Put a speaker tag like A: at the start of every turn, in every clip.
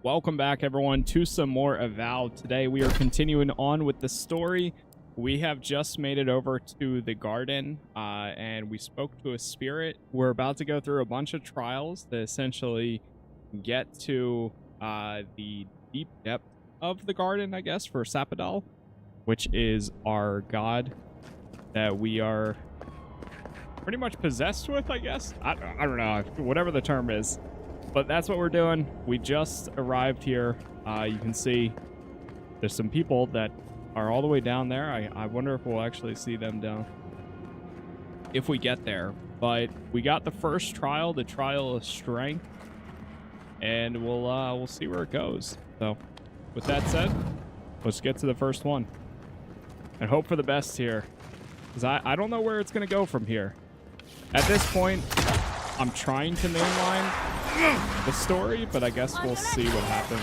A: Welcome back, everyone, to some more Avowed. Today we are continuing on with the story. We have just made it over to the garden, and we spoke to a spirit. We're about to go through a bunch of trials to essentially get to the deep depth of the garden, I guess, for Sapadal, which is our god that we are pretty much possessed with, I guess. I don't know, whatever the term is. But that's what we're doing. We just arrived here. You can see there's some people that are all the way down there. I wonder if we'll actually see them down if we get there. But we got the first trial, the trial of strength, and we'll see where it goes. So with that said, let's get to the first one and hope for the best here, because I don't know where it's gonna go from here. At this point, I'm trying to mainline the story, but I guess we'll see what happens.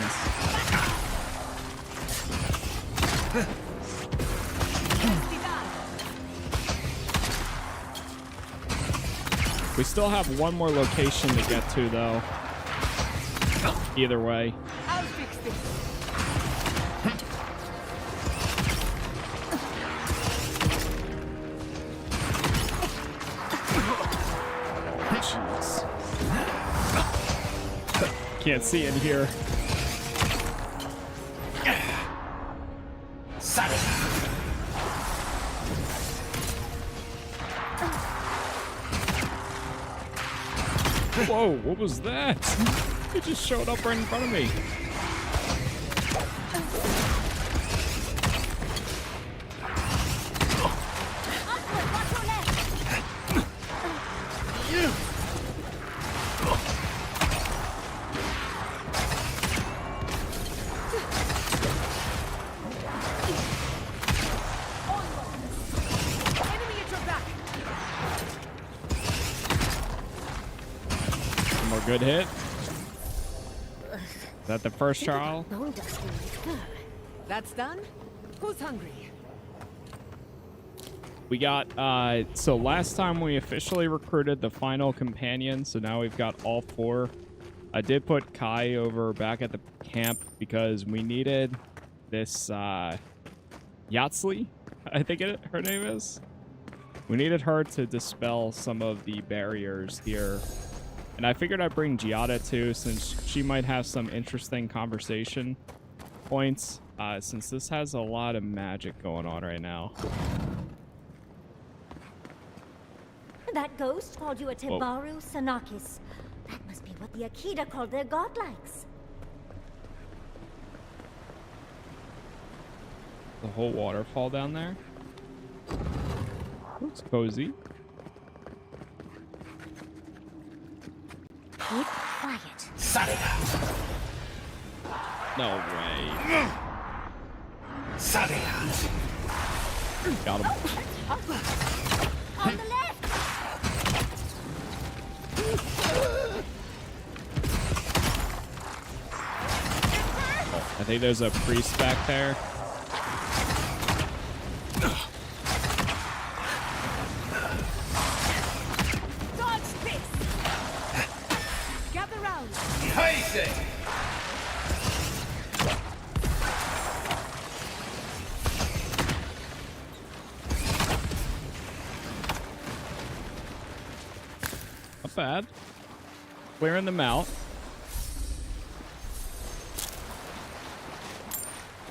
A: We still have one more location to get to, though. Either way.
B: I'll fix this.
A: Jeez. Can't see in here. Whoa, what was that? It just showed up right in front of me. Good hit. Is that the first trial?
B: That's done. Who's hungry?
A: We got so last time we officially recruited the final companion, so now we've got all four. I did put Kai over back at the camp because we needed this Yatsli, I think her name is. We needed her to dispel some of the barriers here. And I figured I'd bring Giada too, since she might have some interesting conversation points, since this has a lot of magic going on right now.
C: That ghost called you a Tebaru Sanakis. That must be what the Akida called their godlikes.
A: The whole waterfall down there. Looks cozy.
C: Keep quiet.
A: No way. Got him.
C: On the left!
A: Oh, I think there's a priest back there. Not bad. Clearing them out.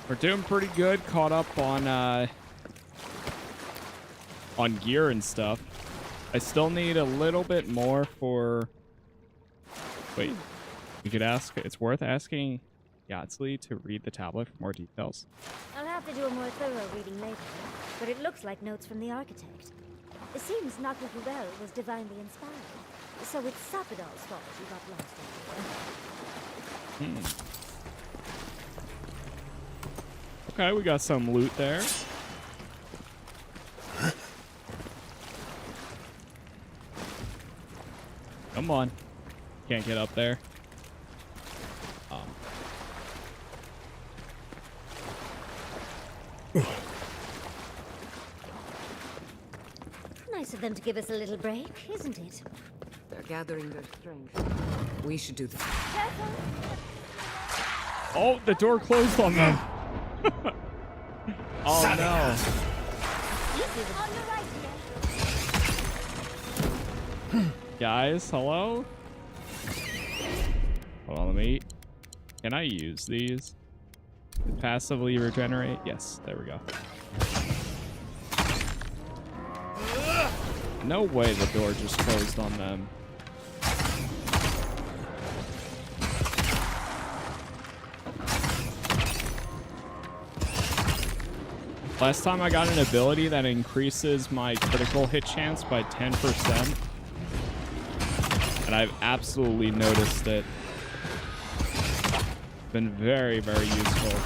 A: We're doing pretty good. Caught up on gear and stuff. I still need a little bit more for. Wait, you could ask. It's worth asking Yatsli to read the tablet for more details.
C: I'll have to do a more thorough reading later, but it looks like notes from the architect. It seems Nakahubel was divinely inspired, so it's Sapadal's fault you got lost over there.
A: Okay, we got some loot there. Come on. Can't get up there.
C: Nice of them to give us a little break, isn't it?
B: They're gathering their strength. We should do this.
C: Careful!
A: Oh, the door closed on them. Oh no. Guys, hello? Hold on, let me... Can I use these? Passively regenerate? Yes, there we go. No way the door just closed on them. Last time I got an ability that increases my critical hit chance by 10%. And I've absolutely noticed it. Been very, very useful.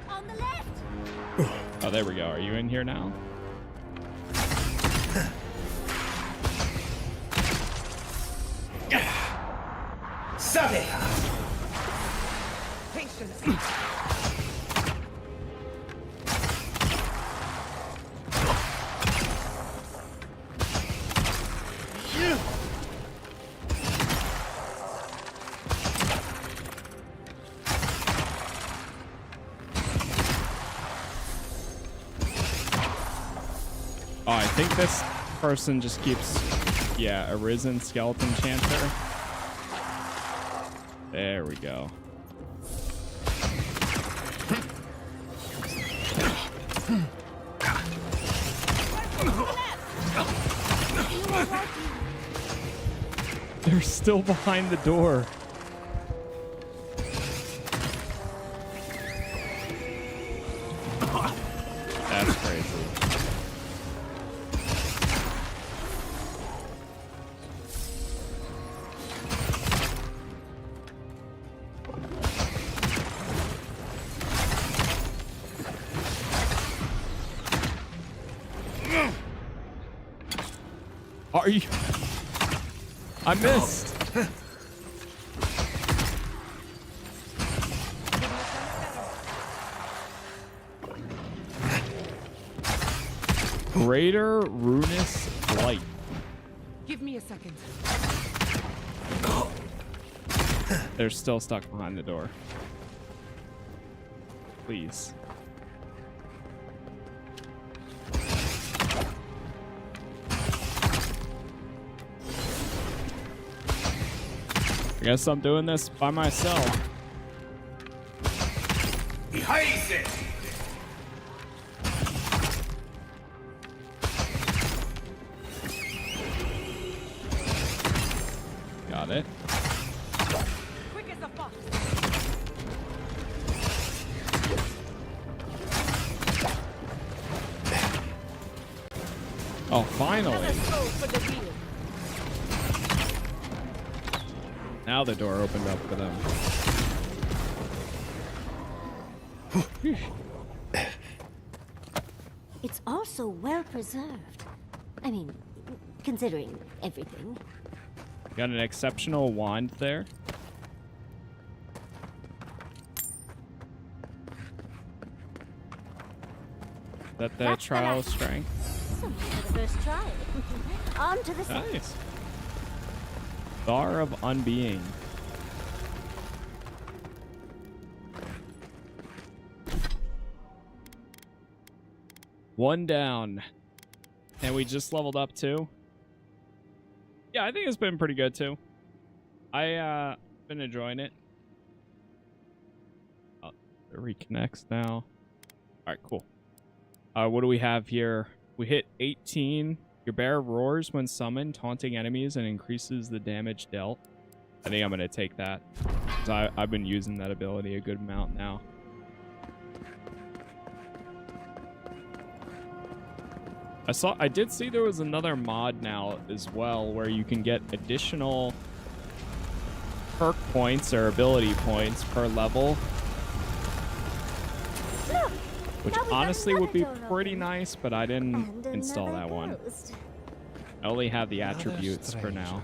C: On the left.
A: Oh, there we go. Are you in here now?
B: Patience.
A: Oh, I think this person just keeps... Yeah, a risen skeleton chanter. There we go. They're still behind the door. That's crazy. Are you... I missed. Greater Ruinous Blight.
B: Give me a second.
A: They're still stuck behind the door. Please. I guess I'm doing this by myself. Got it.
B: Quick as a fox.
A: Oh, finally.
B: Let's go for the wheel.
A: Now the door opened up for them.
C: It's also well preserved. I mean, considering everything.
A: Got an exceptional wand there. Is that the
C: That's
A: trial of
C: the last-
A: strength?
C: Something for the first try. On to the second.
A: Nice. Star of Unbeing. One down. And we just leveled up too. Yeah, I think it's been pretty good too. Been enjoying it. Oh, it reconnects now. Alright, cool. What do we have here? We hit 18. Your bear roars when summoned, taunting enemies, and increases the damage dealt. I think I'm going to take that. 'Cause I've been using that ability a good amount now. I did see there was another mod now as well where you can get additional perk points or ability points per level.
C: Look,
A: Which
C: now we got
A: honestly would be
C: another door
A: pretty
C: open.
A: nice, but I didn't
C: And
A: install
C: another
A: that one.
C: ghost.
A: I only have the
D: Another
A: attributes for now.
D: stranger.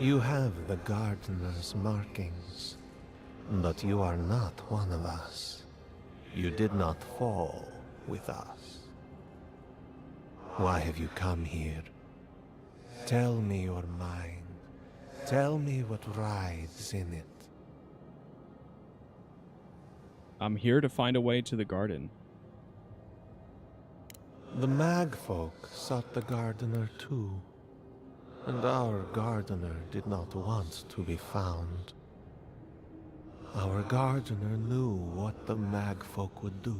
D: You have the gardener's markings, but you are not one of us. You did not fall with us. Why have you come here? Tell me your mind. Tell me what rides in it.
A: I'm here to find a way to the garden.
D: The Magfolk sought the gardener too, and our gardener did not want to be found. Our gardener knew what the Magfolk would do,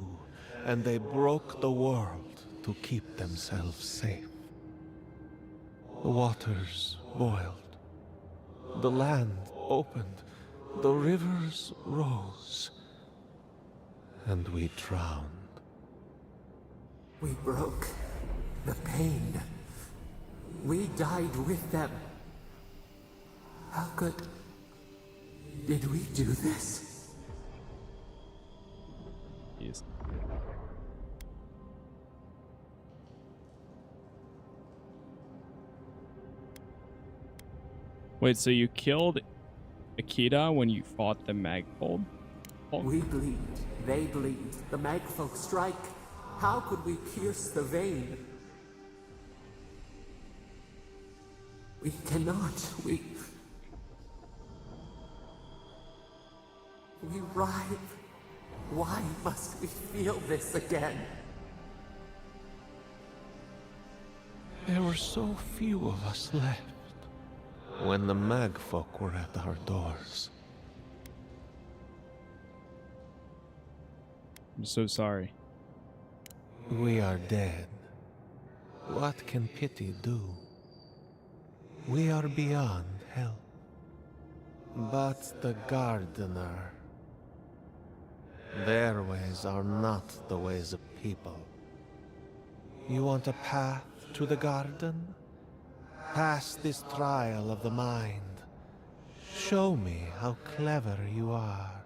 D: and they broke the world to keep themselves safe. The waters boiled, the land opened, the rivers rose, and we drowned.
E: We broke the pain. We died with them. How did we do this?
A: Jeez. Wait, so you killed Akita when you fought the Magfold?
E: We bleed, they bleed, the Magfolk strike. How could we pierce the vein? We cannot, we writhe. Why must we feel this again?
D: There were so few of us left when the Magfolk were at our doors.
A: I'm so sorry.
D: We are dead. What can pity do? We are beyond help. But the gardener, their ways are not the ways of people. You want a path to the garden? Pass this trial of the mind. Show me how clever you are.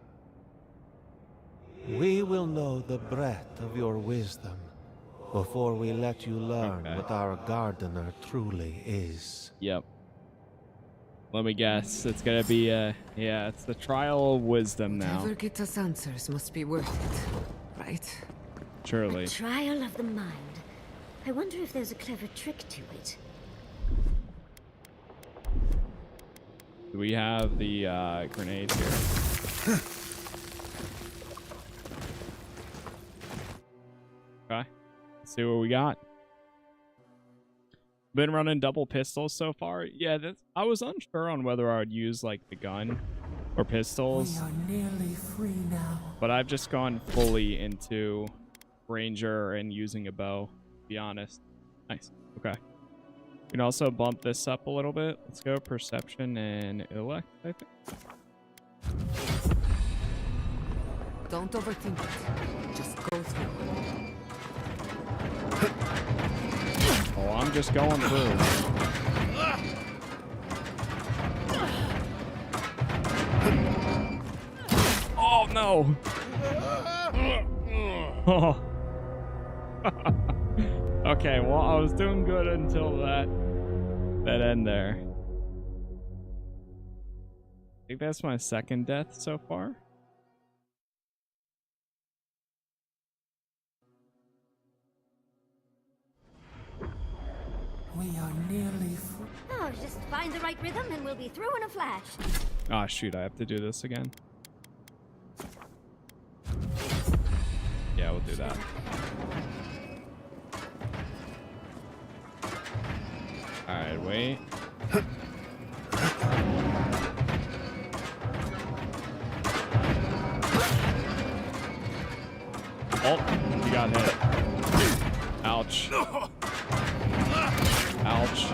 D: We will know the breadth of your wisdom before we let you learn what our gardener truly is.
A: Yep. Let me guess. It's gonna be yeah, it's the trial of wisdom now.
B: Whatever gets us answers must be worth it, right?
A: Surely.
C: A trial of the mind. I wonder if there's a clever trick to it.
A: Do we have the grenade here? Okay. Let's see what we got. Been running double pistols so far. Yeah, I was unsure on whether I would use like the gun or pistols.
E: We are nearly free now.
A: But I've just gone fully into ranger and using a bow, to be honest. Nice. Okay. We can also bump this up a little bit. Let's go perception and intellect, I think.
B: Don't overthink it. Just go through.
A: Oh, I'm just going through. Oh, no. Oh. Okay, well, I was doing good until that end there. I think that's my second death so far.
E: We are nearly free.
C: Oh, just find the right rhythm and we'll be through in a flash.
A: Ah, shoot, I have to do this again. Yeah, we'll do that. Alright, wait. Oh, you got hit. Ouch. Ouch.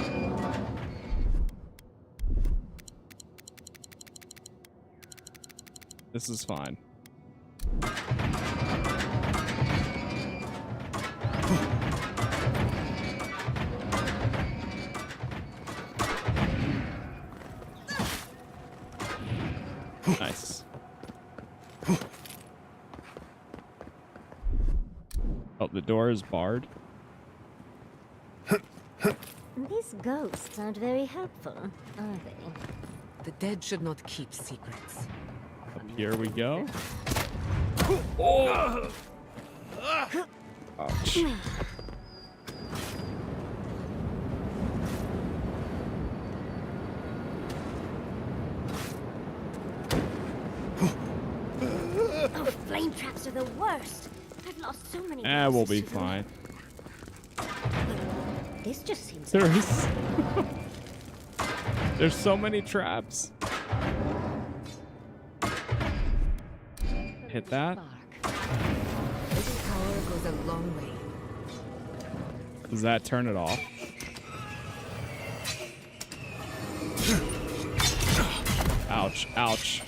A: This is fine. Nice. Oh, the door is barred.
C: These ghosts aren't very helpful, are they?
B: The dead should not keep secrets.
A: Up here we go. Oh! Ouch.
C: are the worst. I've lost so many.
A: We'll
C: houses
A: be
C: to them.
A: fine.
C: This just seems.
A: There is. There's so many traps. Hit that.
B: Little power goes a long way.
A: Does that turn it off? Ouch, ouch.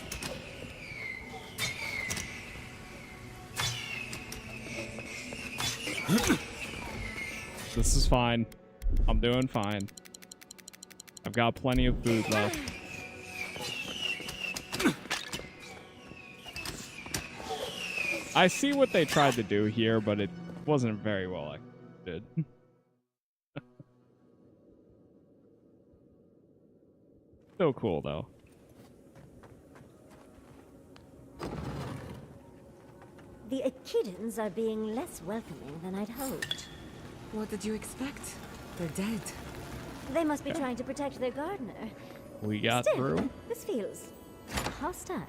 A: This is fine. I'm doing fine. I've got plenty of food left. I see what they tried to do here, but it wasn't very well executed. So cool, though.
C: The Echidans are being less welcoming than I'd hoped.
B: What did you expect? They're dead.
C: They must be trying to protect their gardener.
A: We got
C: Still,
A: through.
C: this feels hostile.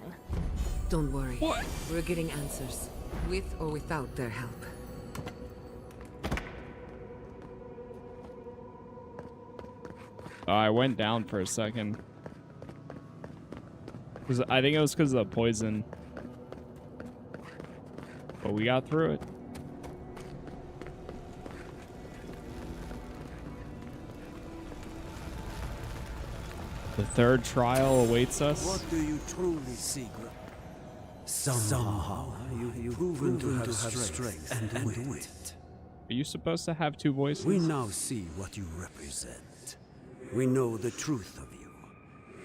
B: Don't worry. We're getting answers, with or without their help.
A: Oh, I went down for a second. I think it was because of the poison. But we got through it. The third trial awaits us.
F: What do you truly seek? Somehow you've proven to have strength and wit.
A: Are you supposed to have two voices?
F: We now see what you represent. We know the truth of you.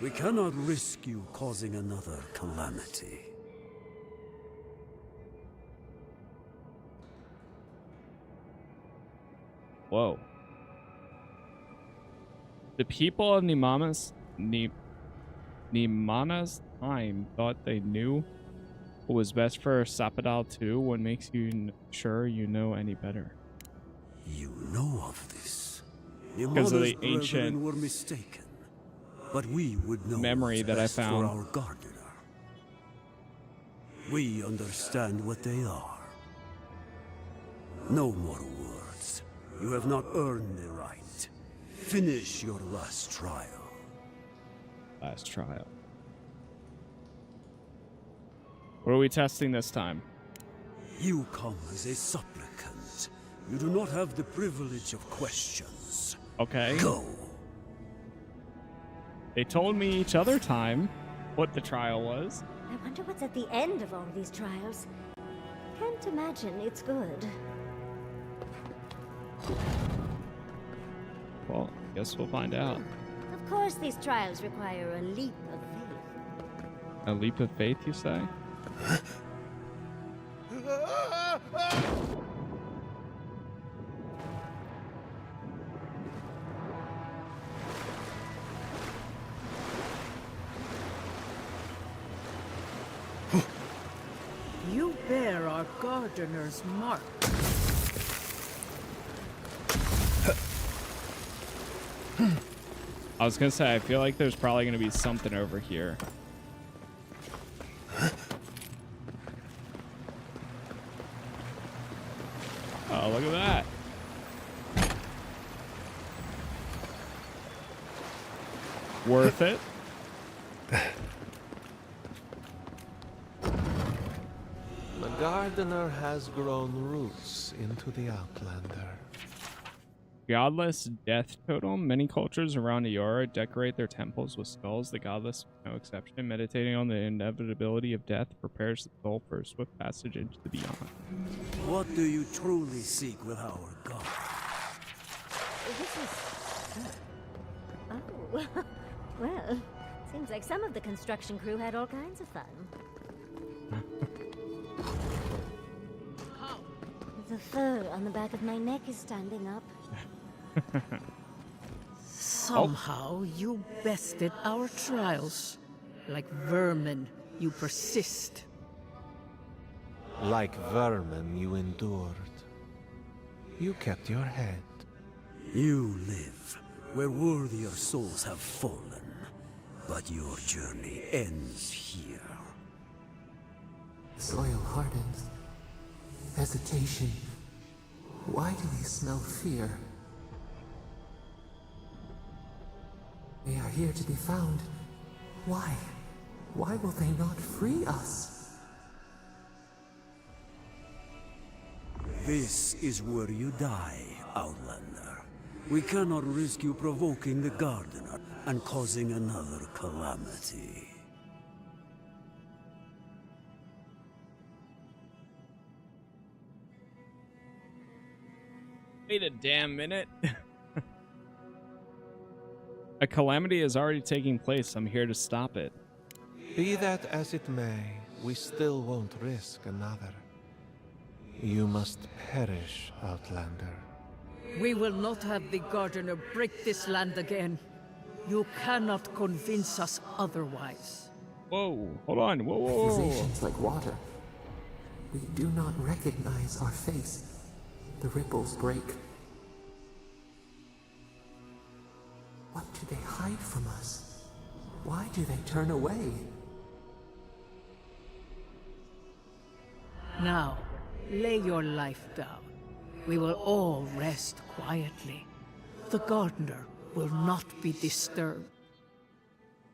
F: We cannot risk you causing another calamity.
A: Whoa. The people of Nimana's time thought they knew what was best for Sapadal too. What makes you sure you know any better?
F: You know of this.
A: Because of the
F: Your mother's brethren
A: ancient
F: were mistaken, but we would know
A: memory
F: what's
A: that I
F: best for
A: found.
F: our gardener. We understand what they are. No more words. You have not earned the right. Finish your last trial.
A: Last trial. What are we testing this time?
F: You come as a supplicant. You do not have the privilege of questions.
A: Okay.
F: Go.
A: They told me each other time what the trial was.
C: I wonder what's at the end of all these trials. Can't imagine it's good.
A: Well, I guess we'll find out.
C: Of course, these trials require a leap of faith.
A: A leap of faith, you say?
G: You bear our gardener's mark.
A: I was gonna say, I feel like there's probably gonna be something over here. Oh, look at that. Worth it.
D: The gardener has grown roots into the Outlander.
A: Godless death totem. Many cultures around Eora decorate their temples with skulls. The godless, no exception. Meditating on the inevitability of death prepares the soul for a swift passage into the beyond.
F: What do you truly seek with our God?
C: This is... Oh. Well, seems like some of the construction crew had all kinds of fun. The fur on the back of my neck is standing up.
G: Somehow you bested our trials. Like vermin, you persist.
D: Like vermin, you endured. You kept your head.
F: You live where worthier souls have fallen, but your journey ends here.
E: The soil hardens. hesitation. Why do they smell fear? They are here to be found. Why? Why will they not free us?
F: This is where you die, Outlander. We cannot risk you provoking the Gardener and causing another calamity.
A: Wait a damn minute. A calamity is already taking place. I'm here to stop it.
D: Be that as it may, we still won't risk another. You must perish, Outlander.
G: We will not have the Gardener break this land again. You cannot convince us otherwise.
A: Whoa, hold on. Whoa, whoa, whoa.
E: Accusations like water. We do not recognize our face. The ripples break. What do they hide from us? Why do they turn away?
G: Now, lay your life down. We will all rest quietly. The Gardener will not be disturbed.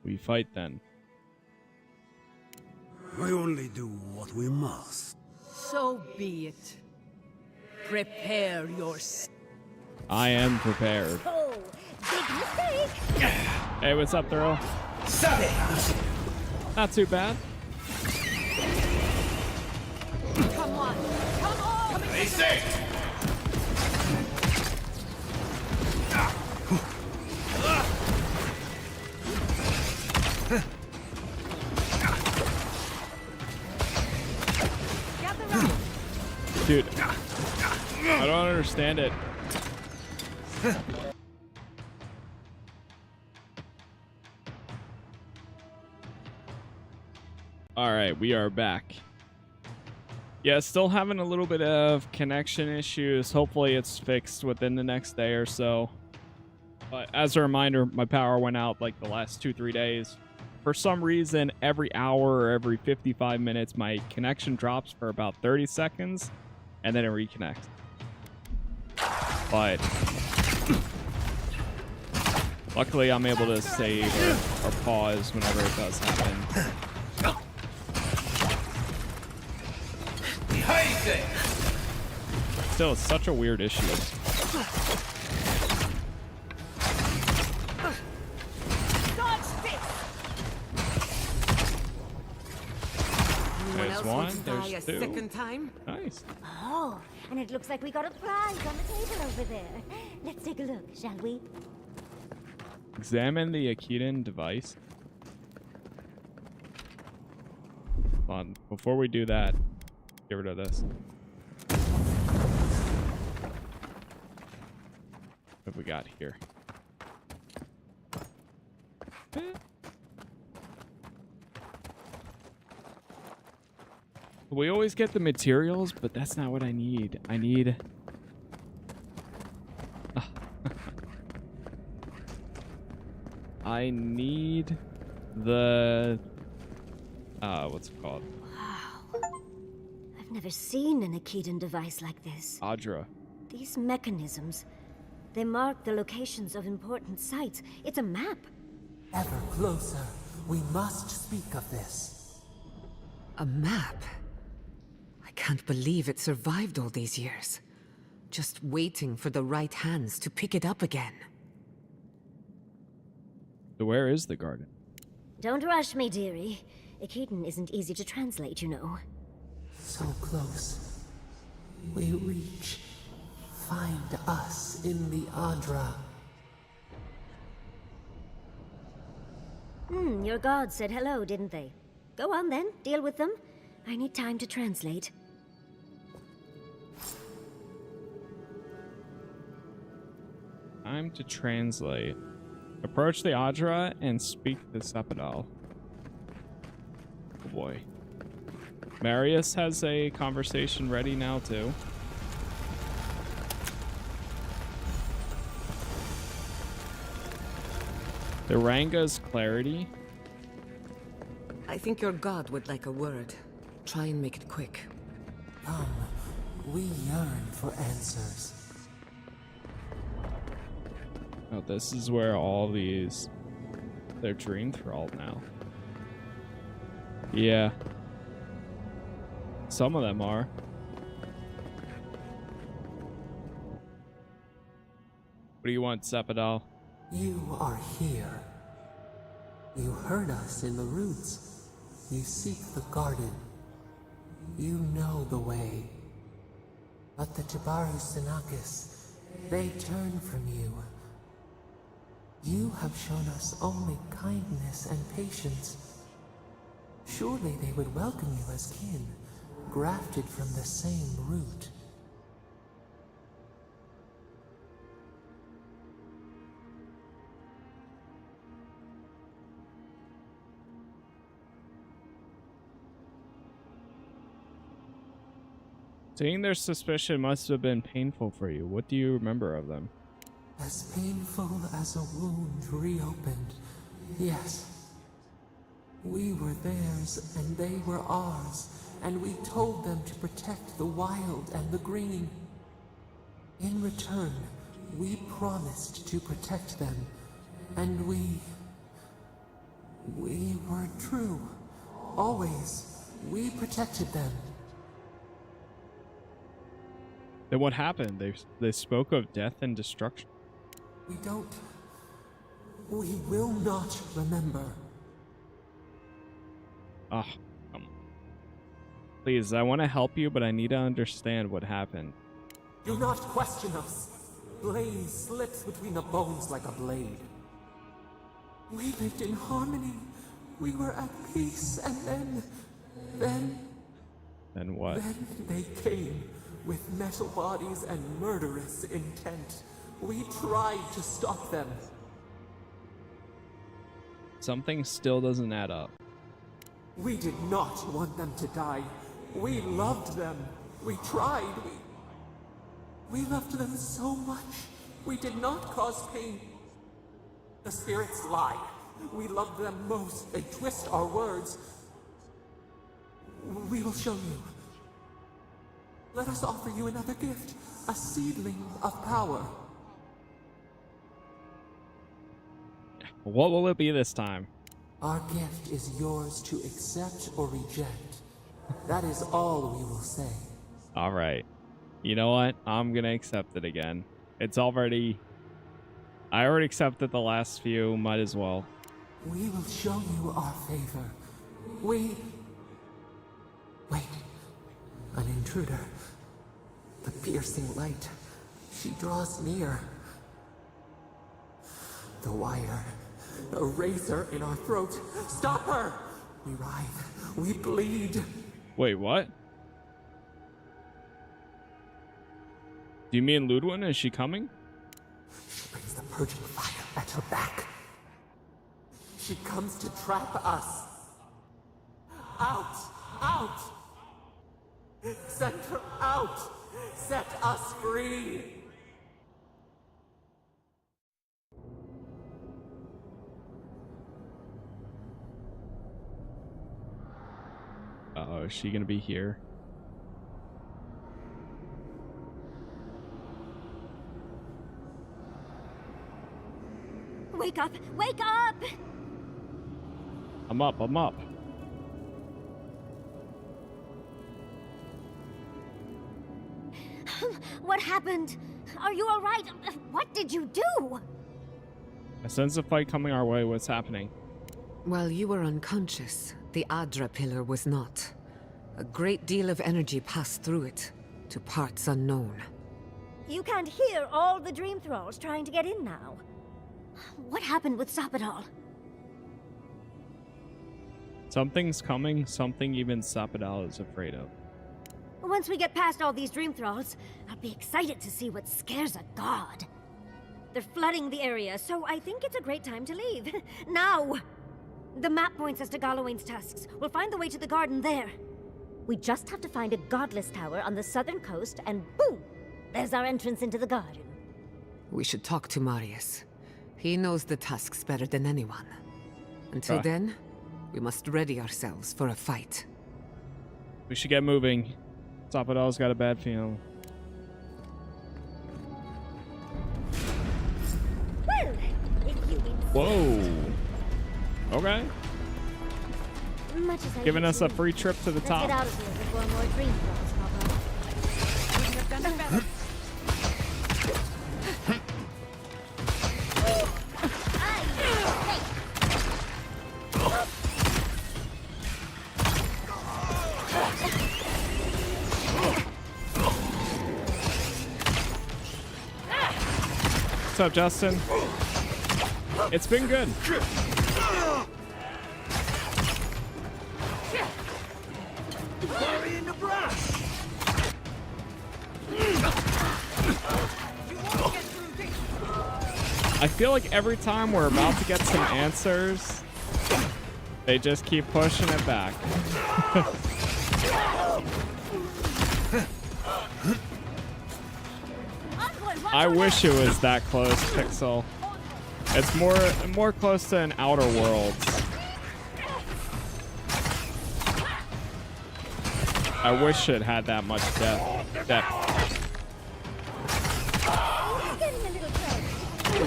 A: We fight then.
F: We only do what we must.
G: So be it. Prepare yourself.
A: I am prepared.
C: Oh, big mistake!
A: Hey, what's up, Thurl? Not too bad.
G: Come on! Come on!
H: Stay safe!
A: Dude, I don't understand it. All right, we are back. Yeah, still having a little bit of connection issues. Hopefully it's fixed within the next day or so. But as a reminder, my power went out like the last 2-3 days. For some reason, every hour or every 55 minutes, my connection drops for about 30 seconds, and then it reconnects. But luckily, I'm able to save or pause whenever it does happen. Still, it's such a weird issue. There's one, there's two.
B: Second time?
A: Nice.
C: Oh, and it looks like we got a prize on the table over there. Let's take a look, shall we?
A: Examine the Akitan device. Hold on, before we do that, get rid of this. What have we got here? We always get the materials, but that's not what I need. I need... I need the... what's it called?
C: Wow. I've never seen an Akitan device like this.
A: Adra.
C: These mechanisms, they mark the locations of important sites. It's a map.
E: Ever closer. We must speak of this.
B: A map? I can't believe it survived all these years. Just waiting for the right hands to pick it up again.
A: So where is the garden?
C: Don't rush me, dearie. Akitan isn't easy to translate, you know.
E: So close. We reach. Find us in the Adra.
C: Your gods said hello, didn't they? Go on then, deal with them. I need time to translate.
A: Time to translate. Approach the Adra and speak to Sepidal. Oh boy. Marius has a conversation ready now too. The Ranga's clarity.
B: I think your god would like a word. Try and make it quick.
E: Come, We yearn for answers.
A: Oh, this is where all these... They're dream thralled now. Yeah. Some of them are. What do you want, Sepidal?
E: You are here. You heard us in the roots. You seek the garden. You know the way. But the Jabaru Sinakis, they turn from you. You have shown us only kindness and patience. Surely they would welcome you as kin, grafted from the same root.
A: Seeing their suspicion must have been painful for you. What do you remember of them?
E: As painful as a wound reopened, yes. We were theirs and they were ours, and we told them to protect the wild and the green. In return, we promised to protect them, and we were true. Always, we protected them.
A: Then what happened? They spoke of death and destruction.
E: We will not remember.
A: Ah, come on. Please, I want to help you, but I need to understand what happened.
E: Do not question us. Blaze slips between the bones like a blade. We lived in harmony. We were at peace, and then
A: What?
E: Then they came with metal bodies and murderous intent. We tried to stop them.
A: Something still doesn't add up.
E: We did not want them to die. We loved them. We tried. We loved them so much. We did not cause pain. The spirits lie. We loved them most. They twist our words. We will show you. Let us offer you another gift. A seedling of power.
A: What will it be this time?
E: Our gift is yours to accept or reject. That is all we will say.
A: All right. You know what? I'm going to accept it again. It's already... I already accepted the last few. Might as well.
E: We will show you our favor. Wait. An intruder. The piercing light. She draws near. The wire. A razor in our throat. Stop her! We writhe. We bleed.
A: Wait, what? Do you mean Ludwin? Is she coming?
E: She brings the purging fire at her back. She comes to trap us. Out! Out! Send her out! Set us free!
A: Uh-oh, is she gonna be here?
C: Wake up! Wake up!
A: I'm up.
C: What happened? Are you all right? What did you do?
A: I sense a fight coming our way. What's happening?
B: While you were unconscious, the Adra pillar was not. A great deal of energy passed through it, to parts unknown.
C: You can't hear all the dream thralls trying to get in now. What happened with Sapidal?
A: Something's coming, something even Sapidal is afraid of.
C: Once we get past all these dream thralls, I'll be excited to see what scares a god. They're flooding the area, so I think it's a great time to leave. Now! The map points us to Galawain's tusks. We'll find the way to the garden there. We just have to find a godless tower on the southern coast, and boom! There's our entrance into the garden.
B: We should talk to Marius. He knows the tusks better than anyone. Until then, we must ready ourselves for a fight.
A: We should get moving. Stop it all's got a bad feeling.
C: Well, if you
A: Whoa. Okay.
C: Much as I
A: Giving
C: hate
A: us
C: to
A: a
C: leave,
A: free trip to the
C: let's
A: top.
C: get out of here before more dream problems pop up. Couldn't have done it better.
A: What's up, Justin? It's been good. I feel like every time we're about to get some answers, they just keep pushing it back. I wish it was that close, Pixel. It's more close to an Outer Worlds. I wish it had that much depth.
C: It's getting a little close. Here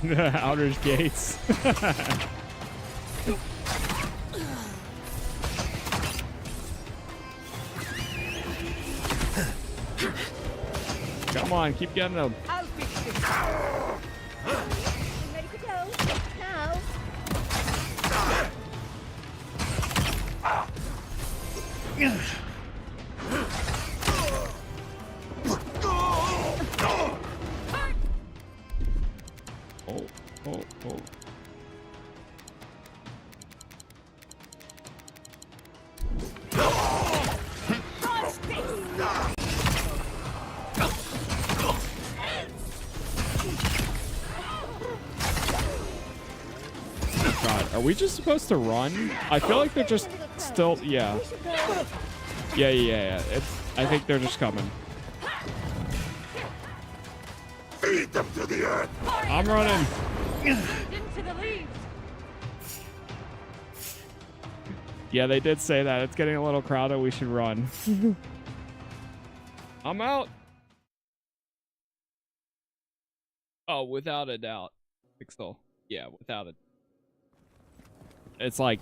C: we go.
A: Outer's gates. Come on, keep getting them.
G: I'll fix this.
C: Ready to go. Now.
A: Oh, oh, oh. God, are we just supposed to run? I feel like they're just still, yeah. Yeah. I think they're just coming.
H: Feed them to the earth.
A: I'm running.
G: Into the leaves.
A: Yeah, they did say that. It's getting a little crowded. We should run. I'm out. Oh, without a doubt. Pixel. Yeah, without it. It's like,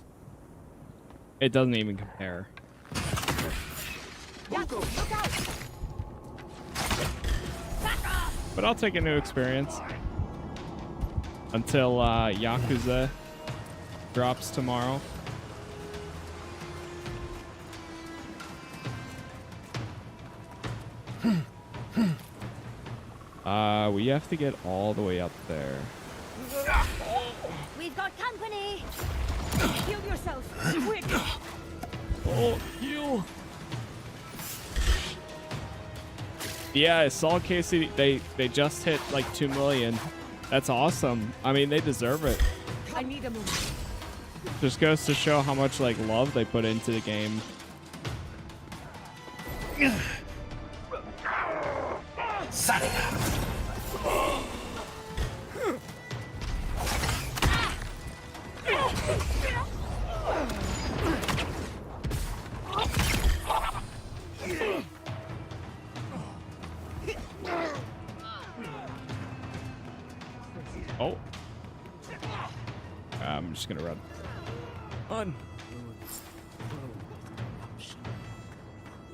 A: it doesn't even compare. But I'll take a new experience until Yakuza drops tomorrow. We have to get all the way up there.
C: We've got company. Heal yourself. Quick.
A: Oh, heal. Yeah, I saw Casey. They just hit like 2 million. That's awesome. I mean, they deserve it.
G: I need a move.
A: Just goes to show how much like love they put into the game. Oh. I'm just gonna run. Run.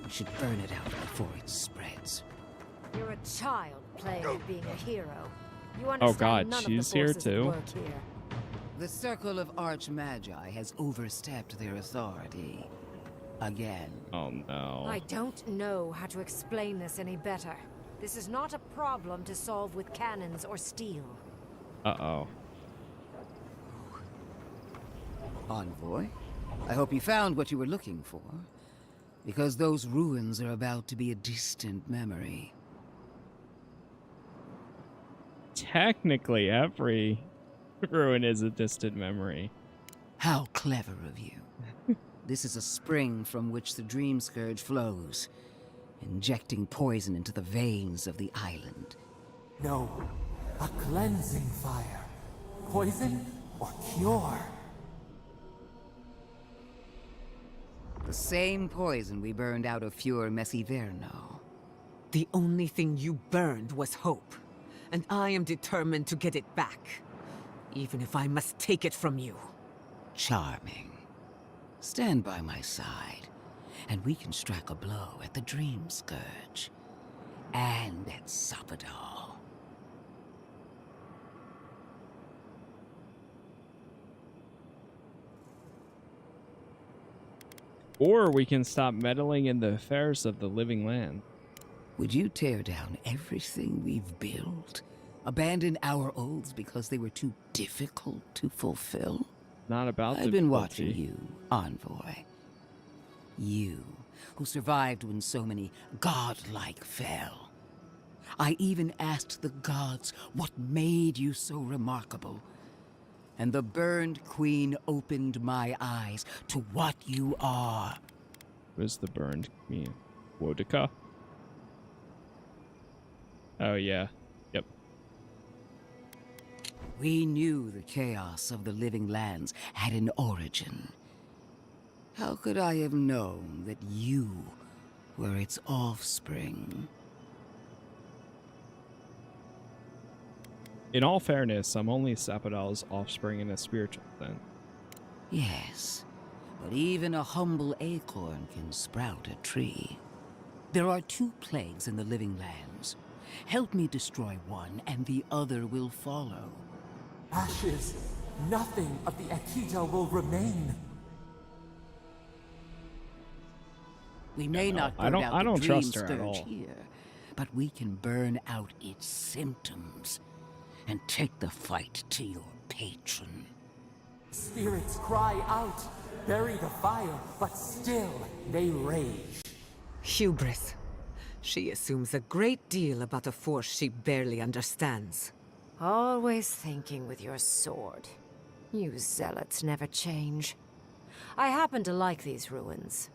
I: We should burn it out before it spreads.
C: You're a child playing at being a hero. You understand
A: Oh God,
C: none
A: she's
C: of the
A: here
C: forces at
A: too.
C: work here.
I: The Circle of Archmagi has overstepped their authority. Again.
A: Oh no.
C: I don't know how to explain this any better. This is not a problem to solve with cannons or steel.
A: Uh-oh.
I: Envoy, I hope you found what you were looking for. Because those ruins are about to be a distant memory.
A: Technically, every ruin is a distant memory.
I: How clever of you. This is a spring from which the Dream Scourge flows, injecting poison into the veins of the island.
E: No, a cleansing fire. poison or cure?
I: The same poison we burned out of Fior Messiverno.
B: The only thing you burned was hope, and I am determined to get it back, even if I must take it from you.
I: Charming. Stand by my side, and we can strike a blow at the Dream Scourge. And at Sapadal.
A: Or we can stop meddling in the affairs of the living land.
I: Would you tear down everything we've built? Abandon our oaths because they were too difficult to fulfill?
A: Not about
I: I've been
A: difficulty.
I: watching you, Envoy. You, who survived when so many godlike fell. I even asked the gods what made you so remarkable. And the burned queen opened my eyes to what you are.
A: Where's the burned queen? Wodika? Oh, yeah. Yep.
I: We knew the chaos of the living lands had an origin. How could I have known that you were its offspring?
A: In all fairness, I'm only Sapadal's offspring in a spiritual sense.
I: Yes, but even a humble acorn can sprout a tree. There are 2 plagues in the living lands. Help me destroy one, and the other will follow.
E: Ashes. Nothing of the Akita will remain.
I: We may not burn out
A: I
I: the
A: don't
I: Dream
A: trust her at
I: Scourge
A: all.
I: here, but we can burn out its symptoms and take the fight to your patron.
E: Spirits cry out, bury the fire, but still they rage.
B: Hubris. She assumes a great deal about a force she barely understands.
J: Always thinking with your sword. You zealots never change. I happen to like these ruins.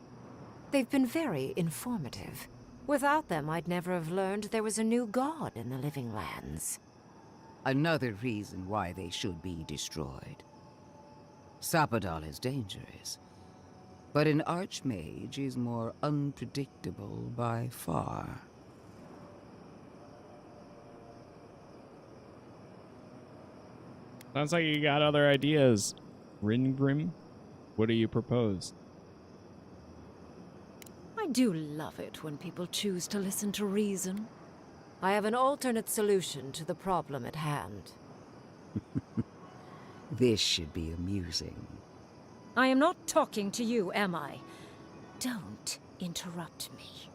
J: They've been very informative. Without them, I'd never have learned there was a new god in the living lands.
I: Another reason why they should be destroyed. Sapadal is dangerous, but an archmage is more unpredictable by far.
A: Sounds like you got other ideas. Ringrim, what do you propose?
J: I do love it when people choose to listen to reason. I have an alternate solution to the problem at hand.
I: This should be amusing.
J: I am not talking to you, am I? Don't interrupt me.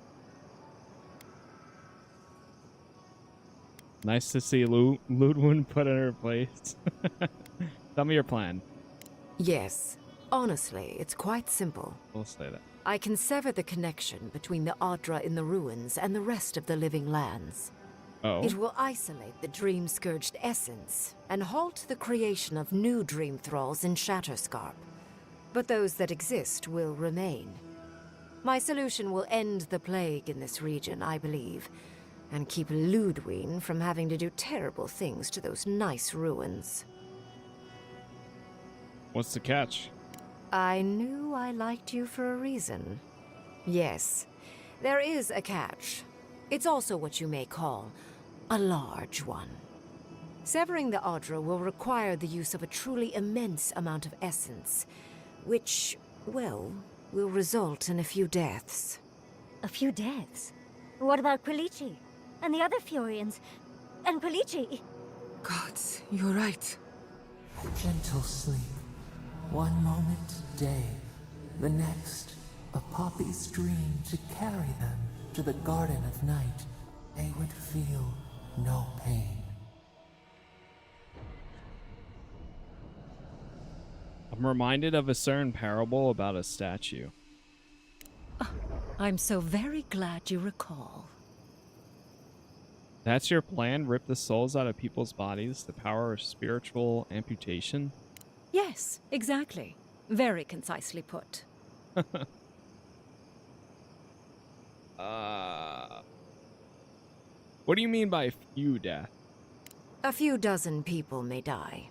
A: Nice to see Ludwin put in her place. Tell me your plan.
J: Yes. Honestly, it's quite simple.
A: We'll say that.
J: I can sever the connection between the Adra in the ruins and the rest of the living lands.
A: Oh.
J: It will isolate the dream-scourged essence and halt the creation of new dream thralls in Shatterscarp. But those that exist will remain. My solution will end the plague in this region, I believe, and keep Ludwin from having to do terrible things to those nice ruins.
A: What's the catch?
J: I knew I liked you for a reason. Yes, there is a catch. It's also what you may call a large one. Severing the Adra will require the use of a truly immense amount of essence, which, well, will result in a few deaths.
C: A few deaths? What about Quilici? And the other Furians? And Quilici?
B: Gods, you're right.
E: Gentle sleep. One moment day, the next, a poppy's dream to carry them to the Garden of Night. They would feel no pain.
A: I'm reminded of a certain parable about a statue.
J: I'm so very glad you recall.
A: That's your plan? Rip the souls out of people's bodies? The power of spiritual amputation?
J: Yes, exactly. Very concisely put.
A: What do you mean by few deaths?
J: A few dozen people may die.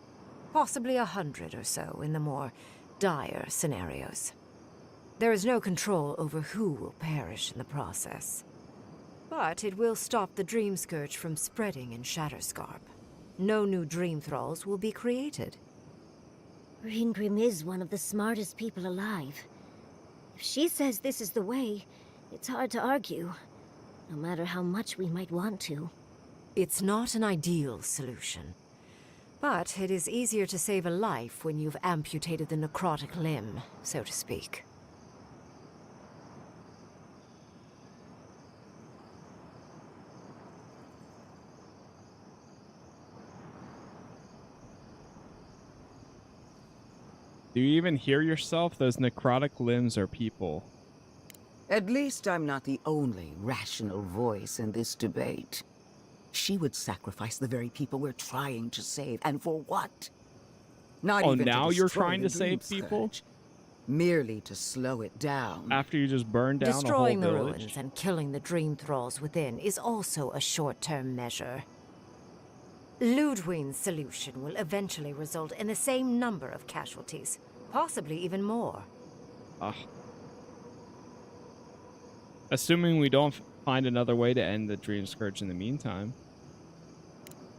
J: Possibly 100 or so in the more dire scenarios. There is no control over who will perish in the process. But it will stop the Dream Scourge from spreading in Shatterscarp. No new Dream Thralls will be created.
C: Ringrim is one of the smartest people alive. If she says this is the way, it's hard to argue, no matter how much we might want to.
J: It's not an ideal solution. But it is easier to save a life when you've amputated the necrotic limb, so to speak.
A: Do you even hear yourself? Those necrotic limbs are people.
I: At least I'm not the only rational voice in this debate. She would sacrifice the very people we're trying to save, and for what? Not
A: Oh,
I: even to
A: now you're
I: destroy
A: trying
I: the
A: to save
I: Dream
A: people?
I: Scourge. Merely to slow it down.
A: After you just burned down
J: Destroying
A: a whole
J: the
A: village?
J: ruins and killing the Dream Thralls within is also a short-term measure. Ludwig's solution will eventually result in the same number of casualties, possibly even more.
A: Assuming we don't find another way to end the Dream Scourge in the meantime.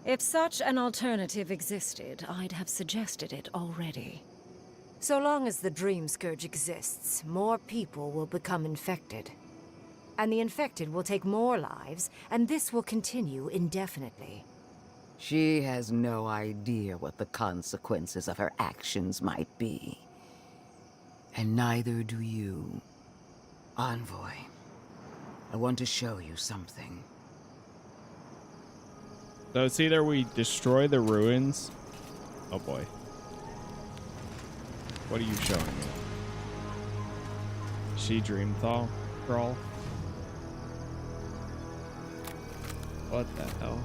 J: If such an alternative existed, I'd have suggested it already. So long as the Dream Scourge exists, more people will become infected. And the infected will take more lives, and this will continue indefinitely.
I: She has no idea what the consequences of her actions might be. And neither do you. Envoy, I want to show you something.
A: So it's either we destroy the ruins. Oh boy. What are you showing me? She Dream Thrall? What the hell?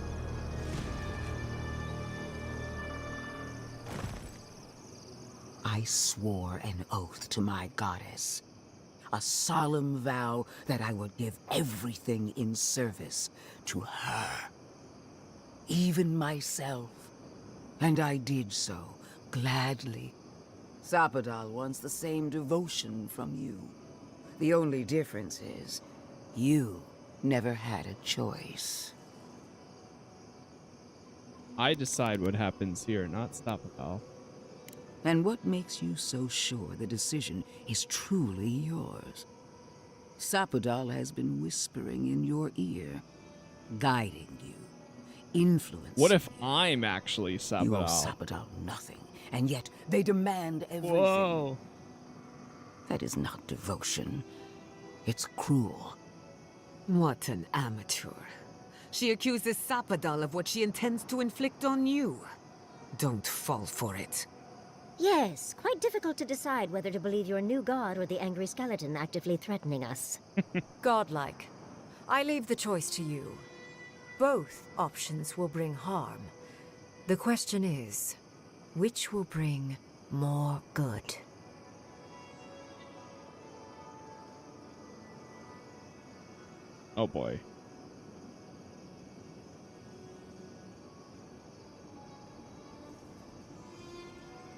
I: I swore an oath to my goddess. A solemn vow that I would give everything in service to her. Even myself. And I did so, gladly. Sapadal wants the same devotion from you. The only difference is, you never had a choice.
A: I decide what happens here, not Sapadal.
I: And what makes you so sure the decision is truly yours? Sapadal has been whispering in your ear, guiding you, influencing
A: What if
I: you.
A: I'm actually Sapadal?
I: You owe Sapadal nothing, and yet they demand everything.
A: Whoa.
I: That is not devotion. It's cruel.
B: What an amateur. She accuses Sapadal of what she intends to inflict on you. Don't fall for it.
C: Yes, quite difficult to decide whether to believe your new god or the angry skeleton actively threatening us.
J: Godlike. I leave the choice to you. Both options will bring harm. The question is, which will bring more good?
A: Oh boy.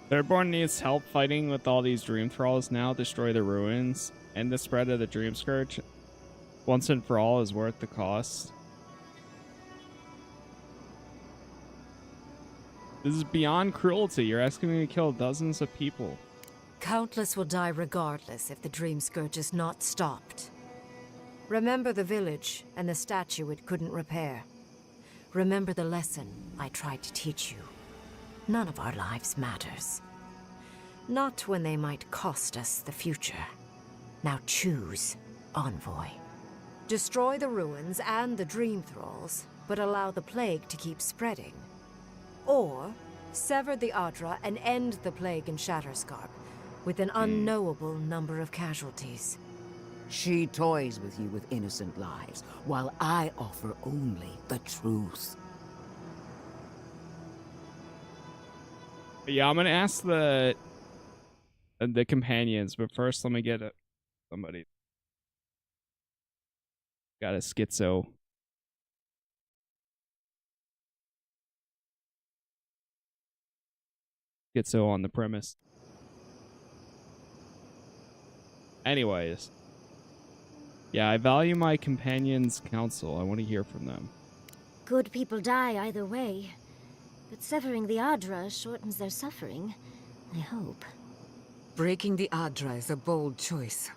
A: Thirdborn needs help fighting with all these Dream Thralls now. Destroy the ruins. End the spread of the Dream Scourge. Once and for all is worth the cost. This is beyond cruelty. You're asking me to kill dozens of people.
J: Countless will die regardless if the Dream Scourge is not stopped. Remember the village and the statue it couldn't repair. Remember the lesson I tried to teach you. None of our lives matters. Not when they might cost us the future. Now choose, Envoy. Destroy the ruins and the Dream Thralls, but allow the plague to keep spreading. Or sever the Adra and end the plague in Shatterscarp, with an unknowable number of casualties.
I: She toys with you with innocent lives, while I offer only the truth.
A: Yeah, I'm gonna ask the companions, but first let me get somebody. Got a schizo. get so on the premise. Anyways. Yeah, I value my companions' counsel. I want to hear from them.
C: Good people die either way, but severing the Adra shortens their suffering, I hope.
B: Breaking the Adra is a bold choice,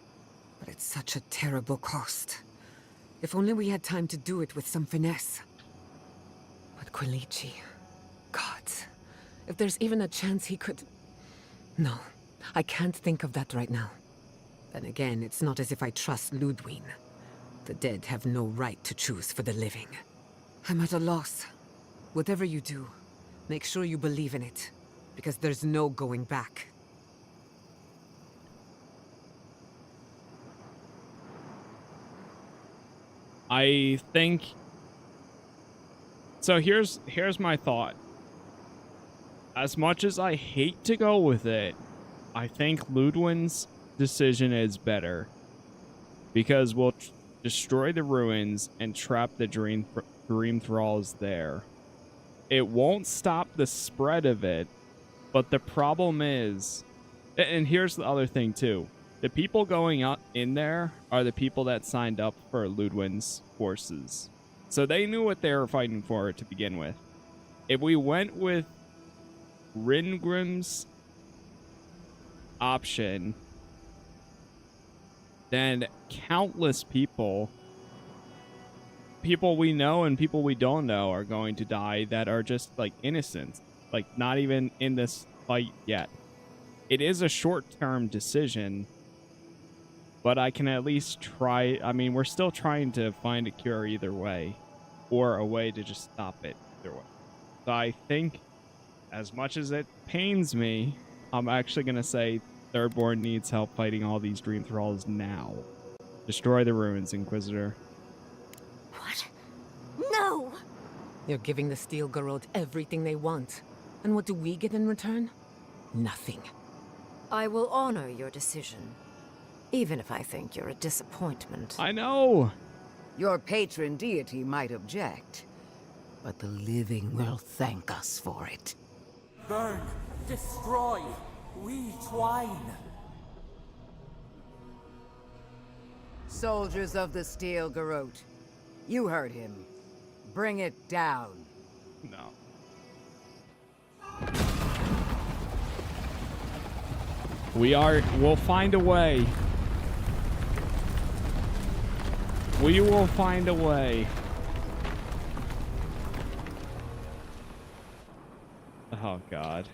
B: but it's such a terrible cost. If only we had time to do it with some finesse. But Quilici... Gods. If there's even a chance he could... No, I can't think of that right now. Then again, it's not as if I trust Ludwig. The dead have no right to choose for the living. I'm at a loss. Whatever you do, make sure you believe in it, because there's no going back.
A: I think... So here's my thought. As much as I hate to go with it, I think Ludwig's decision is better. Because we'll destroy the ruins and trap the dream thralls there. It won't stop the spread of it, but the problem is... And here's the other thing too. The people going out in there are the people that signed up for Ludwig's forces. So they knew what they were fighting for to begin with. If we went with Ringrim's option, then countless people we know and people we don't know are going to die that are just like innocent, like not even in this fight yet. It is a short-term decision, but I can at least try. I mean, we're still trying to find a cure either way, or a way to just stop it either way. So I think, as much as it pains me, I'm actually going to say Thirdborn needs help fighting all these dream thralls now. Destroy the ruins, Inquisitor.
C: What? No!
B: You're giving the Steel Garrote everything they want. And what do we get in return? Nothing.
J: I will honor your decision, even if I think you're a disappointment.
A: I know!
I: Your patron deity might object, but the living will thank us for it.
E: Burn, destroy, we twine.
I: Soldiers of the Steel Garrote, you heard him. Bring it down.
A: No. We'll find a way. We will find a way. Oh, God.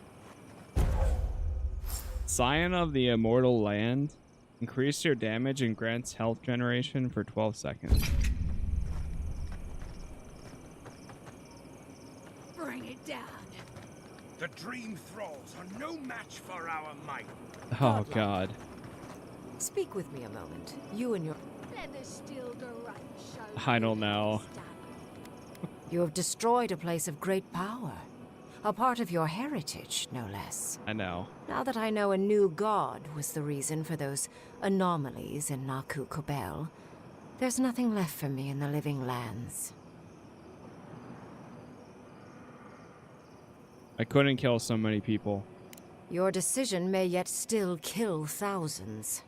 A: Scion of the Immortal Land. Increase your damage and grants health generation for 12 seconds.
G: Bring it down.
H: The Dream Thralls are no match for our might.
A: Oh, God.
J: Speak with me a moment. You and your...
A: I don't know.
J: You have destroyed a place of great power. A part of your heritage, no less.
A: I know.
J: Now that I know a new god was the reason for those anomalies in Naku Kobel, there's nothing left for me in the living lands.
A: I couldn't kill so many people.
J: Your decision may yet still kill thousands.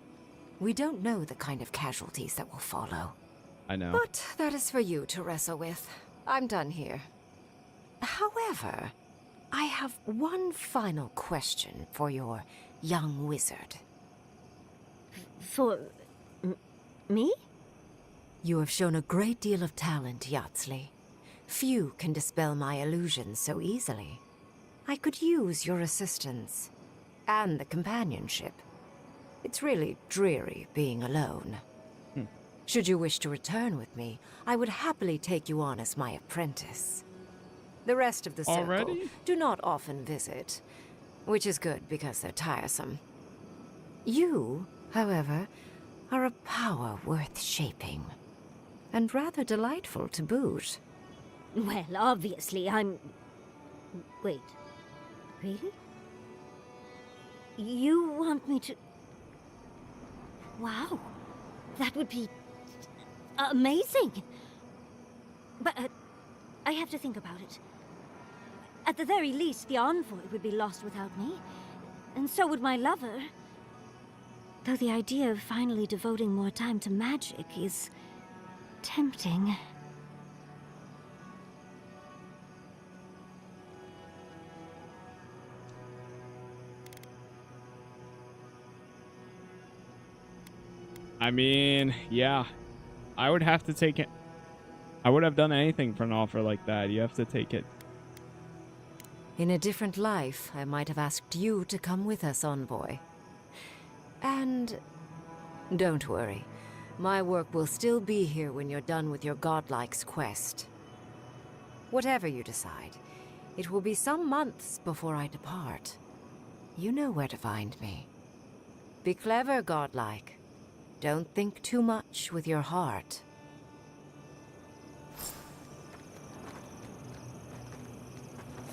J: We don't know the kind of casualties that will follow.
A: I know.
J: But that is for you to wrestle with. I'm done here. However, I have one final question for your young wizard.
C: For... me?
J: You have shown a great deal of talent, Yatsley. Few can dispel my illusions so easily. I could use your assistance. And the companionship. It's really dreary being alone. Should you wish to return with me, I would happily take you on as my apprentice. The rest of the circle
A: Already?
J: do not often visit, which is good because they're tiresome. You, however, are a power worth shaping, and rather delightful to boot.
C: Well, obviously, I'm... Wait. Really? You want me to... Wow. That would be... amazing! But I have to think about it. At the very least, the envoy would be lost without me. And so would my lover. Though the idea of finally devoting more time to magic is tempting.
A: I mean, yeah. I would have to take it. I would have done anything for an offer like that. You have to take it.
J: In a different life, I might have asked you to come with us, Envoy. And don't worry. My work will still be here when you're done with your godlike's quest. Whatever you decide, it will be some months before I depart. You know where to find me. Be clever, godlike. Don't think too much with your heart.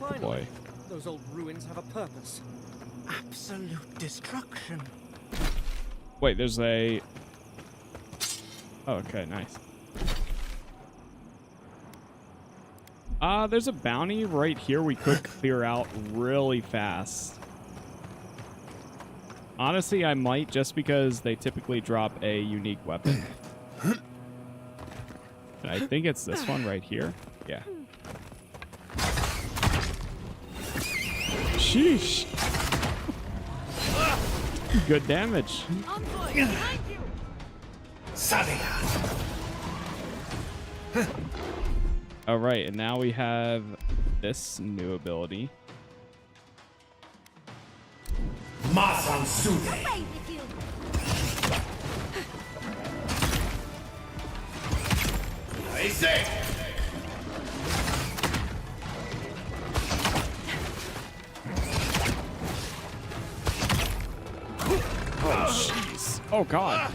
K: Finally,
A: Boy.
K: those old ruins have a purpose. Absolute destruction.
A: Wait, there's a... Oh, okay, nice. There's a bounty right here we could clear out really fast. Honestly, I might, just because they typically drop a unique weapon. And I think it's this one right here. Yeah. Sheesh. Good damage. All right, and now we have this new ability.
C: Away with you!
A: Oh, jeez. Oh, God.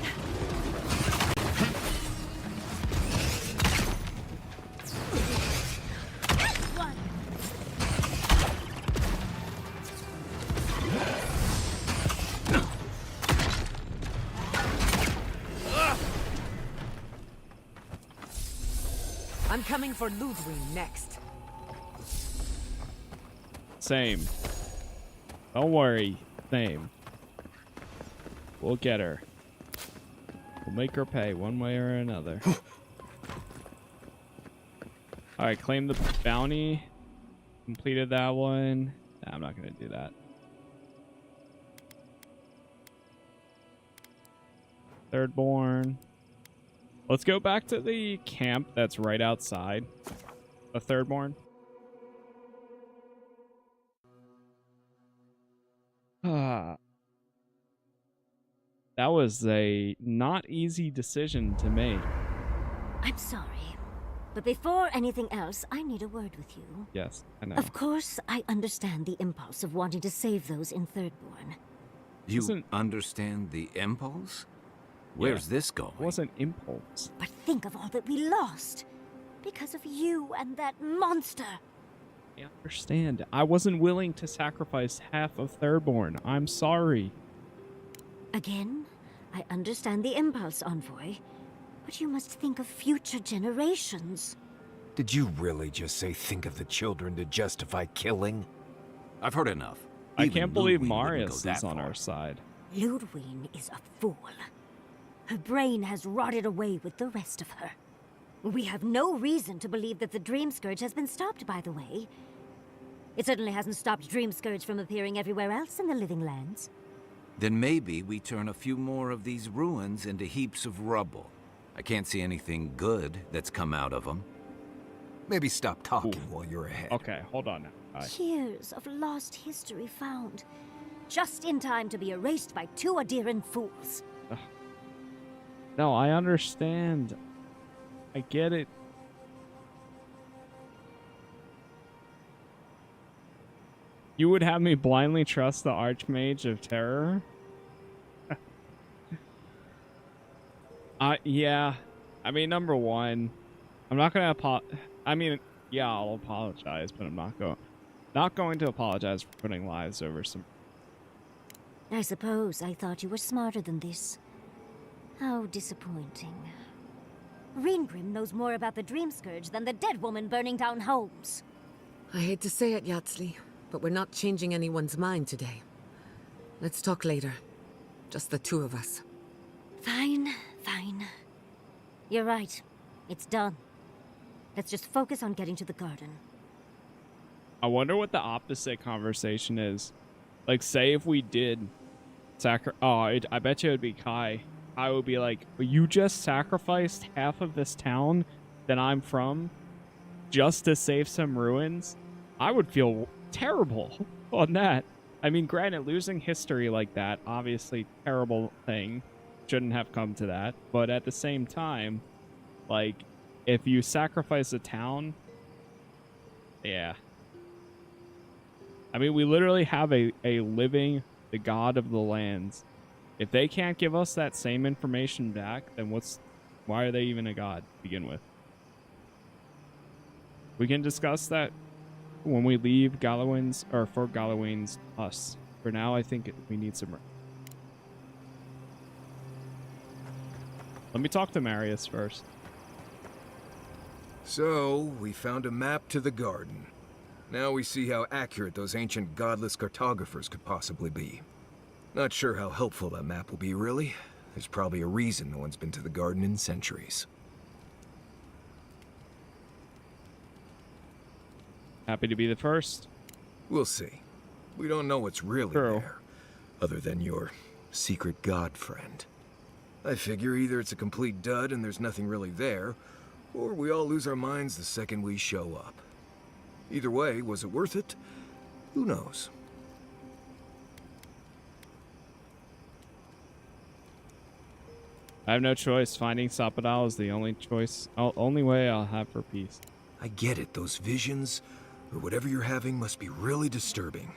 B: I'm coming for Ludwig next.
A: Same. Don't worry. Same. We'll get her. We'll make her pay one way or another. Alright, claim the bounty. Completed that one. Nah, I'm not going to do that. Thirdborn. Let's go back to the camp that's right outside the Thirdborn. That was a not easy decision to make.
C: I'm sorry. But before anything else, I need a word with you.
A: Yes, I know.
C: Of course, I understand the impulse of wanting to save those in Thirdborn.
L: You understand the impulse? Where's this going?
A: It wasn't impulse.
C: But think of all that we lost. Because of you and that monster.
A: I understand. I wasn't willing to sacrifice half of Thirdborn. I'm sorry.
C: Again, I understand the impulse, Envoy. But you must think of future generations.
L: Did you really just say think of the children to justify killing? I've heard enough.
A: I
L: Even
A: can't believe
L: Ludwig wouldn't
A: Marius
L: go that
A: is on
L: far.
A: our side.
C: Ludwig is a fool. Her brain has rotted away with the rest of her. We have no reason to believe that the Dream Scourge has been stopped, by the way. It certainly hasn't stopped Dream Scourge from appearing everywhere else in the Living Lands.
L: Then maybe we turn a few more of these ruins into heaps of rubble. I can't see anything good that's come out of them. Maybe stop talking while you're ahead.
A: Okay, hold on now.
C: Years of lost history found, just in time to be erased by two Adiran fools.
A: No, I understand. I get it. You would have me blindly trust the Archmage of Terror? Yeah. I mean, number one, I'm not gonna yeah, I'll apologize, but I'm not going to apologize for putting lives over some.
C: I suppose I thought you were smarter than this. How disappointing. Reengrim knows more about the Dream Scourge than the dead woman burning down homes.
B: I hate to say it, Yatsley, but we're not changing anyone's mind today. Let's talk later. Just the two of us.
C: Fine, fine. You're right. It's done. Let's just focus on getting to the garden.
A: I wonder what the opposite conversation is. Like, say if we did I bet you it would be Kai. I would be like, you just sacrificed half of this town that I'm from just to save some ruins? I would feel terrible on that. I mean, granted, losing history like that, obviously terrible thing. Shouldn't have come to that. But at the same time, like, if you sacrifice a town, yeah. I mean, we literally have a living, the god of the lands. If they can't give us that same information back, then why are they even a god to begin with? We can discuss that when we leave Galloway's, or for Galloway's us. For now, I think we need some... Let me talk to Marius first.
M: So, we found a map to the garden. Now we see how accurate those ancient godless cartographers could possibly be. Not sure how helpful that map will be, really. There's probably a reason no one's been to the garden in centuries.
A: Happy to be the first.
M: We'll see. We don't know what's really there, other than your secret god friend. I figure either it's a complete dud and there's nothing really there, or we all lose our minds the second we show up. Either way, was it worth it? Who knows?
A: I have no choice. Finding Sapadal is the only way I'll have for peace.
M: I get it. Those visions, or whatever you're having, must be really disturbing.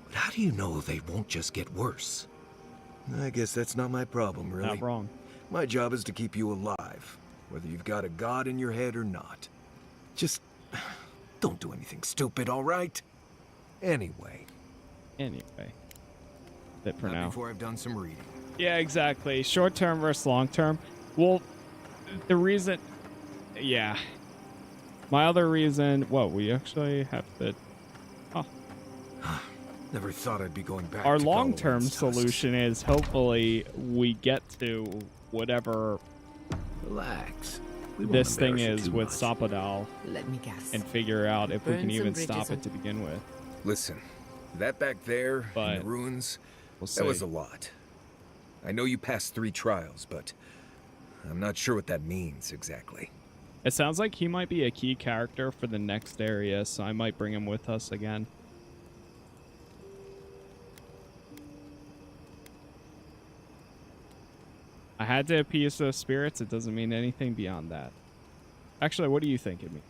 M: But how do you know they won't just get worse? I guess that's not my problem, really.
A: Not wrong.
M: My job is to keep you alive, whether you've got a god in your head or not. Just don't do anything stupid, all right? Anyway.
A: That for
M: Not
A: now.
M: before I've done some reading.
A: Yeah, exactly. Short term versus long term. Well, the reason... Yeah. My other reason... Whoa, we actually have to... Oh.
M: Never thought I'd be going back
A: Our
M: to
A: long-term
M: Galloway's
A: solution is hopefully we get to whatever...
M: Relax.
A: This thing is with Sapadal.
B: Let me guess.
A: And figure out if we
B: Burn
A: can
B: some
A: even
B: bridges
A: stop it to begin with.
M: Listen, that back there in
A: But
M: the ruins,
A: we'll
M: that was
A: see.
M: a lot. I know you passed 3 trials, but I'm not sure what that means exactly.
A: It sounds like he might be a key character for the next area, so I might bring him with us again. I had to appease those spirits. It doesn't mean anything beyond that. Actually, what do you think it means?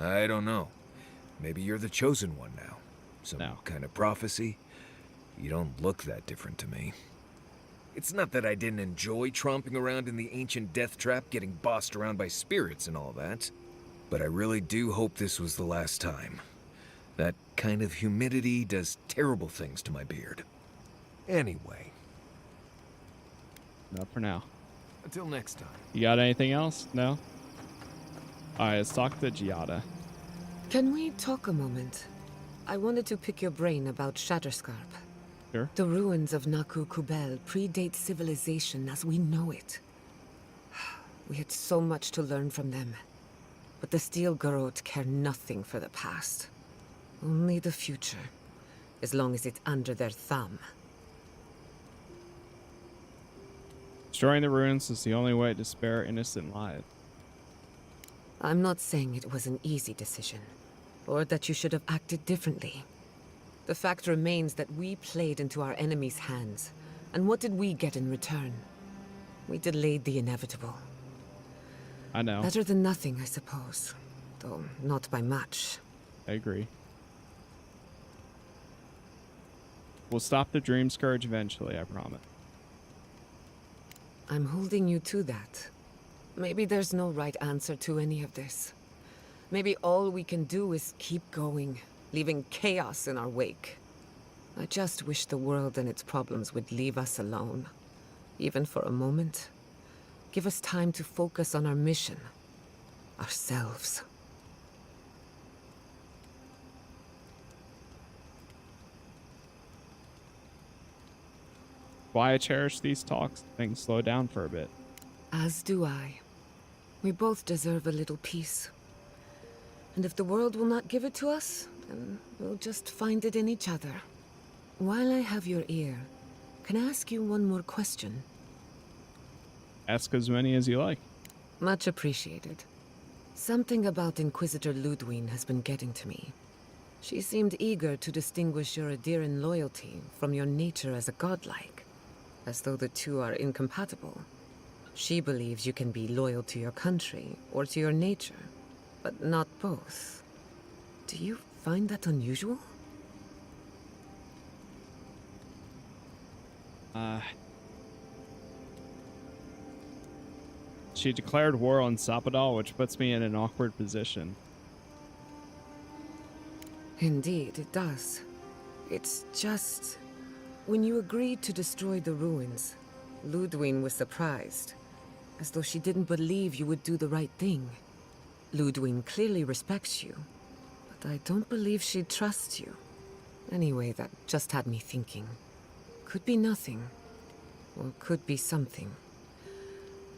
M: I don't know. Maybe you're the chosen one now. Some kind of prophecy. You don't look that different to me. It's not that I didn't enjoy tromping around in the ancient death trap, getting bossed around by spirits and all that. But I really do hope this was the last time. That kind of humidity does terrible things to my beard. Anyway.
A: Not for now.
M: Until next time.
A: You got anything else? No? Alright, let's talk to Giada.
B: Can we talk a moment? I wanted to pick your brain about Shatterscarp.
A: Sure.
B: The ruins of Naku Kubel predate civilization as we know it. We had so much to learn from them. But the Steel Garrote care nothing for the past. Only the future. As long as it's under their thumb.
A: Destroying the ruins is the only way to spare innocent lives.
B: I'm not saying it was an easy decision, or that you should have acted differently. The fact remains that we played into our enemy's hands, and what did we get in return? We delayed the inevitable.
A: I know.
B: Better than nothing, I suppose, though not by much.
A: I agree. We'll stop the Dream Scourge eventually, I promise.
B: I'm holding you to that. Maybe there's no right answer to any of this. Maybe all we can do is keep going, leaving chaos in our wake. I just wish the world and its problems would leave us alone. Even for a moment. Give us time to focus on our mission. Ourselves.
A: why I cherish these talks. Things slow down for a bit.
B: As do I. We both deserve a little peace. And if the world will not give it to us, then we'll just find it in each other. While I have your ear, can I ask you one more question?
A: Ask as many as you like.
B: Much appreciated. Something about Inquisitor Ludwig has been getting to me. She seemed eager to distinguish your Adiran loyalty from your nature as a godlike, as though the two are incompatible. She believes you can be loyal to your country or to your nature, but not both. Do you find that unusual?
A: She declared war on Sapadal, which puts me in an awkward position.
B: Indeed, it does. It's just... When you agreed to destroy the ruins, Ludwig was surprised, as though she didn't believe you would do the right thing. Ludwig clearly respects you, but I don't believe she trusts you. Anyway, that just had me thinking. Could be nothing, or could be something.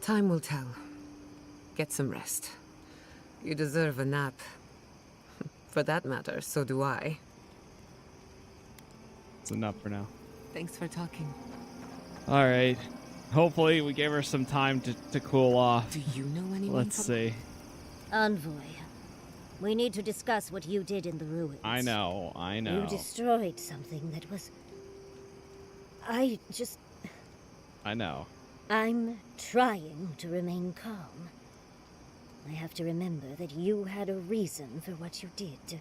B: Time will tell. Get some rest. You deserve a nap. For that matter, so do I.
A: It's enough for now.
B: Thanks for talking.
A: All right. Hopefully we gave her some time to cool off.
B: Do you know anyone?
A: Let's see.
C: Envoy, we need to discuss what you did in the ruins.
A: I know.
C: You destroyed something that was... I know. I'm trying to remain calm. I have to remember that you had a reason for what you did.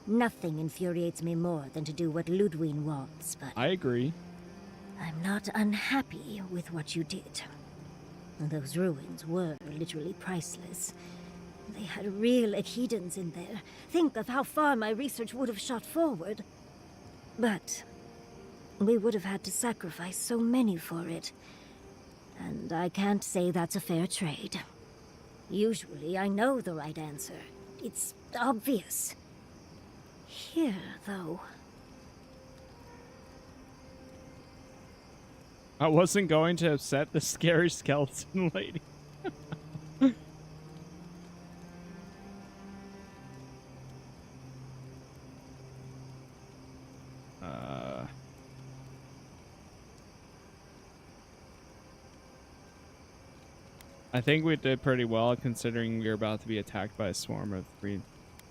C: Nothing infuriates me more than to do what Ludwig wants, but...
A: I agree.
C: I'm not unhappy with what you did. Those ruins were literally priceless. They had real Echidans in there. Think of how far my research would have shot forward. But we would have had to sacrifice so many for it. And I can't say that's a fair trade. Usually I know the right answer. It's obvious. Here, though...
A: I wasn't going to upset the scary skeleton lady. I think we did pretty well considering you're about to be attacked by a swarm of 3.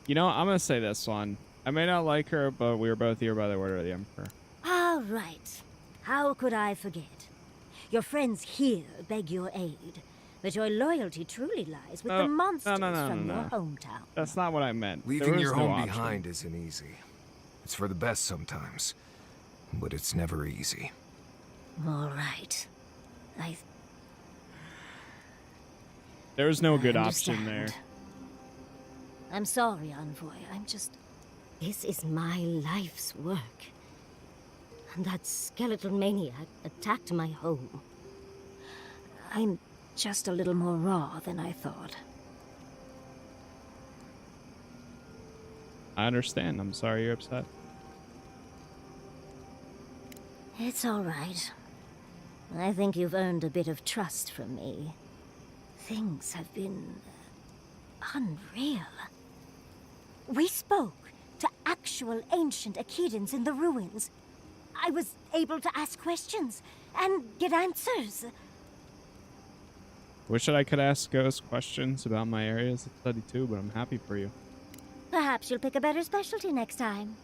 A: You know, I'm gonna say this one. I may not like her, but we were both here by the order of the Emperor.
C: All right. How could I forget? Your friends here beg your aid, but your loyalty truly lies with the monsters from your hometown.
A: That's not what I meant.
M: Leaving your home behind isn't easy. It's for the best sometimes, but it's never easy.
C: All right.
A: There's no good option there.
C: I'm sorry, Envoy. This is my life's work. And that skeletal maniac attacked my home. I'm just a little more raw than I thought.
A: I understand. I'm sorry you're upset.
C: It's all right. I think you've earned a bit of trust from me. Things have been... unreal. We spoke to actual ancient Echidans in the ruins. I was able to ask questions and get answers.
A: Wish that I could ask Ghost questions about my areas of study too, but I'm happy for you.
C: Perhaps you'll pick a better specialty next time.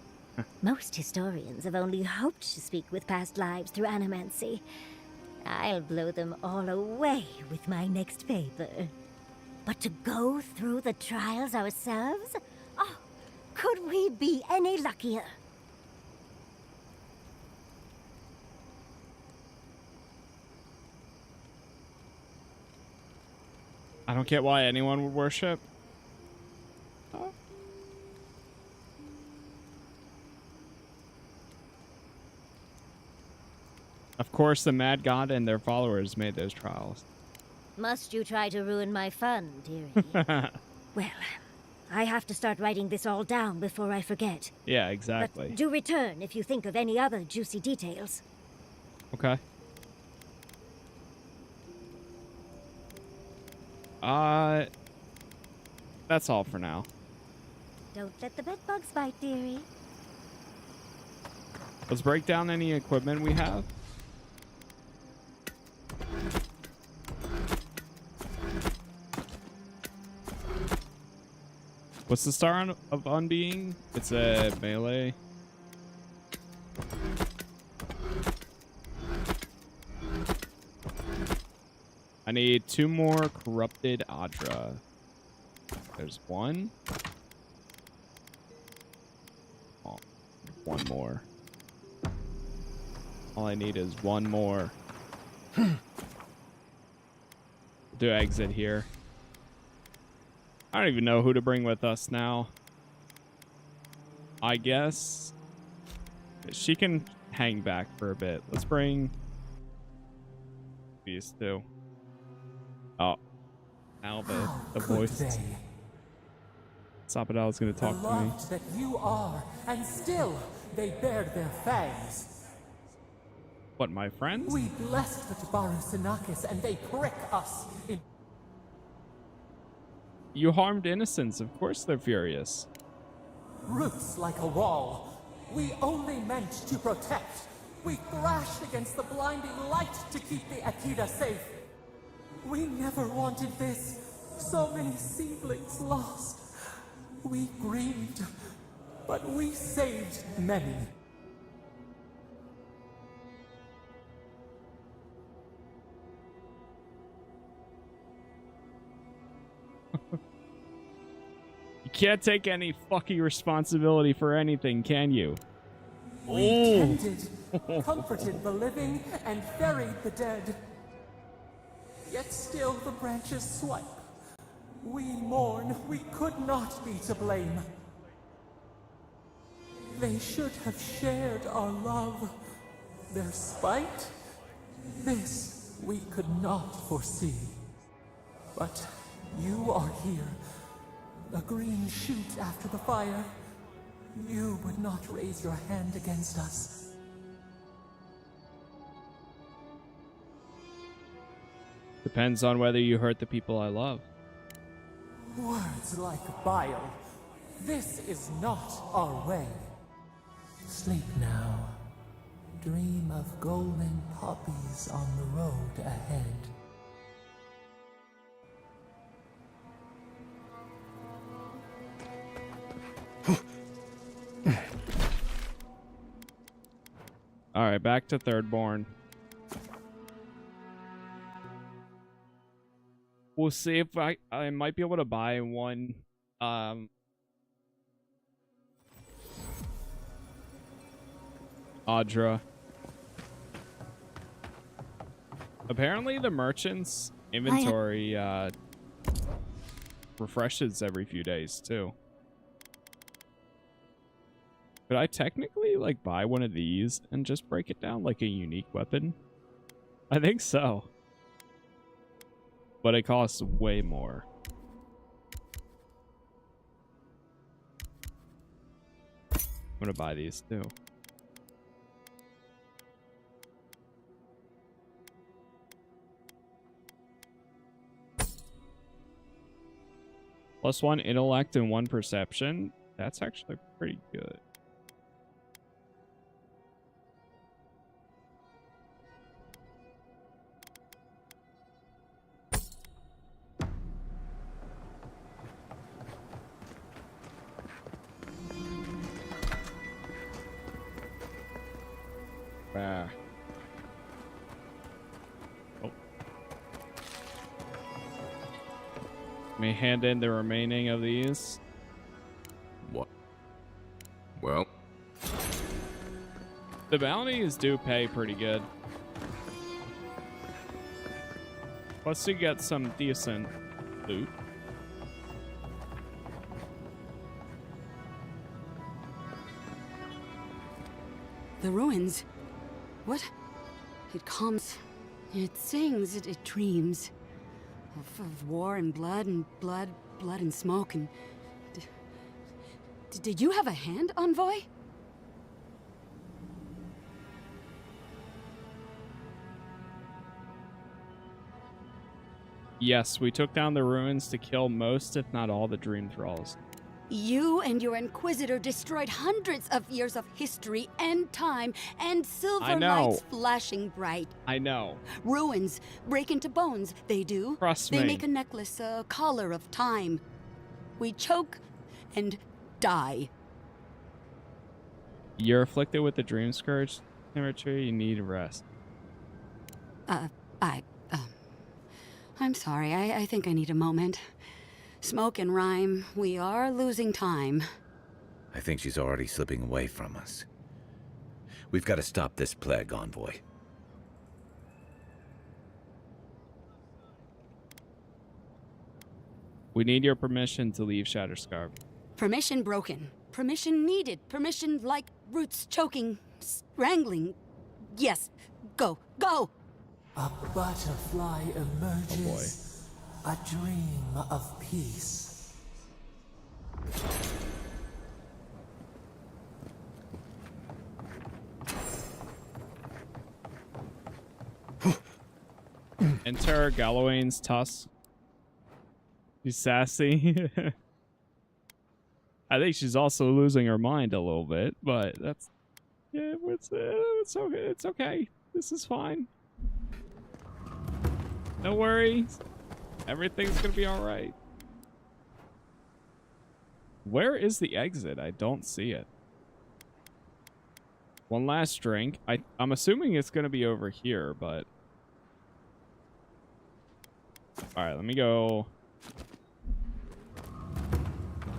C: Most historians have only hoped to speak with past lives through animancy. I'll blow them all away with my next paper. But to go through the trials ourselves? Oh, could we be any luckier?
A: I don't get why anyone would worship. Oh. Of course, the Mad God and their followers made those trials.
C: Must you try to ruin my fun, dearie? Well, I have to start writing this all down before I forget.
A: Yeah, exactly.
C: But do return if you think of any other juicy details.
A: Okay. That's all for now.
C: Don't let the bedbugs bite, dearie.
A: Let's break down any equipment we have. What's the star of unbeing? It's a melee. I need 2 more corrupted Adra. There's 1. Oh, 1 more. All I need is 1 more. Do exit here. I don't even know who to bring with us now. I guess she can hang back for a bit. Let's bring these 2. Oh, Albert, the voice. Sapodal is going to talk to me.
E: Beloved that you are, and still they bared their fangs.
A: What, my friends?
E: We blessed the Tabaru Sinakis, and they prick us in.
A: You harmed innocents. Of course they're furious.
E: Roots like a wall. We only meant to protect. We thrashed against the blinding light to keep the Akita safe. We never wanted this. So many seedlings lost. We grieved, but we saved many.
A: You can't take any fucking responsibility for anything, can you?
E: We tended, comforted the living, and buried the dead. Yet still the branches swipe. We mourn, we could not be to blame. They should have shared our love. Their spite? This we could not foresee. But you are here. A green shoot after the fire. You would not raise your hand against us.
A: Depends on whether you hurt the people I love.
E: Words like bile. This is not our way. Sleep now. Dream of golden poppies on the road ahead.
A: All right, back to Thirdborn. We'll see if I might be able to buy 1 Adra. Apparently the merchant's inventory refreshes every few days too. Could I technically like buy one of these and just break it down like a unique weapon? I think so. But it costs way more. I'm gonna buy these too. +1 intellect and 1 perception. That's actually pretty good. Oh. Let me hand in the remaining of these.
M: What? Well,
A: the bounties do pay pretty good. Plus you get some decent loot.
N: The ruins. What? It comes. It sings. It dreams. Of war and blood and smoke and... Did you have a hand, Envoy?
A: Yes, we took down the ruins to kill most, if not all, the dream thralls.
N: You and your Inquisitor destroyed hundreds of years of history and time and silver lights flashing bright.
A: I know.
N: Ruins break into bones, they do.
A: Trust me.
N: They make a necklace, a collar of time. We choke and die.
A: You're afflicted with the dream scourge temperature. You need rest.
N: I'm sorry. I think I need a moment. Smoke and rhyme, we are losing time.
L: I think she's already slipping away from us. We've got to stop this plague, Envoy.
A: We need your permission to leave Shatterscarp.
N: Permission broken. Permission needed. Permission like roots choking, strangling. Yes, go, go!
E: A butterfly emerges, a dream of peace.
A: Enter Galawain's tusk. She's sassy. I think she's also losing her mind a little bit, but that's it's okay. It's okay. This is fine. No worries. Everything's gonna be all right. Where is the exit? I don't see it. One last drink. I'm assuming it's gonna be over here, but all right. Let me go.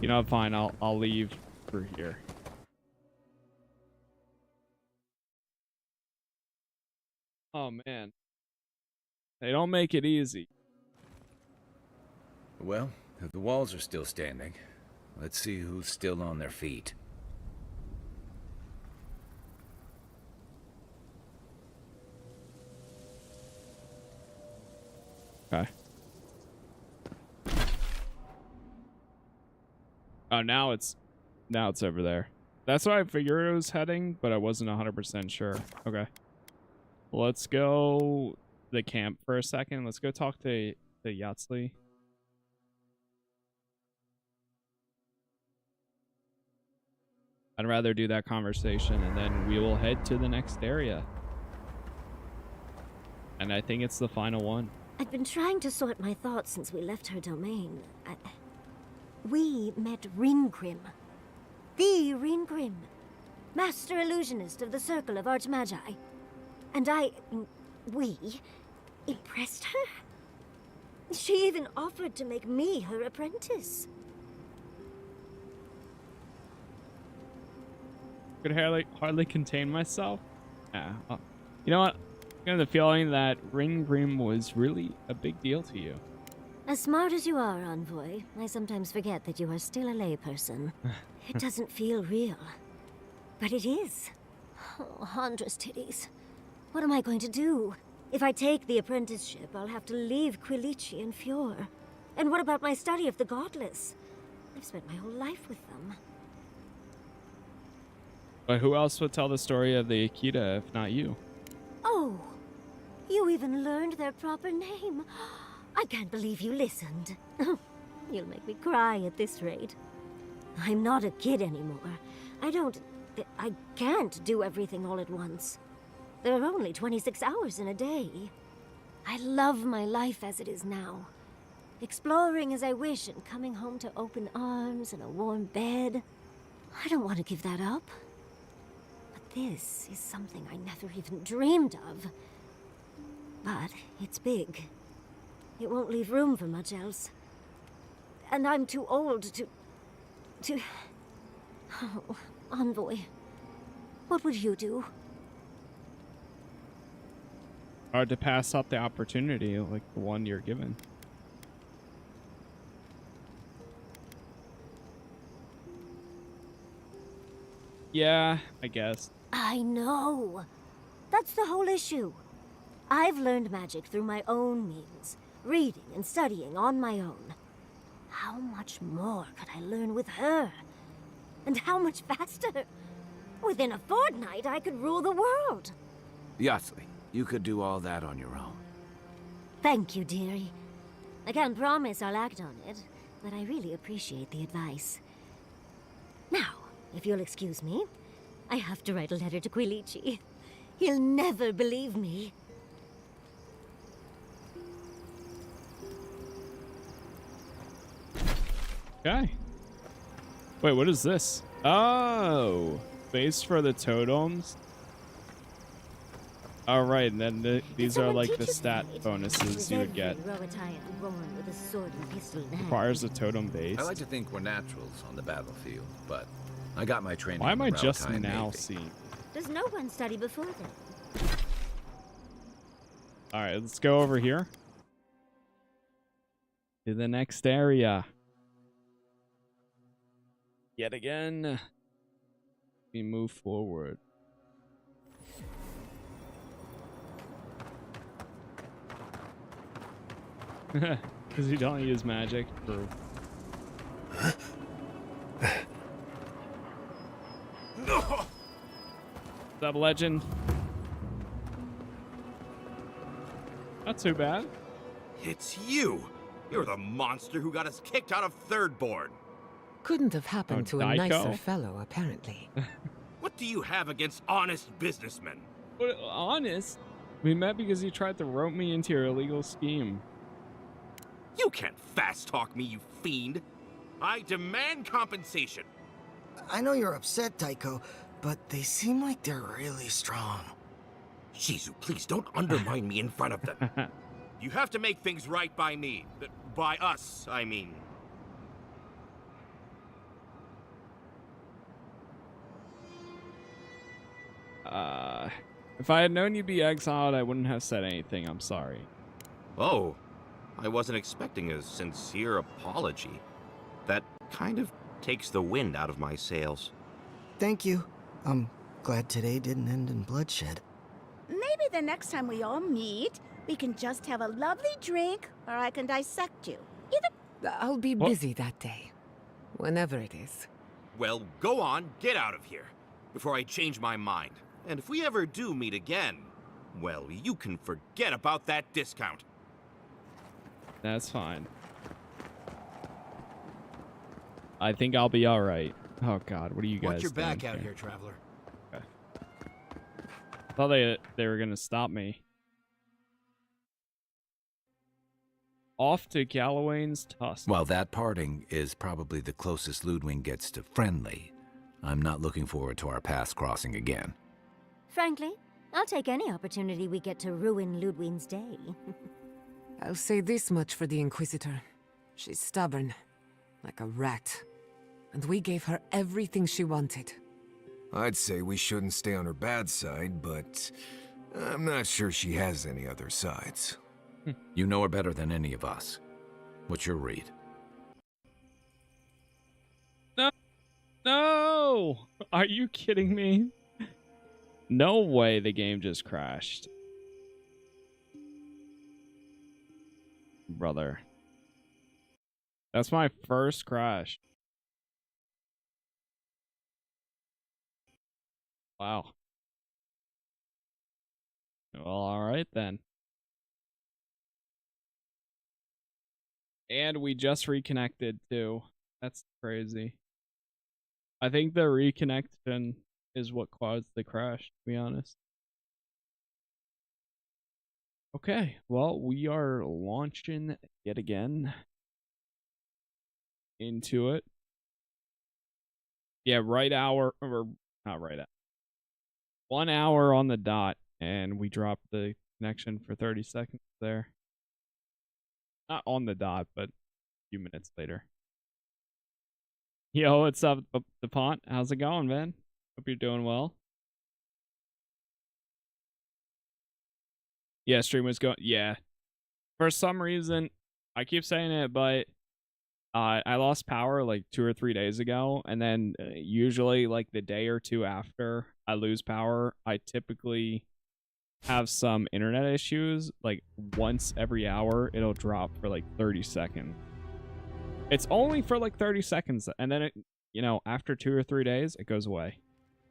A: You know, fine. I'll leave through here. Oh man, they don't make it easy.
L: Well, if the walls are still standing, let's see who's still on their feet.
A: Okay. Oh, now it's over there. That's why I figured it was heading, but I wasn't 100% sure. Okay. Let's go the camp for a second. Let's go talk to Yatzli. I'd rather do that conversation, and then we will head to the next area. And I think it's the final one.
C: I've been trying to sort my thoughts since we left her domain. We met Ringrim. The Ringrim. Master illusionist of the Circle of Archmagi. And we impressed her. She even offered to make me her apprentice.
A: Could hardly contain myself. Yeah. You know what? I have the feeling that Ringrim was really a big deal to you.
C: As smart as you are, Envoy, I sometimes forget that you are still a layperson. It doesn't feel real. But it is. Oh, Handra's titties. What am I going to do? If I take the apprenticeship, I'll have to leave Quilici and Fjord. And what about my study of the Godless? I've spent my whole life with them.
A: But who else would tell the story of the Akita if not you?
C: Oh, you even learned their proper name. I can't believe you listened. You'll make me cry at this rate. I'm not a kid anymore. I can't do everything all at once. There are only 26 hours in a day. I love my life as it is now. Exploring as I wish and coming home to open arms and a warm bed. I don't want to give that up. But this is something I never even dreamed of. But it's big. It won't leave room for much else. And I'm too old to... Oh, Envoy. What would you do?
A: Hard to pass up the opportunity like the one you're given. Yeah, I guess.
C: I know. That's the whole issue. I've learned magic through my own means, reading and studying on my own. How much more could I learn with her? And how much faster? Within a fortnight, I could rule the world.
L: Yatzli, you could do all that on your own.
C: Thank you, dearie. I can't promise I'll act on it, but I really appreciate the advice. Now, if you'll excuse me, I have to write a letter to Quilici. He'll never believe me.
A: Okay. Wait, what is this? Oh, base for the totems. All right, and then these are like the stat bonuses you would get. Requires a totem base.
L: I like to think we're naturals on the battlefield, but I got my training.
A: Why am I
L: in the
A: just
L: Rautine
A: now
L: Navy.
A: seeing?
C: Does no one study before then?
A: All right, let's go over here to the next area. Yet again, we move forward. Because you don't use magic. True. What's up, legend? Not too bad.
H: It's you! You're the monster who got us kicked out of Third Board.
B: Couldn't have happened to a
A: Daiko?
B: nicer fellow, apparently.
H: What do you have against honest businessmen?
A: But honest, we met because you tried to rope me into your illegal scheme.
H: You can't fast talk me, you fiend! I demand compensation!
K: I know you're upset, Daiko, but they seem like they're really strong.
H: Shizu, please don't undermine me in front of them. You have to make things right by me. By us, I mean.
A: If I had known you'd be exiled, I wouldn't have said anything. I'm sorry.
H: Oh, I wasn't expecting a sincere apology. That kind of takes the wind out of my sails.
K: Thank you. I'm glad today didn't end in bloodshed.
O: Maybe the next time we all meet, we can just have a lovely drink, or I can dissect you.
B: I'll be busy that day. Whenever it is.
H: Well, go on, get out of here, before I change my mind. And if we ever do meet again, well, you can forget about that discount.
A: That's fine. I think I'll be all right. Oh God, what are you guys
P: Watch your back
A: doing
P: out here, traveler.
A: Okay. Thought they were gonna stop me. Off to Gallowayne's Tusk.
L: While that parting is probably the closest Ludwig gets to friendly, I'm not looking forward to our paths crossing again.
C: Frankly, I'll take any opportunity we get to ruin Ludwig's day.
B: I'll say this much for the Inquisitor. She's stubborn, like a rat. And we gave her everything she wanted.
M: I'd say we shouldn't stay on her bad side, but I'm not sure she has any other sides.
L: You know her better than any of us. What's your read?
A: No! No! Are you kidding me? No way the game just crashed. Brother. That's my first crash. Wow. Well, alright then. And we just reconnected too. That's crazy. I think the reconnection is what caused the crash, to be honest. Okay, well, we are launching yet again into it. Yeah, right hour, or not right at 1 hour on the dot, and we dropped the connection for 30 seconds there. Not on the dot, but a few minutes later. Yo, what's up, DuPont? How's it going, man? Hope you're doing well. Yeah, stream was going. Yeah. For some reason, I keep saying it, but I lost power like 2 or 3 days ago. And then usually like the day or two after I lose power, I typically have some internet issues. Like once every hour, it'll drop for like 30 seconds. It's only for like 30 seconds. And then, it, you know, after 2 or 3 days, it goes away.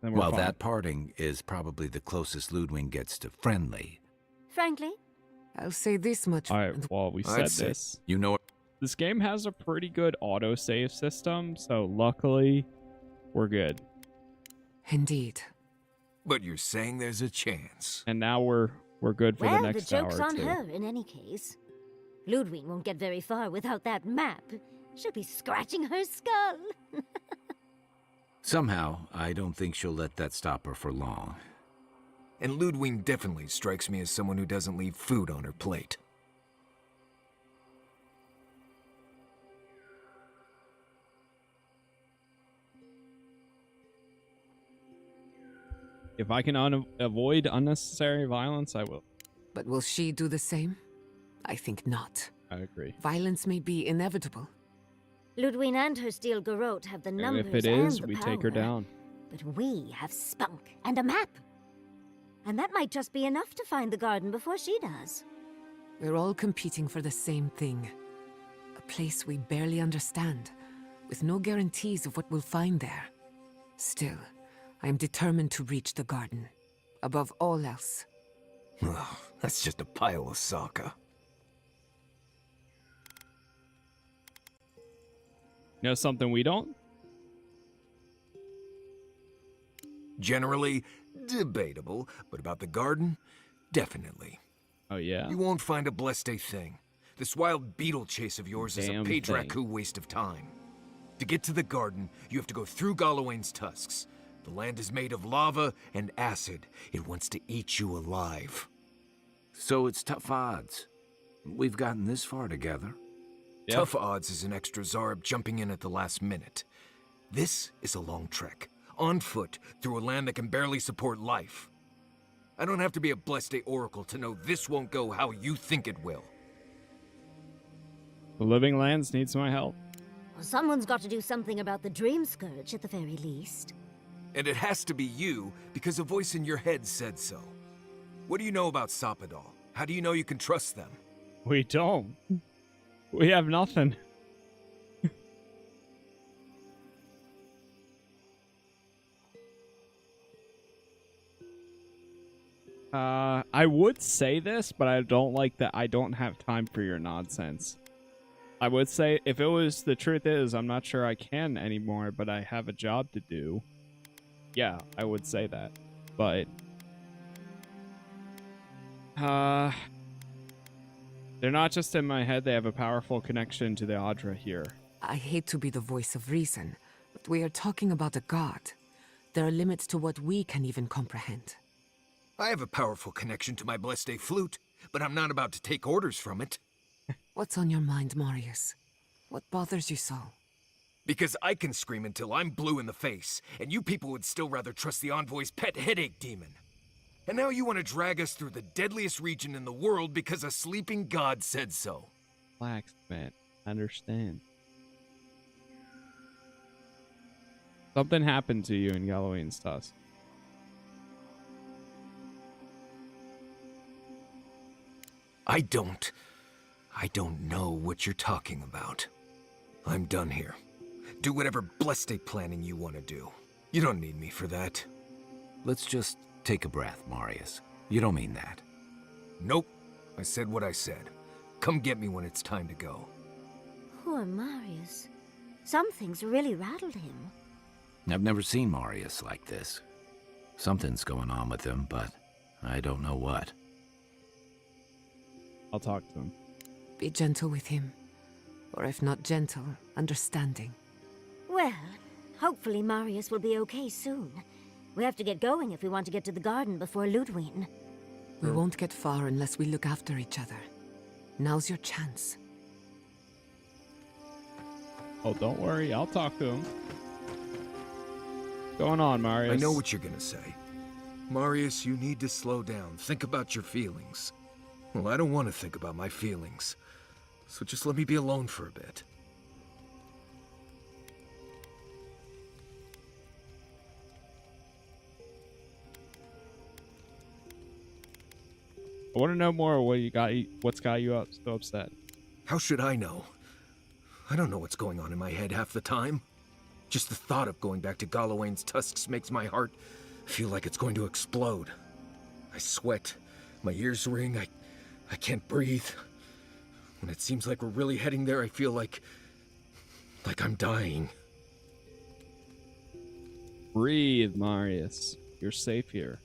A: Then we're
L: While
A: fine.
L: that parting is probably the closest Ludwig gets to friendly.
C: Frankly,
B: I'll say this much.
A: All right, well, we said this.
L: You know,
A: this game has a pretty good autosave system, so luckily, we're good.
B: Indeed.
M: But you're saying there's a chance.
A: And now we're good for
C: Well,
A: the next
C: the
A: hour
C: joke's
A: or
C: on
A: two.
C: her in any case. Ludwig won't get very far without that map. She'll be scratching her skull.
L: somehow, I don't think she'll let that stop her for long.
M: And Ludwig definitely strikes me as someone who doesn't leave food on her plate.
A: If I can avoid unnecessary violence, I will.
B: But will she do the same? I think not.
A: I agree.
B: Violence may be inevitable.
C: Ludwig and her steel garrote have the
A: And
C: numbers
A: if it
C: and
A: is,
C: the
A: we take her
C: power.
A: down.
C: But we have spunk and a map. And that might just be enough to find the garden before she does.
B: We're all competing for the same thing. A place we barely understand, with no guarantees of what we'll find there. Still, I am determined to reach the garden, above all else.
M: Ugh, that's just a pile of Sokka.
A: You know something we don't?
M: Generally, debatable, but about the garden, definitely.
A: Oh, yeah?
M: You won't find a blessed thing. This wild beetle chase of yours is a
A: Damn
M: page
A: thing.
M: raku waste of time. To get to the garden, you have to go through Galawain's tusks. The land is made of lava and acid. It wants to eat you alive.
L: So it's tough odds. We've gotten this far together.
A: Yep.
M: Tough odds is an extra Zarb jumping in at the last minute. This is a long trek, on foot, through a land that can barely support life. I don't have to be a Blessed Oracle to know this won't go how you think it will.
A: The Living Lands needs my help.
C: Well, someone's got to do something about the Dream Scourge at the very least.
M: And it has to be you, because a voice in your head said so. What do you know about Soppadal? How do you know you can trust them?
A: We don't. We have nothing. I would say this, but I don't like that I don't have time for your nonsense. I would say if it was the truth is, I'm not sure I can anymore, but I have a job to do. Yeah, I would say that. But they're not just in my head, they have a powerful connection to the Adra here.
B: I hate to be the voice of reason, but we are talking about a god. There are limits to what we can even comprehend.
M: I have a powerful connection to my Blessed Flute, but I'm not about to take orders from it.
B: What's on your mind, Marius? What bothers you so?
M: Because I can scream until I'm blue in the face, and you people would still rather trust the Envoy's pet headache demon. And now you want to drag us through the deadliest region in the world because a sleeping god said so.
A: Relax, man. Understand. Something happened to you in Galawain's Tusk.
M: I don't know what you're talking about. I'm done here. Do whatever Blessed planning you want to do. You don't need me for that.
L: Let's just take a breath, Marius. You don't mean that.
M: Nope. I said what I said. Come get me when it's time to go.
C: Poor Marius. Something's really rattled him.
L: I've never seen Marius like this. Something's going on with him, but I don't know what.
A: I'll talk to him.
B: Be gentle with him. Or if not gentle, understanding.
C: Well, hopefully Marius will be okay soon. We have to get going if we want to get to the garden before Ludwig.
B: We won't get far unless we look after each other. Now's your chance.
A: Oh, don't worry. I'll talk to him. What's going on, Marius?
M: I know what you're gonna say. Marius, you need to slow down. Think about your feelings. Well, I don't want to think about my feelings. So just let me be alone for a bit.
A: I want to know more what what's got you up so upset.
M: How should I know? I don't know what's going on in my head half the time. Just the thought of going back to Galawain's tusks makes my heart feel like it's going to explode. I sweat. My ears ring. I can't breathe. When it seems like we're really heading there, I feel like I'm dying.
A: Breathe, Marius. You're safe here.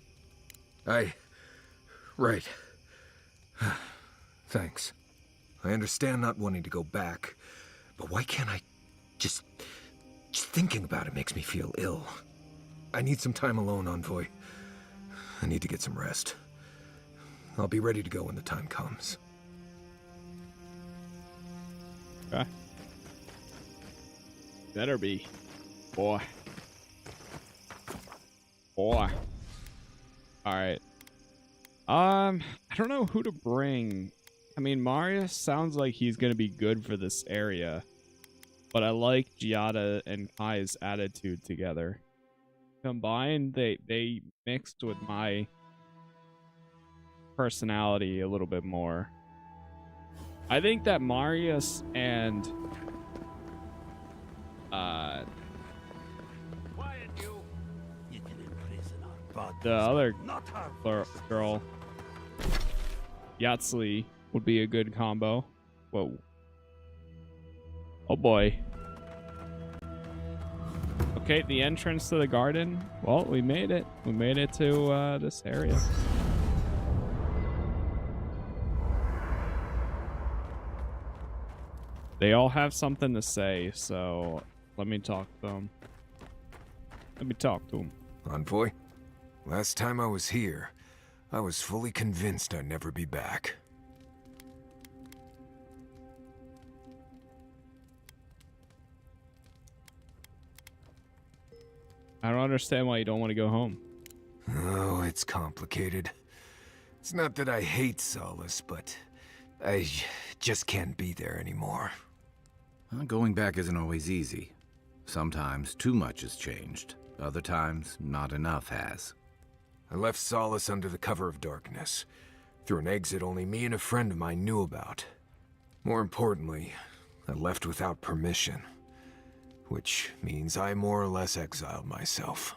M: Right. Thanks. I understand not wanting to go back, but why can't I just thinking about it makes me feel ill. I need some time alone, Envoy. I need to get some rest. I'll be ready to go when the time comes.
A: Okay. Better be. Boy. Alright. I don't know who to bring. I mean, Marius sounds like he's gonna be good for this area. But I like Giada and Kai's attitude together. Combined, they mixed with my personality a little bit more. I think that Marius and the other girl, Yatsli, would be a good combo. Whoa. Oh boy. Okay, the entrance to the garden. Well, we made it. We made it to this area. They all have something to say, so let me talk to them.
M: Envoy, last time I was here, I was fully convinced I'd never be back.
A: I don't understand why you don't want to go home.
M: Oh, it's complicated. It's not that I hate Solace, but I just can't be there anymore.
L: Well, going back isn't always easy. Sometimes too much has changed. Other times, not enough has.
M: I left Solace under the cover of darkness, through an exit only me and a friend of mine knew about. More importantly, I left without permission, which means I more or less exiled myself.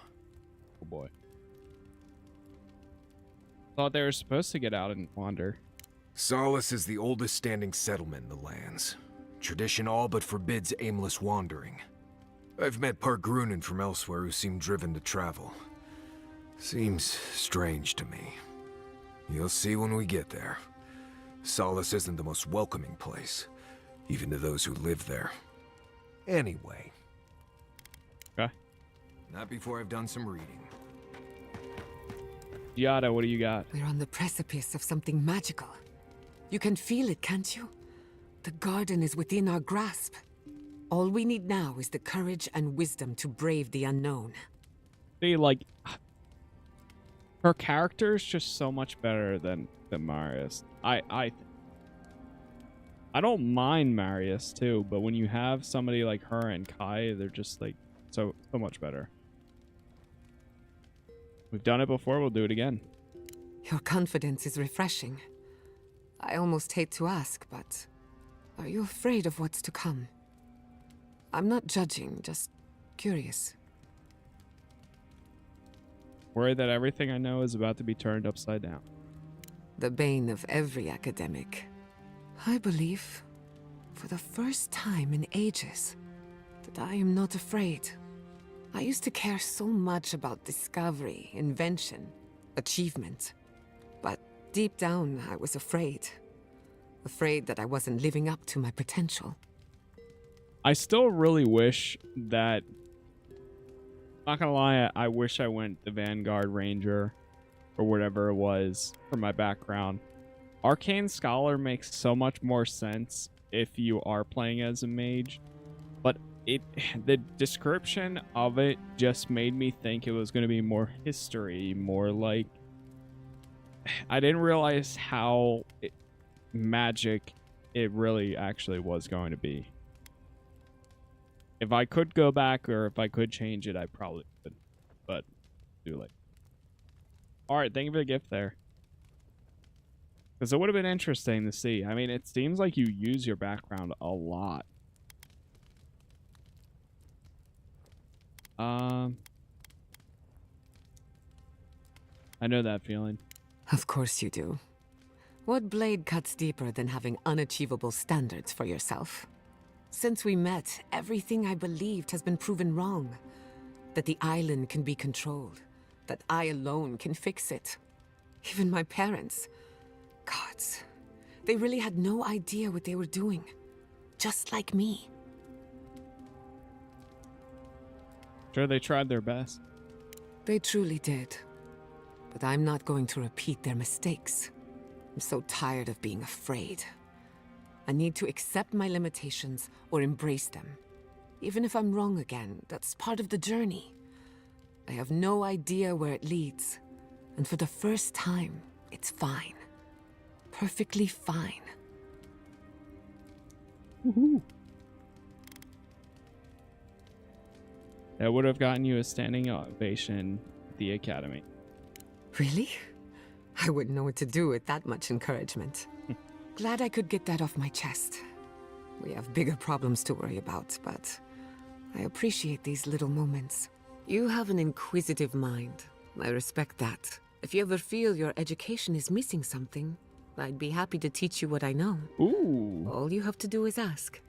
A: Oh boy. Thought they were supposed to get out and wander.
M: Solace is the oldest standing settlement in the lands. Tradition all but forbids aimless wandering. I've met Pargrunen from elsewhere who seem driven to travel. Seems strange to me. You'll see when we get there. Solace isn't the most welcoming place, even to those who live there. Anyway.
A: Okay.
M: Not before I've done some reading.
A: Yada, what do you got?
B: We're on the precipice of something magical. You can feel it, can't you? The garden is within our grasp. All we need now is the courage and wisdom to brave the unknown.
A: See, like, her character is just so much better than Marius. I don't mind Marius too, but when you have somebody like her and Kai, they're just like so much better. We've done it before, we'll do it again.
B: Your confidence is refreshing. I almost hate to ask, but are you afraid of what's to come? I'm not judging, just curious.
A: Worried that everything I know is about to be turned upside down.
B: The bane of every academic. I believe, for the first time in ages, that I am not afraid. I used to care so much about discovery, invention, achievement. But deep down, I was afraid. Afraid that I wasn't living up to my potential.
A: I still really wish that... Not gonna lie, I wish I went the Vanguard Ranger or whatever it was for my background. Arcane Scholar makes so much more sense if you are playing as a mage, but the description of it just made me think it was going to be more history, more like... I didn't realize how magic it really actually was going to be. If I could go back or if I could change it, I probably would, but too late. Alright, thank you for the gift there. Because it would have been interesting to see. I mean, it seems like you use your background a lot. I know that feeling.
B: Of course you do. What blade cuts deeper than having unachievable standards for yourself? Since we met, everything I believed has been proven wrong. That the island can be controlled. That I alone can fix it. Even my parents. Gods. They really had no idea what they were doing. Just like me.
A: Sure, they tried their best.
B: They truly did. But I'm not going to repeat their mistakes. I'm so tired of being afraid. I need to accept my limitations or embrace them. Even if I'm wrong again, that's part of the journey. I have no idea where it leads. And for the first time, it's fine. Perfectly fine.
A: Woohoo. That would have gotten you a standing ovation at the Academy.
B: Really? I wouldn't know what to do with that much encouragement. Glad I could get that off my chest. We have bigger problems to worry about, but I appreciate these little moments. You have an inquisitive mind. I respect that. If you ever feel your education is missing something, I'd be happy to teach you what I know.
A: Ooh.
B: All you have to do is ask.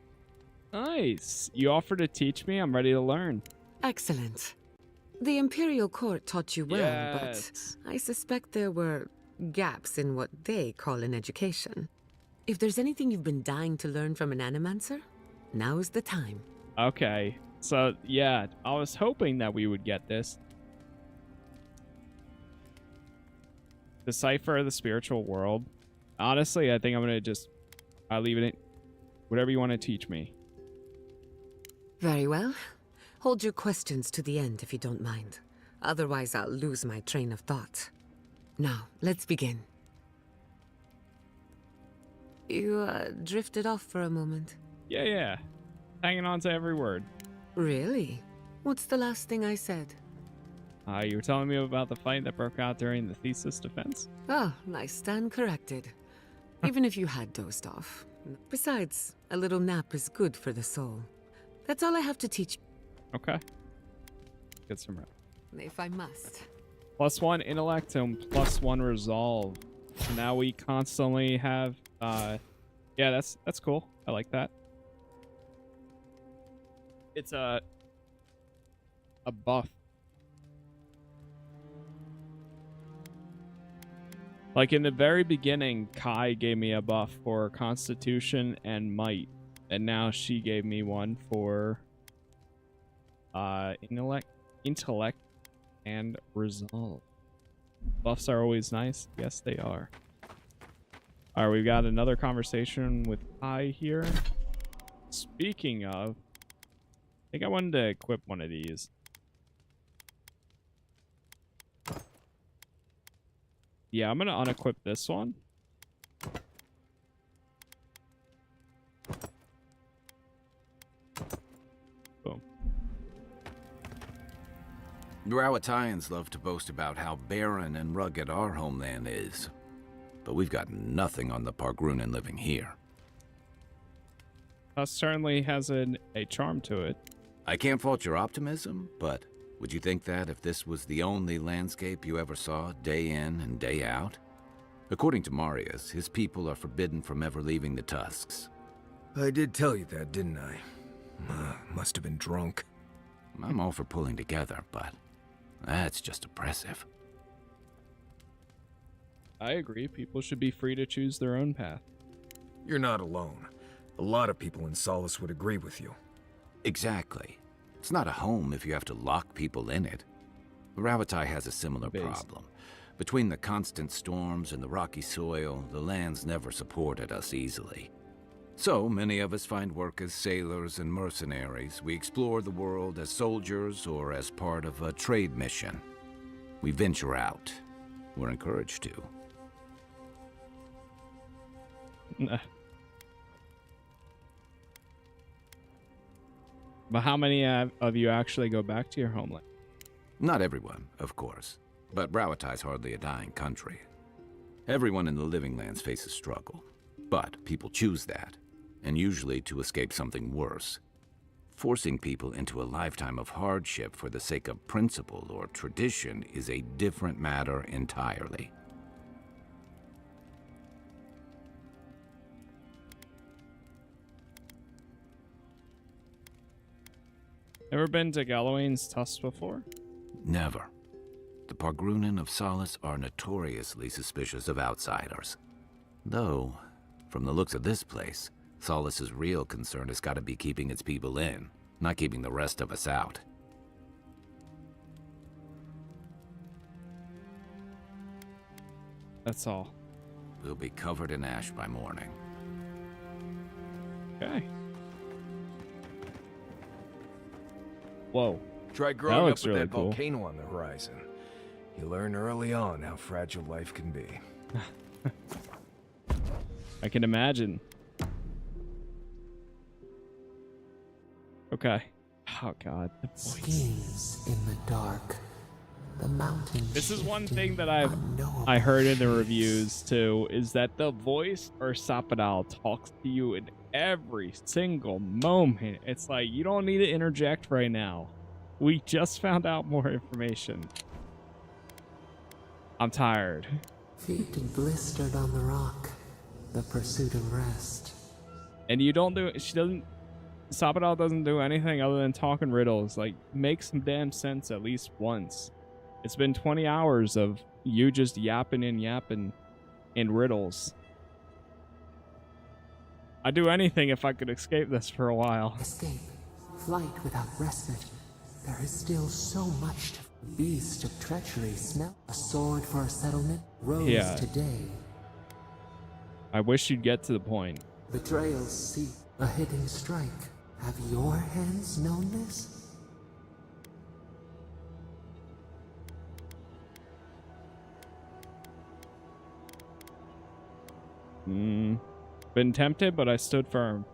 A: Nice. You offer to teach me? I'm ready to learn.
B: Excellent. The Imperial Court taught you well,
A: Yes.
B: but I suspect there were gaps in what they call an education. If there's anything you've been dying to learn from an animancer, now is the time.
A: Okay. So, yeah, I was hoping that we would get this. Decipher the spiritual world. Honestly, I think I'm going to just leave it in whatever you want to teach me.
B: Very well. Hold your questions to the end if you don't mind. Otherwise, I'll lose my train of thought. Now, let's begin. You drifted off for a moment.
A: Yeah. Hanging on to every word.
B: Really? What's the last thing I said?
A: You were telling me about the fight that broke out during the thesis defense?
B: Oh, I stand corrected. Even if you had dozed off. Besides, a little nap is good for the soul. That's all I have to teach.
A: Okay. Get some rest.
B: If I must.
A: +1 intellect and +1 resolve. So now we constantly have yeah, that's cool. I like that. It's a buff. Like in the very beginning, Kai gave me a buff for Constitution and Might, and now she gave me one for intellect and Resolve. Buffs are always nice. Yes, they are. All right, we've got another conversation with Kai here. Speaking of, I think I wanted to equip one of these. Yeah, I'm going to unequip this one. Boom.
L: Rawatayans love to boast about how barren and rugged our homeland is. But we've got nothing on the Pargrunan living here.
A: That certainly has a charm to it.
L: I can't fault your optimism, but would you think that if this was the only landscape you ever saw, day in and day out? According to Marius, his people are forbidden from ever leaving the Tusks.
M: I did tell you that, didn't I? Must have been drunk.
L: I'm all for pulling together, but that's just oppressive.
A: I agree. People should be free to choose their own path.
M: You're not alone. A lot of people in Solace would agree with you.
L: Exactly. It's not a home if you have to lock people in it. Ravatai has a similar problem. Between the constant storms and the rocky soil, the lands never supported us easily. So many of us find work as sailors and mercenaries. We explore the world as soldiers or as part of a trade mission. We venture out. We're encouraged to.
A: But how many of you actually go back to your homeland?
L: Not everyone, of course. But Rawatai's hardly a dying country. Everyone in the Living Lands faces struggle. But people choose that, and usually to escape something worse. Forcing people into a lifetime of hardship for the sake of principle or tradition is a different matter entirely.
A: Ever been to Galawain's Tusk before?
L: Never. The Pargrunen of Solace are notoriously suspicious of outsiders. Though, from the looks of this place, Solace's real concern has got to be keeping its people in, not keeping the rest of us out.
A: That's all.
L: We'll be covered in ash by morning.
A: Okay. Whoa.
M: Try
A: That
M: growing up
A: looks
M: with
A: really
M: that
A: cool.
M: volcano on the horizon. You learn early on how fragile life can be.
A: I can imagine. Okay. Oh god. The voice.
E: Schemes in the dark. The mountain.
A: This is one thing that I heard in the reviews too, is that the voice or Sapadal talks to you in every single moment. It's like, you don't need to interject right now. We just found out more information. I'm tired.
E: Feet blistered on the rock. The pursuit of rest.
A: And you don't do, Sapadal doesn't do anything other than talking riddles. Like, make some damn sense at least once. It's been 20 hours of you just yapping in riddles. I'd do anything if I could escape this for a while.
E: Escape. Flight without respite. There is still so much to... Beast of treachery smell. A sword for a settlement rose today.
A: I wish you'd get to the point.
E: Betrayals seek a hidden strike. Have your hands known this?
A: Been tempted, but I stood firm.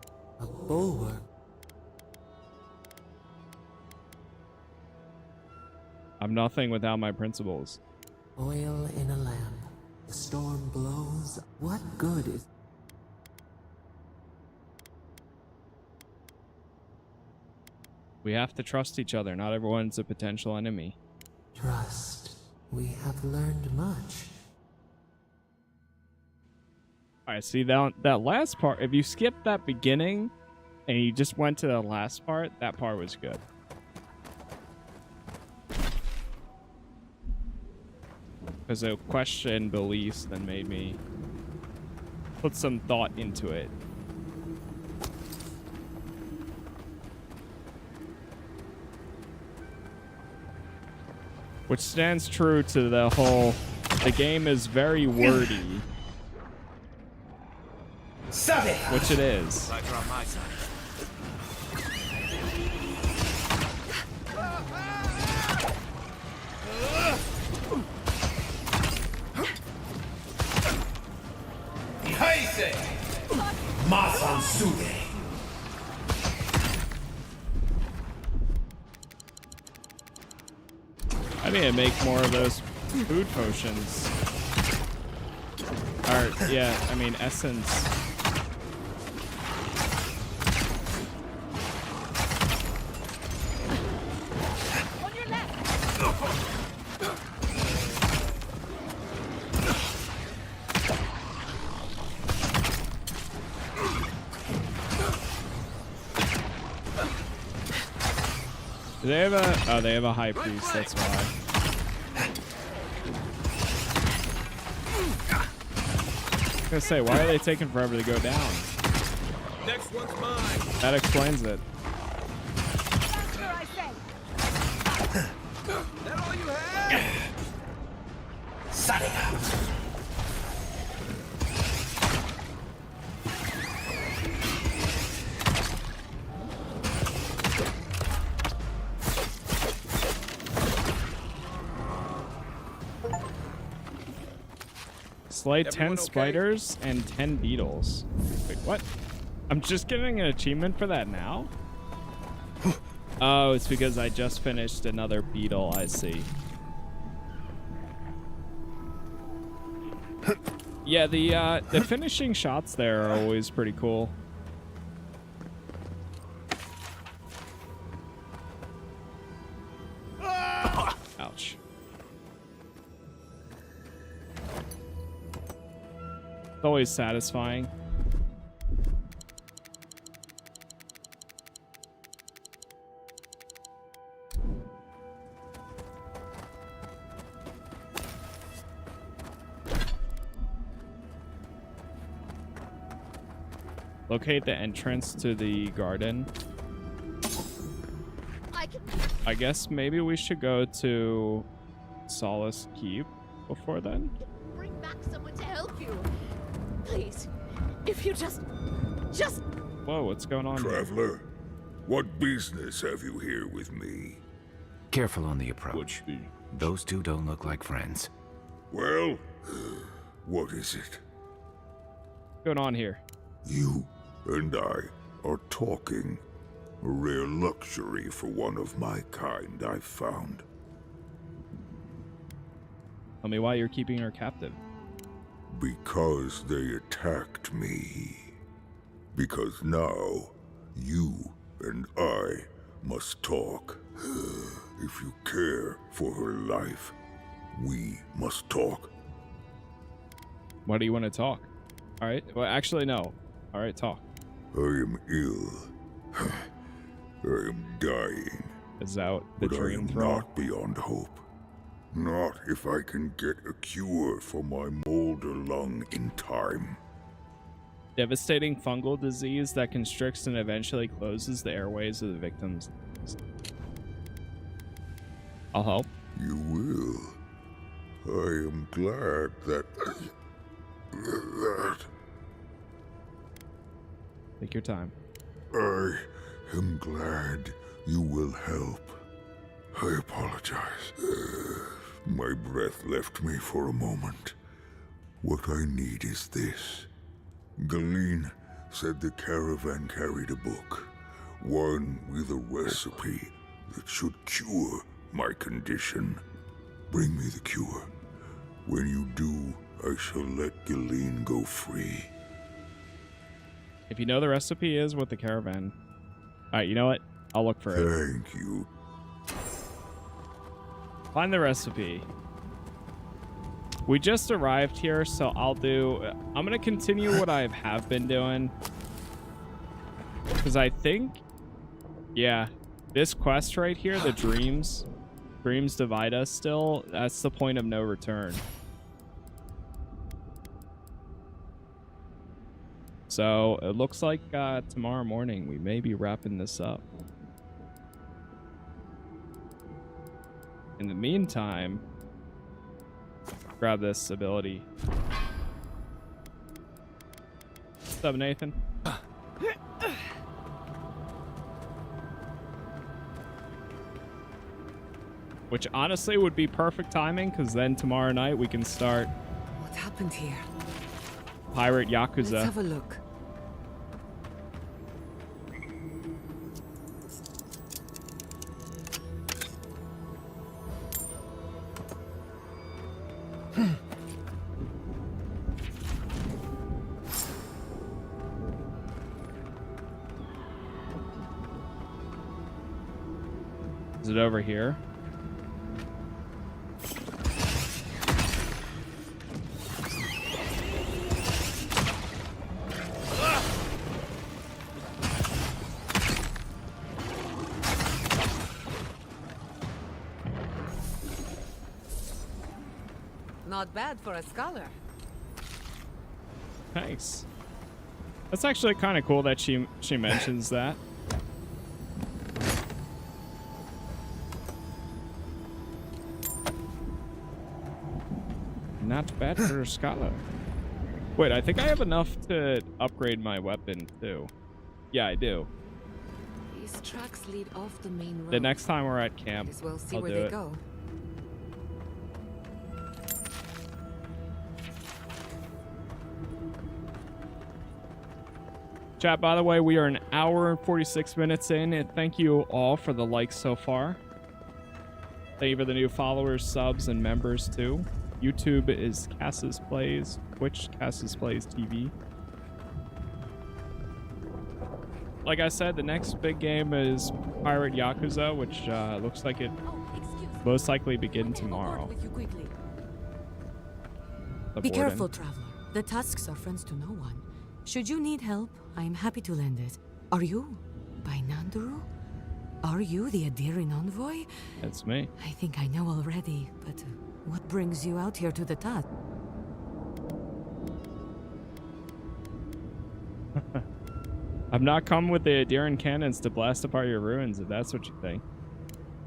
E: A bulwark.
A: I'm nothing without my principles.
E: Oil in a lamp. The storm blows. What good is...
A: We have to trust each other. Not everyone's a potential enemy.
E: Trust. We have learned much.
A: Alright, see that last part, if you skip that beginning and you just went to the last part, that part was good. Because it questioned beliefs that made me put some thought into it. Which stands true to the whole, the game is very wordy. Which it is.
H: Lights are on my side.
A: I need to make more of those food potions. Or, yeah, I mean, essence. Do they have a... Oh, they have a high priest, that's why. I was gonna say, why are they taking forever to go down?
M: Next one's mine.
A: That explains it.
M: That all you have?
A: Slay 10 spiders and 10 beetles. Wait, what? I'm just getting an achievement for that now? Oh, it's because I just finished another beetle, I see. Yeah, the finishing shots there are always pretty cool. Ouch. It's always satisfying. Locate the entrance to the garden. I guess maybe we should go to Solace Keep before then.
P: Bring back someone to help you. Please. If you just...
A: Whoa, what's going on here?
Q: Traveler, what business have you here with me?
L: Careful on the approach. Those two don't look like friends.
Q: Well, what is it?
A: What's going on here?
Q: You and I are talking. A rare luxury for one of my kind, I've found.
A: Tell me why you're keeping her captive.
Q: Because they attacked me. Because now, you and I must talk. If you care for her life, we must talk.
A: Why do you want to talk? All right. Well, actually, no. All right, talk.
Q: I am ill. I am dying.
A: Is that the dream
Q: throw? I am not beyond hope. Not if I can get a cure for my molder lung in time.
A: Devastating fungal disease that constricts and eventually closes the airways of the victims. I'll help.
Q: You will. I am glad that...
A: Take your time.
Q: I am glad you will help. I apologize. My breath left me for a moment. What I need is this. Galeen said the caravan carried a book. One with a recipe that should cure my condition. Bring me the cure. When you do, I shall let Galeen go free.
A: If you know the recipe is with the caravan. Alright, you know what? I'll look for it.
Q: Thank you.
A: Find the recipe. We just arrived here, so I'm gonna continue what I have been doing. Because I think, yeah, this quest right here, the dreams divide us still, that's the point of no return. So it looks like tomorrow morning we may be wrapping this up. In the meantime, grab this ability. What's up, Nathan? Which honestly would be perfect timing, because then tomorrow night we can start.
B: What happened here?
A: Pirate Yakuza.
B: Let's have a look.
A: Is it over here?
B: Not bad for a scholar.
A: Nice. That's actually kind of cool that she mentions that. Not bad for a scholar. Wait, I think I have enough to upgrade my weapon too. Yeah, I do.
B: These tracks lead off the main road.
A: The next time we're at camp,
B: Might as well see
A: I'll
B: where
A: do
B: they
A: it.
B: go.
A: Chat, by the way, we are an hour and 46 minutes in, and thank you all for the likes so far. Thank you for the new followers, subs, and members too. YouTube is Casas Plays, Twitch Casas Plays TV. Like I said, the next big game is Pirate Yakuza, which looks like it most likely begin tomorrow.
R: Be careful, traveler. The tusks are friends to no one. Should you need help, I am happy to lend it. Are you by Nanduru? Are you the Adirin envoy?
A: That's me.
R: I think I know already, but what brings you out here to the Tut?
A: I've not come with the Adiran cannons to blast apart your ruins, if that's what you think.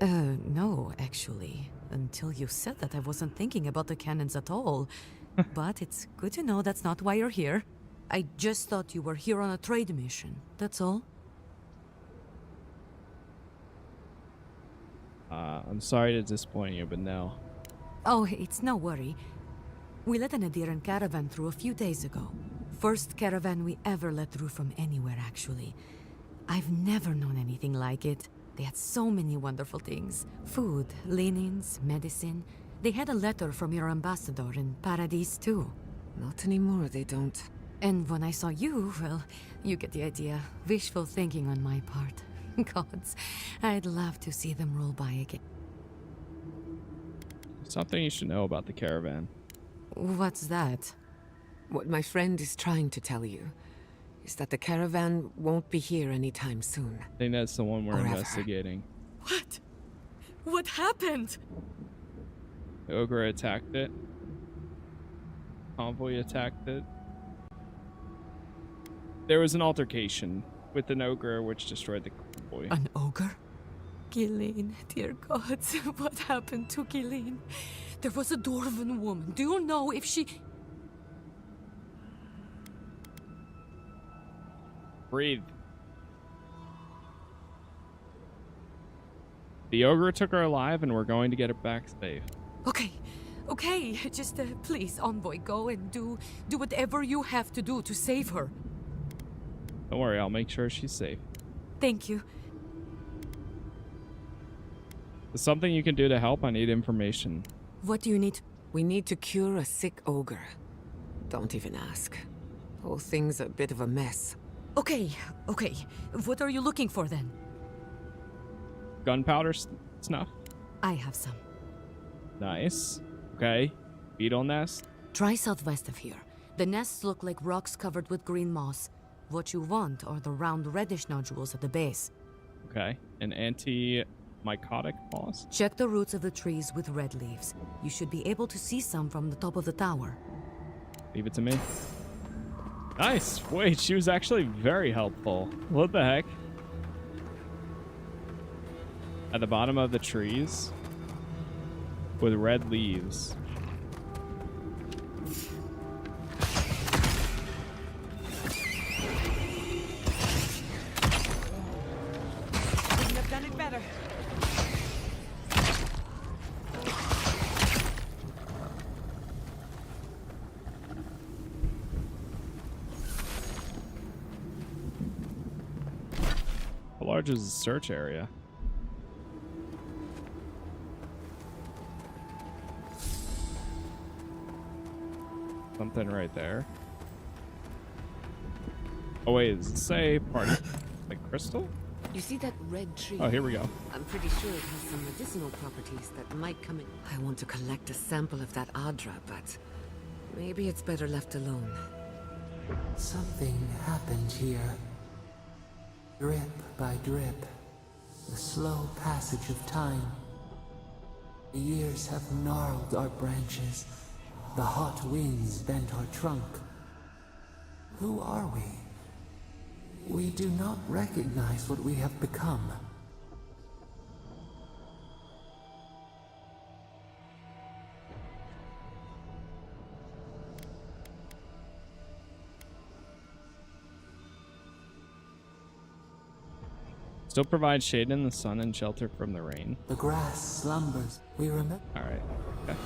R: No, actually. Until you said that, I wasn't thinking about the cannons at all. But it's good to know that's not why you're here. I just thought you were here on a trade mission, that's all.
A: I'm sorry to disappoint you, but no.
R: Oh, it's no worry. We let an Adiran caravan through a few days ago. First caravan we ever let through from anywhere, actually. I've never known anything like it. They had so many wonderful things. Food, linens, medicine. They had a letter from your ambassador in Paradise, too.
B: Not anymore, they don't.
R: And when I saw you, well, you get the idea. Wishful thinking on my part. Gods, I'd love to see them roll by again.
A: Something you should know about the caravan.
R: What's that?
B: What my friend is trying to tell you is that the caravan won't be here anytime soon.
A: I think that's the one we're
B: Or ever.
A: investigating.
R: What? What happened?
A: The ogre attacked it. Convoy attacked it. There was an altercation with an ogre which destroyed the convoy.
R: An ogre? Ghislaine, dear gods, what happened to Ghislaine? There was a dwarven woman. Do you know if she...
A: Breathe. The ogre took her alive and we're going to get her back safe.
R: Okay, just please, envoy, go and do whatever you have to do to save her.
A: Don't worry, I'll make sure she's safe.
R: Thank you.
A: There's something you can do to help. I need information.
R: What do you need?
B: We need to cure a sick ogre. Don't even ask. Whole thing's a bit of a mess.
R: Okay. What are you looking for then?
A: Gunpowder snuff?
R: I have some.
A: Nice. Okay. Beetle nest?
R: Try southwest of here. The nests look like rocks covered with green moss. What you want are the round reddish nodules at the base.
A: Okay. An anti-mycotic moss?
R: Check the roots of the trees with red leaves. You should be able to see some from the top of the tower.
A: Leave it to me. Nice. Wait, she was actually very helpful. What the heck? At the bottom of the trees with red leaves.
K: Couldn't have done it better.
A: How large is the search area? Something right there. Oh wait, does it say party like crystal?
B: You see that red tree?
A: Oh, here we go.
B: I'm pretty sure it has some medicinal properties that might come in. I want to collect a sample of that Adra, but maybe it's better left alone.
E: Something happened here. Drip by drip. The slow passage of time. The years have gnarled our branches. The hot winds bent our trunk. Who are we? We do not recognize what we have become.
A: Still provide shade in the sun and shelter from the rain.
E: The grass slumbers. We remember.
A: All right. Okay.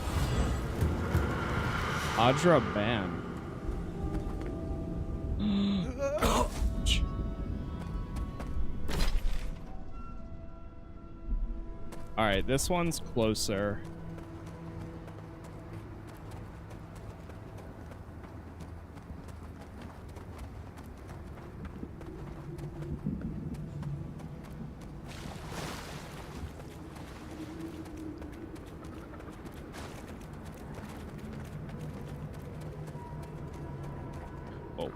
A: Adra Ban. All right, this one's closer. Oh.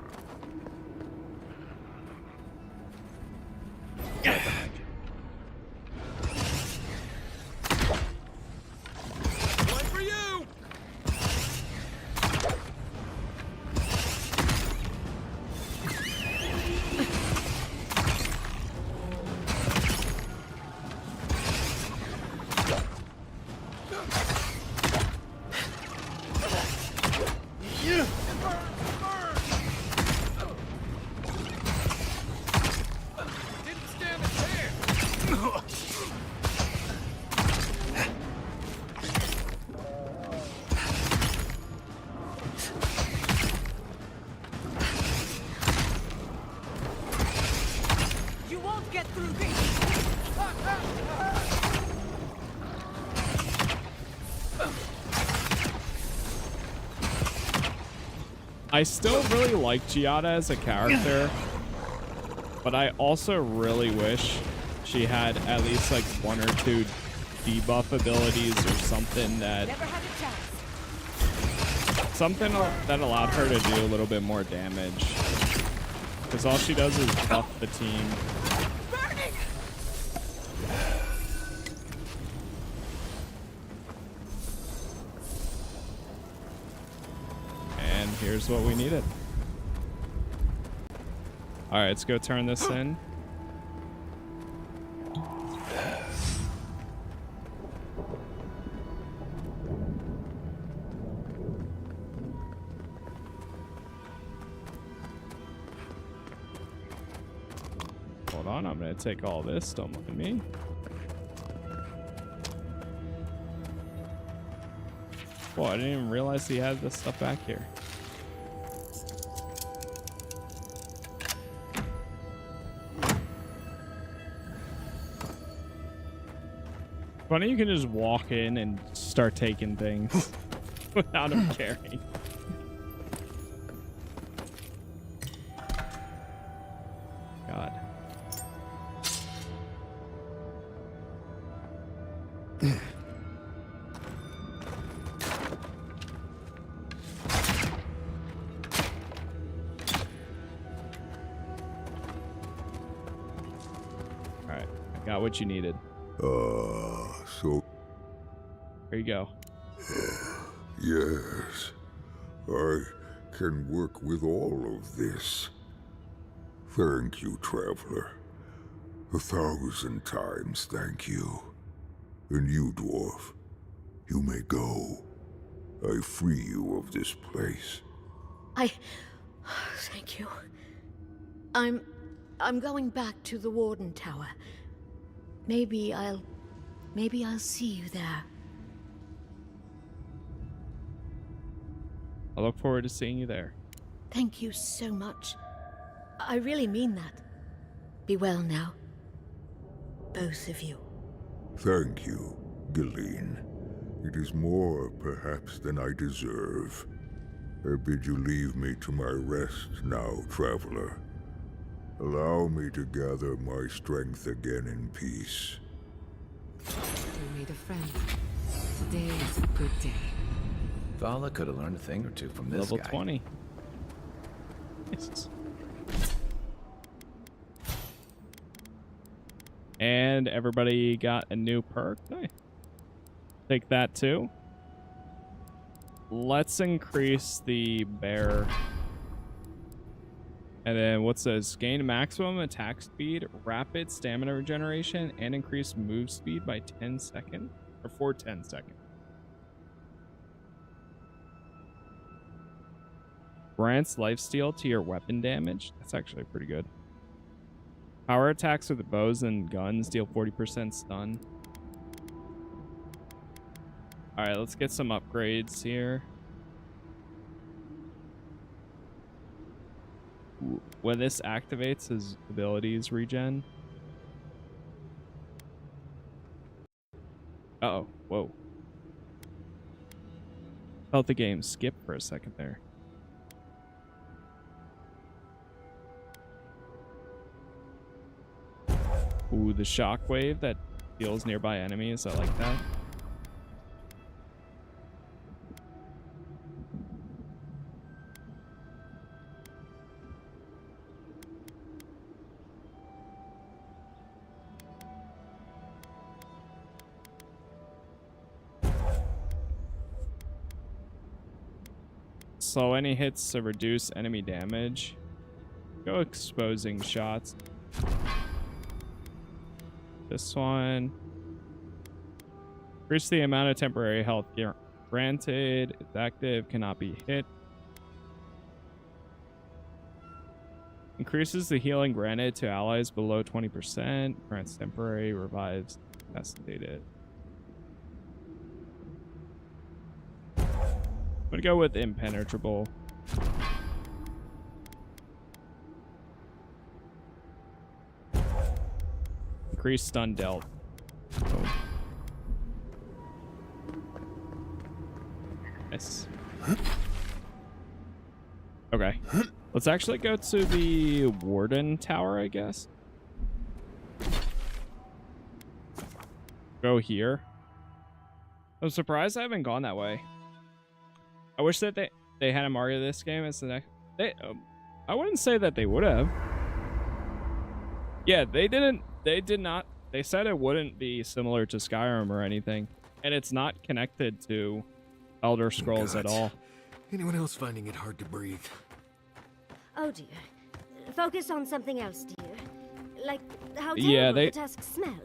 A: I still really like Giada as a character, but I also really wish she had at least like 1 or 2 debuff abilities or something that allowed her to do a little bit more damage. Because all she does is buff the team. And here's what we needed. All right, let's go turn this in. Hold on, I'm gonna take all this. Don't look at me. Whoa, I didn't even realize he had this stuff back here. Funny, you can just walk in and start taking things without him caring. God. Alright, I got what you needed.
Q: So...
A: Here you go.
Q: Yes, I can work with all of this. Thank you, Traveler. 1,000 times thank you. And you, Dwarf, you may go. I free you of this place.
P: Thank you. I'm going back to the Warden Tower. Maybe I'll see you there.
A: I look forward to seeing you there.
P: Thank you so much. I really mean that. Be well now. Both of you.
Q: Thank you, Galeen. It is more, perhaps, than I deserve. I bid you leave me to my rest now, Traveler. Allow me to gather my strength again in peace.
B: We made a friend. Today is a good day.
L: Vala could have learned a thing or two from this
A: Level
L: guy.
A: 20. Jesus. And everybody got a new perk. Nice. Take that too. Let's increase the bear. And then what says gain maximum attack speed, rapid stamina regeneration, and increase move speed by 10 seconds or for 10 seconds. Grants lifesteal to your weapon damage. That's actually pretty good. Power attacks with bows and guns deal 40% stun. Alright, let's get some upgrades here. When this activates, his abilities regen. Uh-oh. Whoa. Felt the game skip for a second there. Ooh, the shockwave that heals nearby enemies. I like that. So any hits to reduce enemy damage. Go exposing shots. This one. Increase the amount of temporary health granted. It's active, cannot be hit. Increases the healing granted to allies below 20%. Grants temporary, revives, incapacitated. I'm gonna go with impenetrable. Increase stun dealt. Oh. Nice. Okay. Let's actually go to the Warden Tower, I guess. Go here. I'm surprised I haven't gone that way. I wish that they had a Mario this game as the next. I wouldn't say that they would have. Yeah, they didn't. They did not. They said it wouldn't be similar to Skyrim or anything, and it's not connected to Elder Scrolls at all.
M: Anyone else finding it hard to breathe?
C: Oh dear. Focus on something else, dear. Like how
A: Yeah,
C: terrible the tusks smell.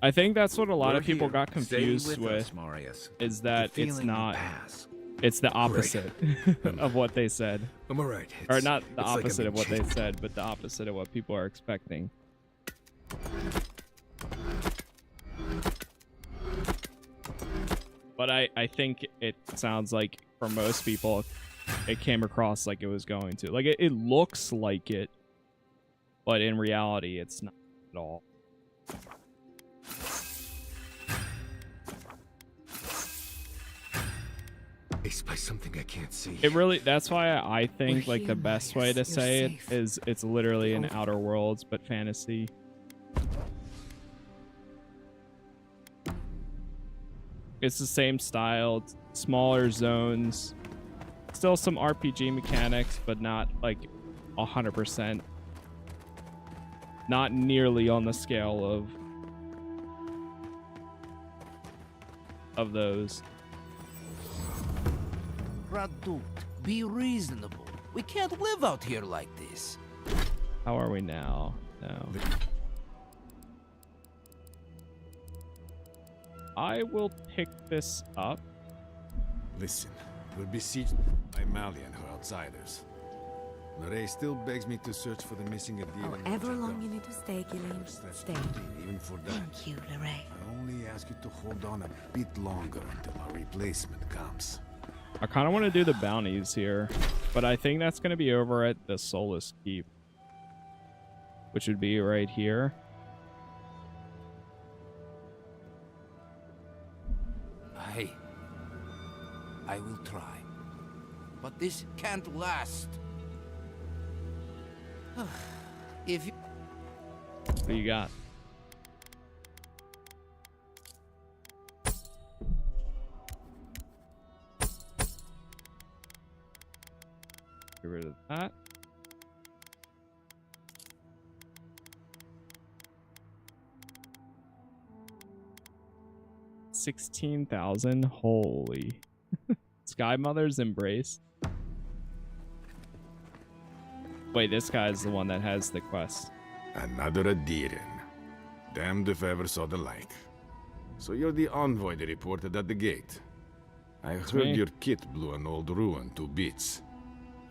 A: I think that's what a lot of
L: We're
A: people
L: here.
A: got
L: Stay
A: confused
L: with
A: with,
L: us, Marius.
A: is that
L: The
A: it's
L: feeling
A: not.
L: will pass.
A: It's the opposite of what they said.
M: I'm alright.
A: Or not the
M: it's like
A: opposite
M: I'm
A: of what they
M: being
A: said, but the opposite of what people are expecting. But I think it sounds like for most people, it came across like it was going to. Like it looks like it, but in reality, it's not at all.
M: Faced by something I can't see.
A: It really, that's why I think
J: We're
A: like the
J: here,
A: best
J: Marius.
A: way to
J: You're
A: say
J: safe.
A: it is it's literally an Outer Worlds, but fantasy. It's the same style, smaller zones, still some RPG mechanics, but not like 100%. Not nearly on the scale of those.
S: Radut, be reasonable. We can't live out here like this.
A: How are we now? No. I will pick this up.
T: Listen, we're besieged by Mali and her outsiders. Lorraine still begs me to search for the missing Adil.
R: However long you need to stay, Gillian, stay.
T: Even for that,
P: Thank you, Lorraine.
T: I only ask you to hold on a bit longer until our replacement comes.
A: I kind of want to do the bounties here, but I think that's going to be over at the Soulless Keep, which would be right here.
S: Hey, I will try. But this can't last. If you...
A: What do you got? Get rid of that. $16,000. Holy. Sky Mother's Embrace. Wait, this guy's the one that has the quest.
T: Another Adirin. Damned if I ever saw the like. So you're the envoy they reported at the gate. I heard
A: me.
T: your kit blew an old ruin to bits.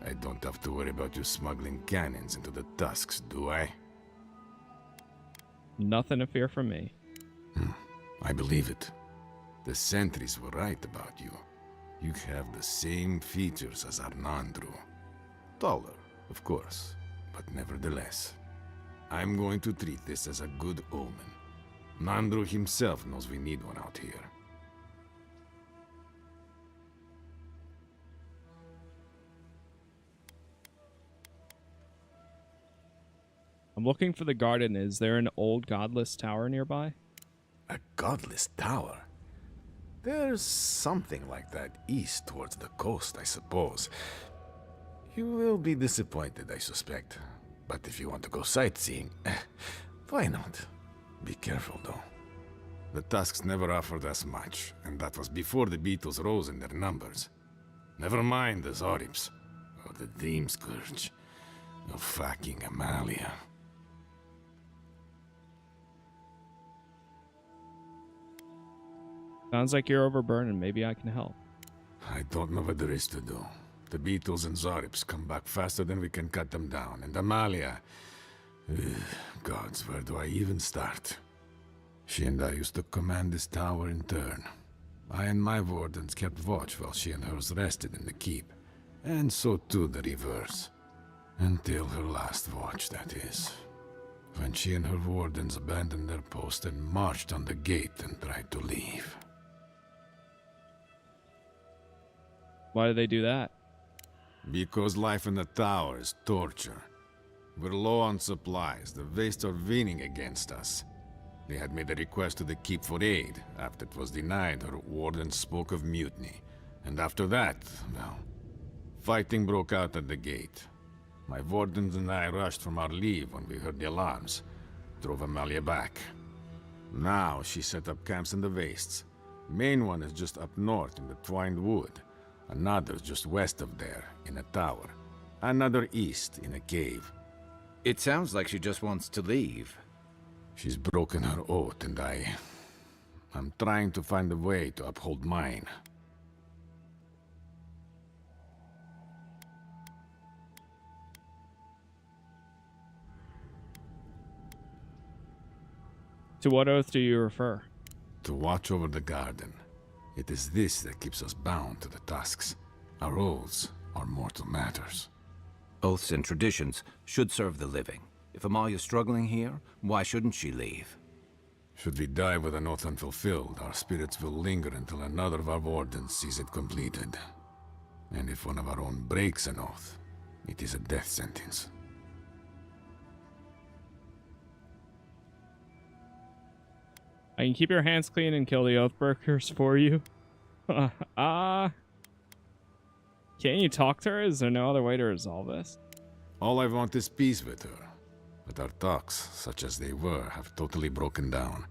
T: I don't have to worry about you smuggling cannons into the tusks, do I?
A: Nothing to fear from me.
T: I believe it. The sentries were right about you. You have the same features as Arnandru. Taller, of course, but nevertheless. I'm going to treat this as a good omen. Nandru himself knows we need one out here.
A: I'm looking for the garden. Is there an old godless tower nearby?
T: A godless tower? There's something like that east towards the coast, I suppose. You will be disappointed, I suspect. But if you want to go sightseeing, why not? Be careful, though. The Tusks never offered us much, and that was before the beetles rose in their numbers. Never mind the Zorips, or the Dream Scourge, or fucking Amalia.
A: Sounds like you're overburdened. Maybe I can help.
T: I don't know what there is to do. The beetles and Zorips come back faster than we can cut them down, and Amalia... gods, where do I even start? She and I used to command this tower in turn. I and my wardens kept watch while she and hers rested in the keep. And so too the reverse. Until her last watch, that is. When she and her wardens abandoned their post and marched on the gate and tried to leave.
A: Why did they do that?
T: Because life in the tower is torture. We're low on supplies. The Wastes are winning against us. They had made a request to the Keep for aid. After it was denied, her warden spoke of mutiny. And after that, well, fighting broke out at the gate. My wardens and I rushed from our leave when we heard the alarms. Drove Amalia back. Now she set up camps in the Wastes. Main one is just up north in the Twined Wood. Another just west of there, in a tower. Another east, in a cave.
L: It sounds like she just wants to leave.
T: She's broken her oath, and I'm trying to find a way to uphold mine.
A: To what oath do you refer?
T: To watch over the garden. It is this that keeps us bound to the tusks. Our oaths are mortal matters.
L: Oaths and traditions should serve the living. If Amalia's struggling here, why shouldn't she leave?
T: Should we die with an oath unfulfilled, our spirits will linger until another of our wardens sees it completed. And if one of our own breaks an oath, it is a death sentence.
A: I can keep your hands clean and kill the Oathbreakers for you. Can't you talk to her? Is there no other way to resolve this?
T: All I want is peace with her. But our talks, such as they were, have totally broken down.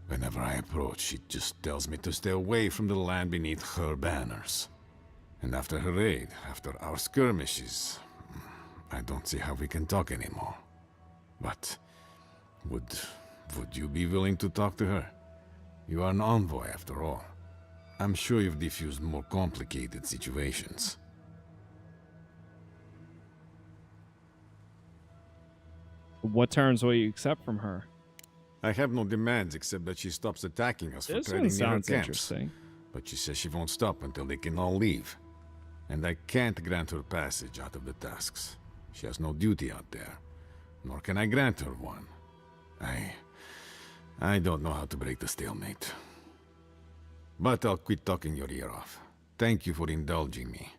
T: Whenever I approach, she just tells me to stay away from the land beneath her banners. And after her raid, after our skirmishes, I don't see how we can talk anymore. But would you be willing to talk to her? You are an envoy, after all. I'm sure you've diffused more complicated situations.
A: What terms will you accept from her?
T: I have no demands except that she stops attacking us for
A: This
T: treading
A: one
T: near her
A: sounds
T: camps.
A: interesting.
T: But she says she won't stop until they can all leave. And I can't grant her passage out of the tusks. She has no duty out there. Nor can I grant her one. I don't know how to break the stalemate. But I'll quit talking your ear off. Thank you for indulging me.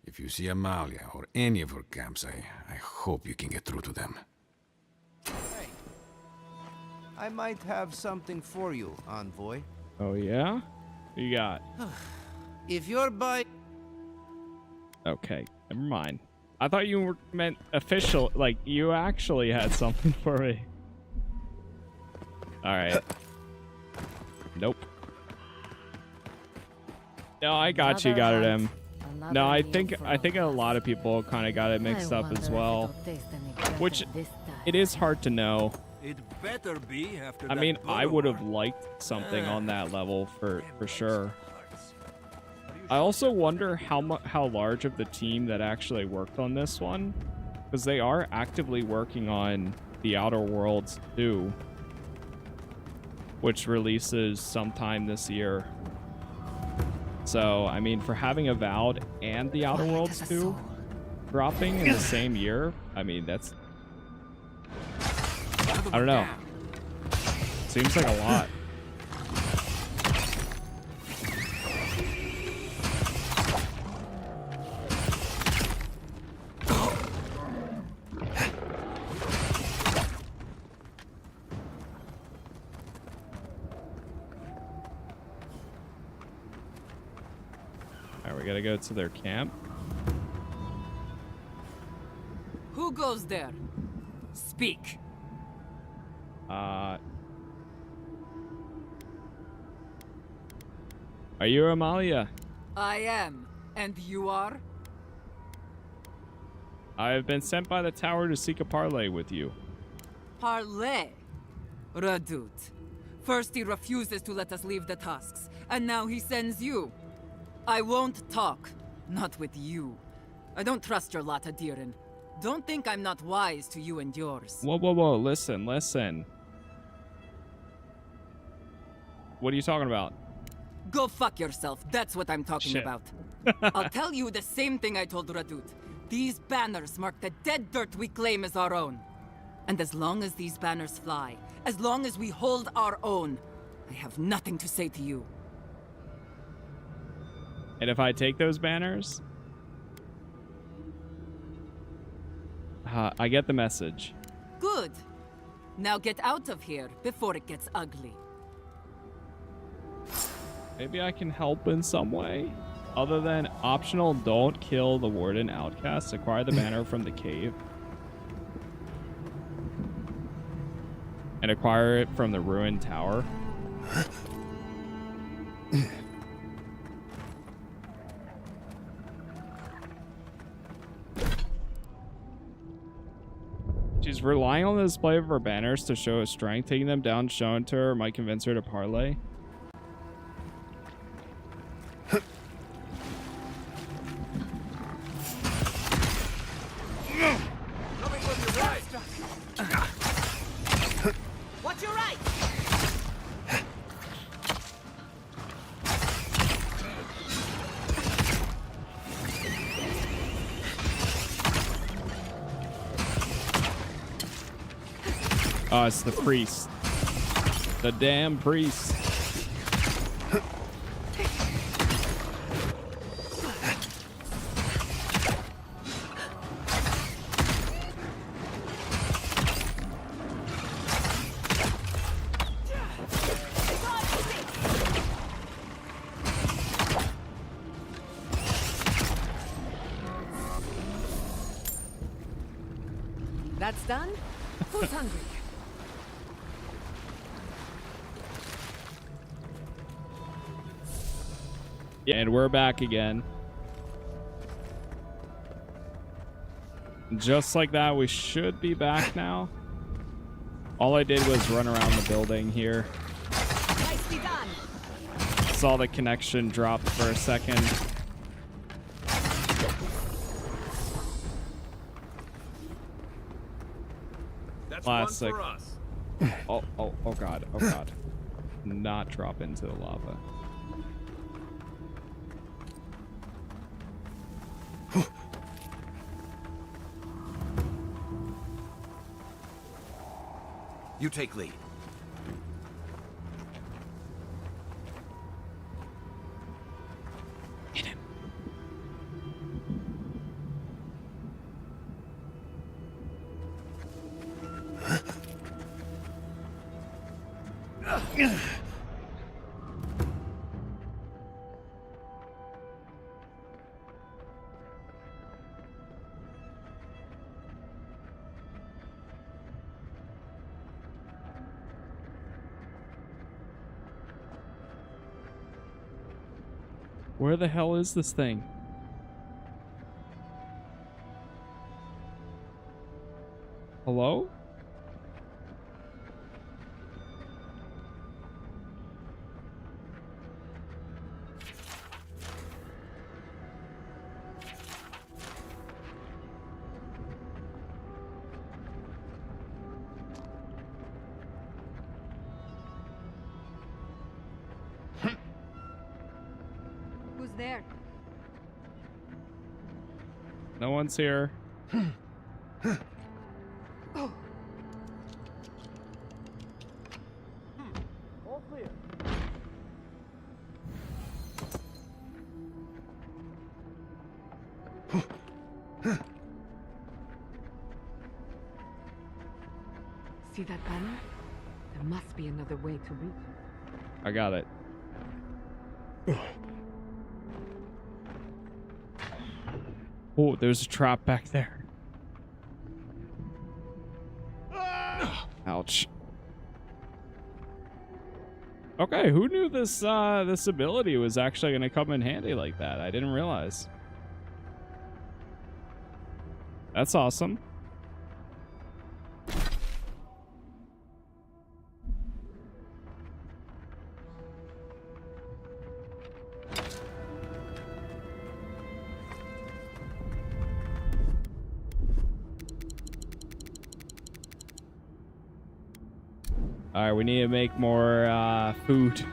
T: If you see Amalia or any of her camps, I hope you can get through to them.
S: Hey, I might have something for you, envoy.
A: Oh yeah? What you got?
S: If you're by...
A: Okay, never mind. I thought you were meant official, like you actually had something for me. Alright. Nope. No, I got you, got it, M. No, I think a lot of people kind of got it mixed up as well. Which, it is hard to know.
F: It better be after
A: I mean, I would have liked something on that level for sure. I also wonder how large of the team that actually worked on this one, because they are actively working on the Outer Worlds 2, which releases sometime this year. So, I mean, for having Avowed and the Outer Worlds 2 dropping in the same year, I mean, that's... I don't know. Seems like a lot. Alright, we gotta go to their camp.
I: Who goes there? Speak.
A: Are you Amalia?
I: I am. And you are?
A: I have been sent by the tower to seek a parley with you.
I: Parley? Radut. First he refuses to let us leave the tusks, and now he sends you. I won't talk. Not with you. I don't trust your lot, Adirin. Don't think I'm not wise to you and yours.
A: Whoa, whoa, whoa. Listen, listen. What are you talking about?
I: Go fuck yourself. That's what I'm talking
A: Shit.
I: about. I'll tell you the same thing I told Radut. These banners mark the dead dirt we claim as our own. And as long as these banners fly, as long as we hold our own, I have nothing to say to you.
A: And if I take those banners? I get the message.
I: Good. Now get out of here before it gets ugly.
A: Maybe I can help in some way. Other than optional, don't kill the warden outcast. Acquire the banner from the cave. And acquire it from the ruined tower. She's relying on the display of her banners to show her strength. Taking them down, shown to her, might convince her to parlay.
K: Watch your right!
A: Oh, it's the priest. The damn priest.
B: That's done? Who's hungry?
A: And we're back again. Just like that, we should be back now. All I did was run around the building here.
K: Nicely done.
A: Saw the connection drop for a second.
H: That's
A: Classic.
H: one for us.
A: Oh god, oh god. Not drop into the lava.
H: You take lead.
A: Where the hell is this thing? Hello?
J: Who's there?
A: No one's here.
J: Oh.
K: All clear.
B: See that banner? There must be another way to reach it.
A: I got it. Oh, there's a trap back there. Ouch. Okay, who knew this this ability was actually going to come in handy like that? I didn't realize. That's awesome. All right, we need to make more food,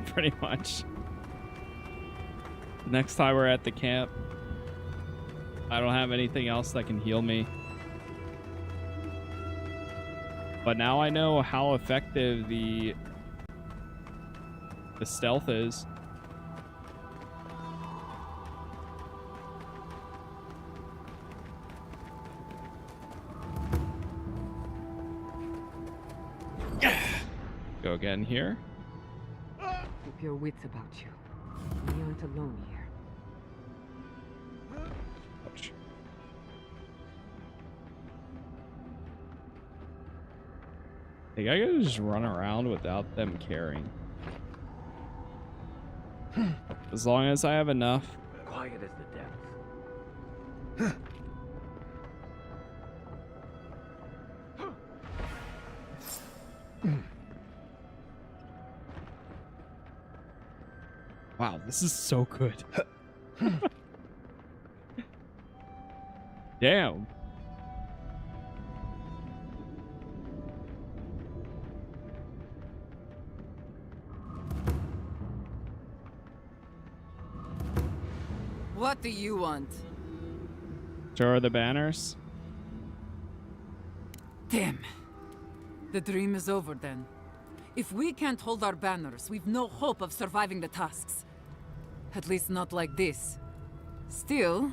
A: pretty much. Next time we're at the camp, I don't have anything else that can heal me. But now I know how effective the stealth is. Go again here.
B: Keep your wits about you. We aren't alone here.
A: Ouch. I think I could just run around without them caring. As long as I have enough.
U: Quiet as the depths.
A: Wow, this is so good. Damn.
I: What do you want?
A: Show her the banners.
I: Damn. The dream is over then. If we can't hold our banners, we've no hope of surviving the tasks. At least not like this. Still,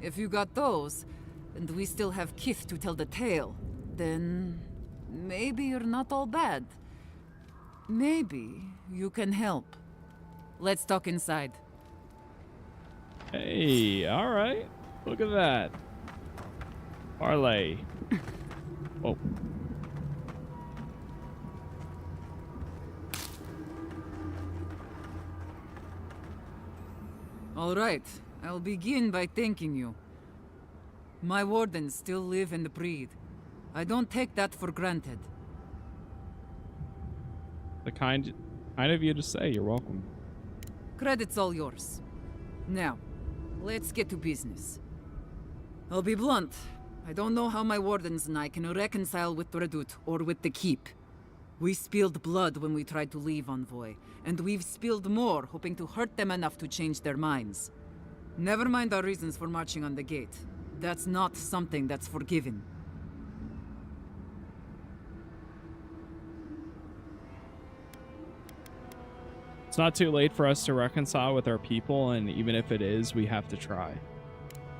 I: if you got those, and we still have Kith to tell the tale, then maybe you're not all bad. Maybe you can help. Let's talk inside.
A: Hey, all right. Look at that. Parlay. Oh.
I: All right, I'll begin by thanking you. My wardens still live and breathe. I don't take that for granted.
A: The kind of you to say. You're welcome.
I: Credit's all yours. Now, let's get to business. I'll be blunt. I don't know how my wardens and I can reconcile with Redout or with the Keep. We spilled blood when we tried to leave Envoy, and we've spilled more hoping to hurt them enough to change their minds. Never mind our reasons for marching on the gate. That's not something that's forgiven.
A: It's not too late for us to reconcile with our people, and even if it is, we have to try.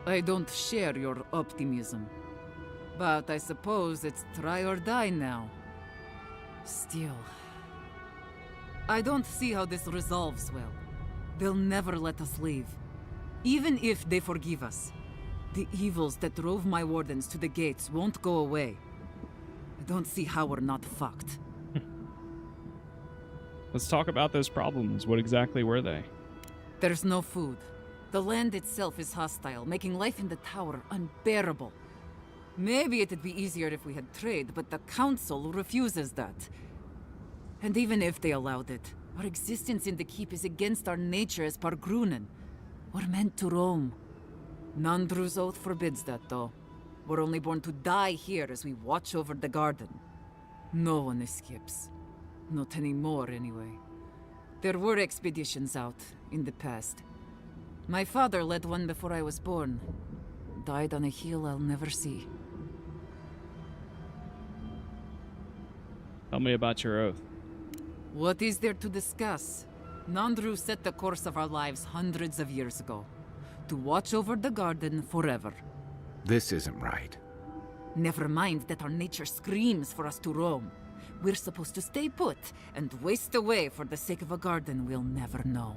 I: I don't share your optimism. But I suppose it's try or die now. Still, I don't see how this resolves well. They'll never let us leave. Even if they forgive us, the evils that drove my wardens to the gates won't go away. I don't see how we're not fucked.
A: Let's talk about those problems. What exactly were they?
I: There's no food. The land itself is hostile, making life in the tower unbearable. Maybe it'd be easier if we had trade, but the Council refuses that. And even if they allowed it, our existence in the Keep is against our nature as Pargrunen. We're meant to roam. Nandru's oath forbids that, though. We're only born to die here as we watch over the garden. No one escapes. Not anymore, anyway. There were expeditions out, in the past. My father led one before I was born. Died on a hill I'll never see.
A: Tell me about your oath.
I: What is there to discuss? Nandru set the course of our lives hundreds of years ago. To watch over the garden forever.
L: This isn't right.
I: Never mind that our nature screams for us to roam. We're supposed to stay put and waste away for the sake of a garden we'll never know.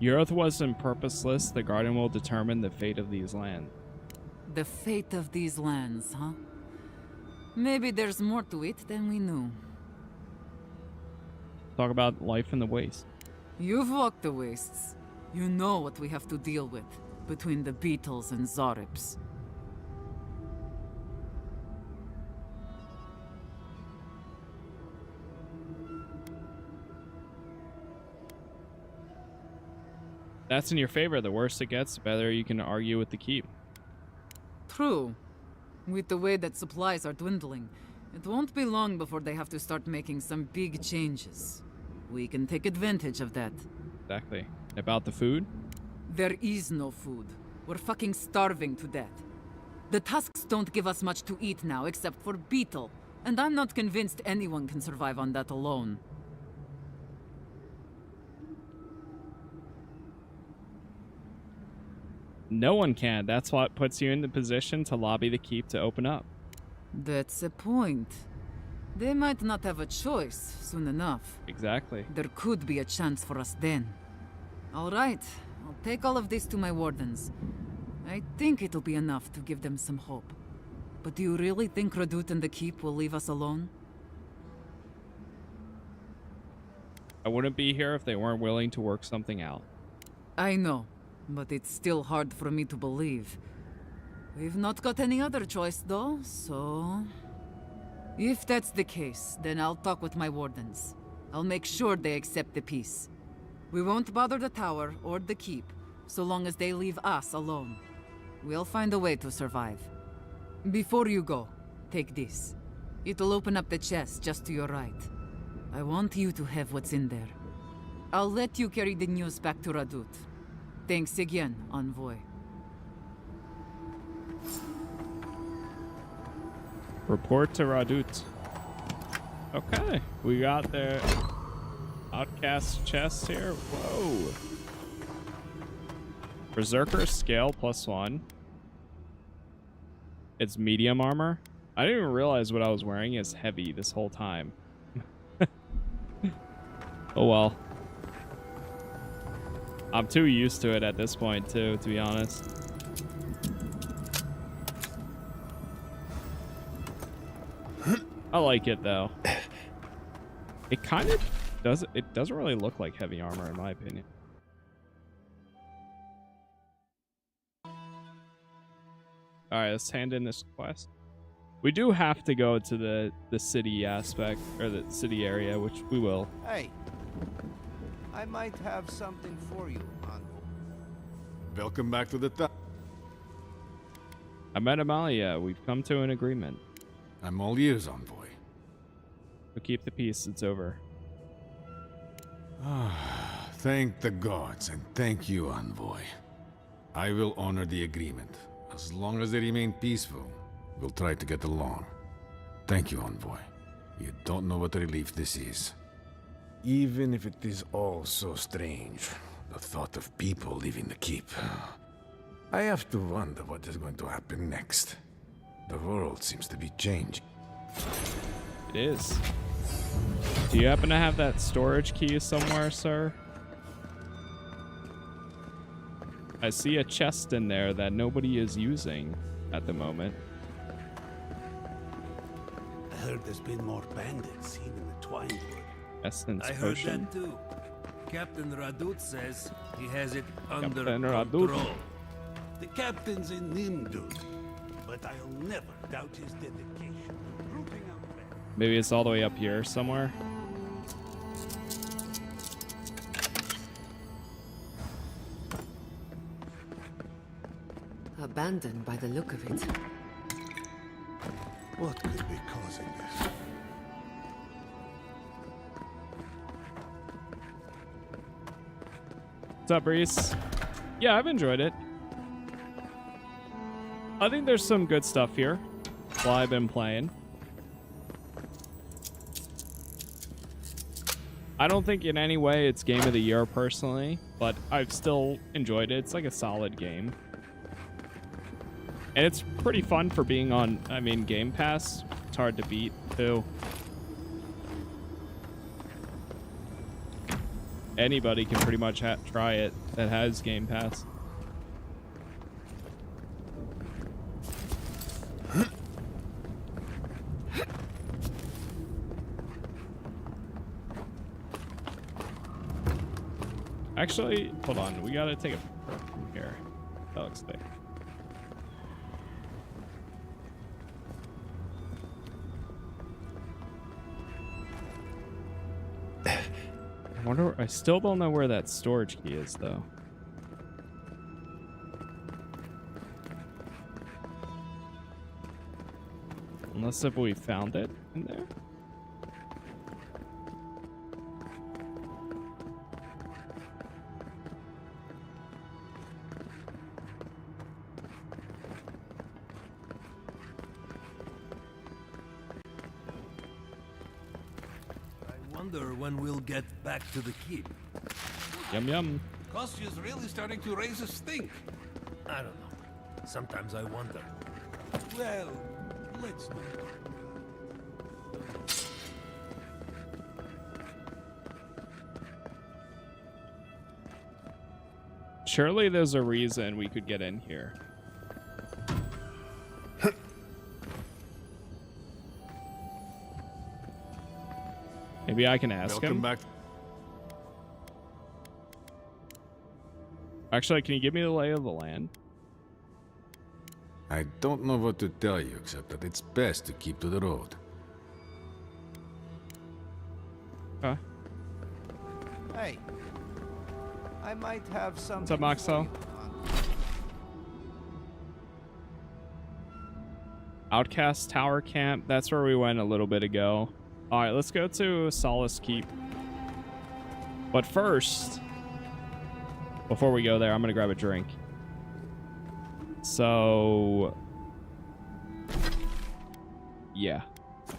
A: Your oath wasn't purposeless. The garden will determine the fate of these lands.
I: The fate of these lands, huh? Maybe there's more to it than we knew.
A: Talk about life in the waste.
I: You've walked the wastes. You know what we have to deal with between the beetles and Zarips.
A: That's in your favor. The worse it gets, the better you can argue with the Keep.
I: True. With the way that supplies are dwindling, it won't be long before they have to start making some big changes. We can take advantage of that.
A: Exactly. About the food?
I: There is no food. We're fucking starving to death. The tusks don't give us much to eat now except for beetle, and I'm not convinced anyone can survive on that alone.
A: No one can. That's what puts you in the position to lobby the keep to open up.
U: That's a point. They might not have a choice soon enough.
A: Exactly.
U: There could be a chance for us then. All right, I'll take all of this to my wardens. I think it'll be enough to give them some hope. But do you really think Radut and the keep will leave us alone?
A: I wouldn't be here if they weren't willing to work something out.
U: I know, but it's still hard for me to believe. We've not got any other choice, though, so... If that's the case, then I'll talk with my wardens. I'll make sure they accept the peace. We won't bother the tower or the keep, so long as they leave us alone. We'll find a way to survive. Before you go, take this. It'll open up the chest just to your right. I want you to have what's in there. I'll let you carry the news back to Radut. Thanks again, Envoy.
A: Report to Radut. Okay, we got the outcast chest here. Whoa. Berserker scale +1. It's medium armor. I didn't even realize what I was wearing is heavy this whole time. Oh well. I'm too used to it at this point too, to be honest. I like it though. It kind of doesn't really look like heavy armor in my opinion. All right, let's hand in this quest. We do have to go to the city aspect, or the city area, which we will.
S: Hey, I might have something for you, Envoy.
T: Welcome back to the top.
A: I met Amalia. We've come to an agreement.
T: I'm all ears, Envoy.
A: We'll keep the peace. It's over.
T: Thank the gods, and thank you, Envoy. I will honor the agreement. As long as they remain peaceful, we'll try to get along. Thank you, Envoy. You don't know what a relief this is. Even if it is all so strange, the thought of people leaving the keep. I have to wonder what is going to happen next. The world seems to be changing.
A: It is. Do you happen to have that storage key somewhere, sir? I see a chest in there that nobody is using at the moment.
F: I heard there's been more bandits seen in the Twinewood.
A: Essence
F: I heard
A: potion.
F: that too. Captain Radut says he has it under
A: Captain
F: control.
A: Radut.
F: The captain's a Nimdud, but I'll never doubt his dedication. Rooting out bandits.
A: Maybe it's all the way up here somewhere.
B: Abandoned by the look of it.
Q: What could be causing this?
A: What's up, Reese? Yeah, I've enjoyed it. I think there's some good stuff here while I've been playing. I don't think in any way it's game of the year personally, but I've still enjoyed it. It's like a solid game. And it's pretty fun for being on, I mean, Game Pass. It's hard to beat, too. Anybody can pretty much try it that has Game Pass. Actually, hold on. We gotta take a break from here. That looks thick. I wonder. I still don't know where that storage key is, though. Unless if we found it in there.
F: When we'll get back to the keep.
A: Yum yum.
F: Kostyu's really starting to raise a stink.
M: I don't know. Sometimes I wonder. Well, let's not.
A: Surely there's a reason we could get in here. Maybe I can ask him.
T: Back.
A: Actually, can you give me the lay of the land?
T: I don't know what to tell you, except that it's best to keep to the road.
A: Okay.
D: Hey, I might have some.
A: What's up, Moxel? Outcast Tower Camp. That's where we went a little bit ago. All right, let's go to Solace Keep. But first, before we go there, I'm going to grab a drink. So, yeah.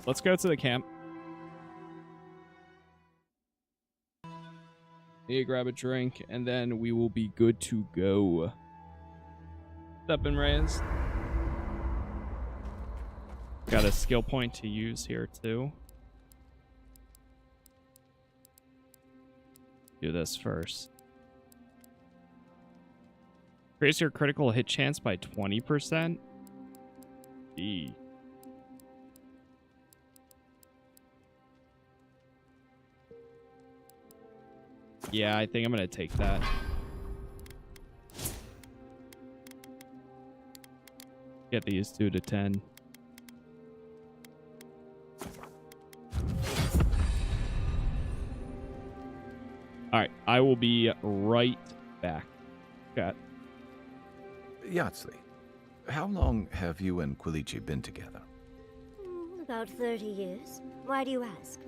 A: Let's go to the camp. Need to grab a drink, and then we will be good to go. Up and raised. Got a skill point to use here, too. Do this first. Increase your critical hit chance by 20%. Gee. Yeah, I think I'm gonna take that. Get these 2 to 10. Alright, I will be right back. Got.
L: Yahtzee, how long have you and Quilici been together?
C: About 30 years. Why do you ask?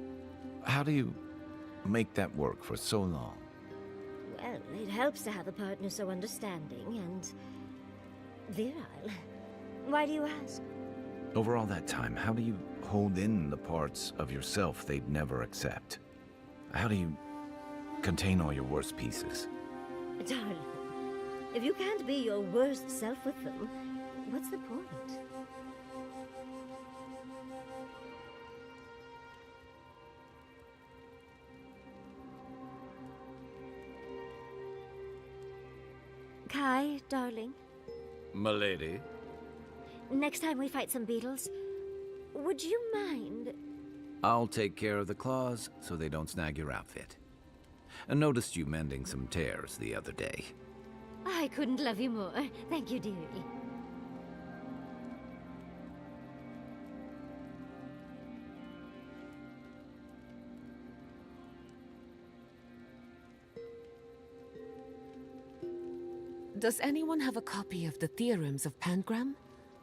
L: How do you make that work for so long?
C: Well, it helps to have a partner so understanding and virile. Why do you ask?
L: Over all that time, how do you hold in the parts of yourself they'd never accept? How do you contain all your worst pieces?
C: Darling, if you can't be your worst self with them, what's the point? Kai, darling.
L: Milady?
C: Next time we fight some beetles, would you mind?
L: I'll take care of the claws so they don't snag your outfit. I noticed you mending some tears the other day.
C: I couldn't love you more. Thank you, dearie.
B: Does anyone have a copy of the Theorems of Pangram?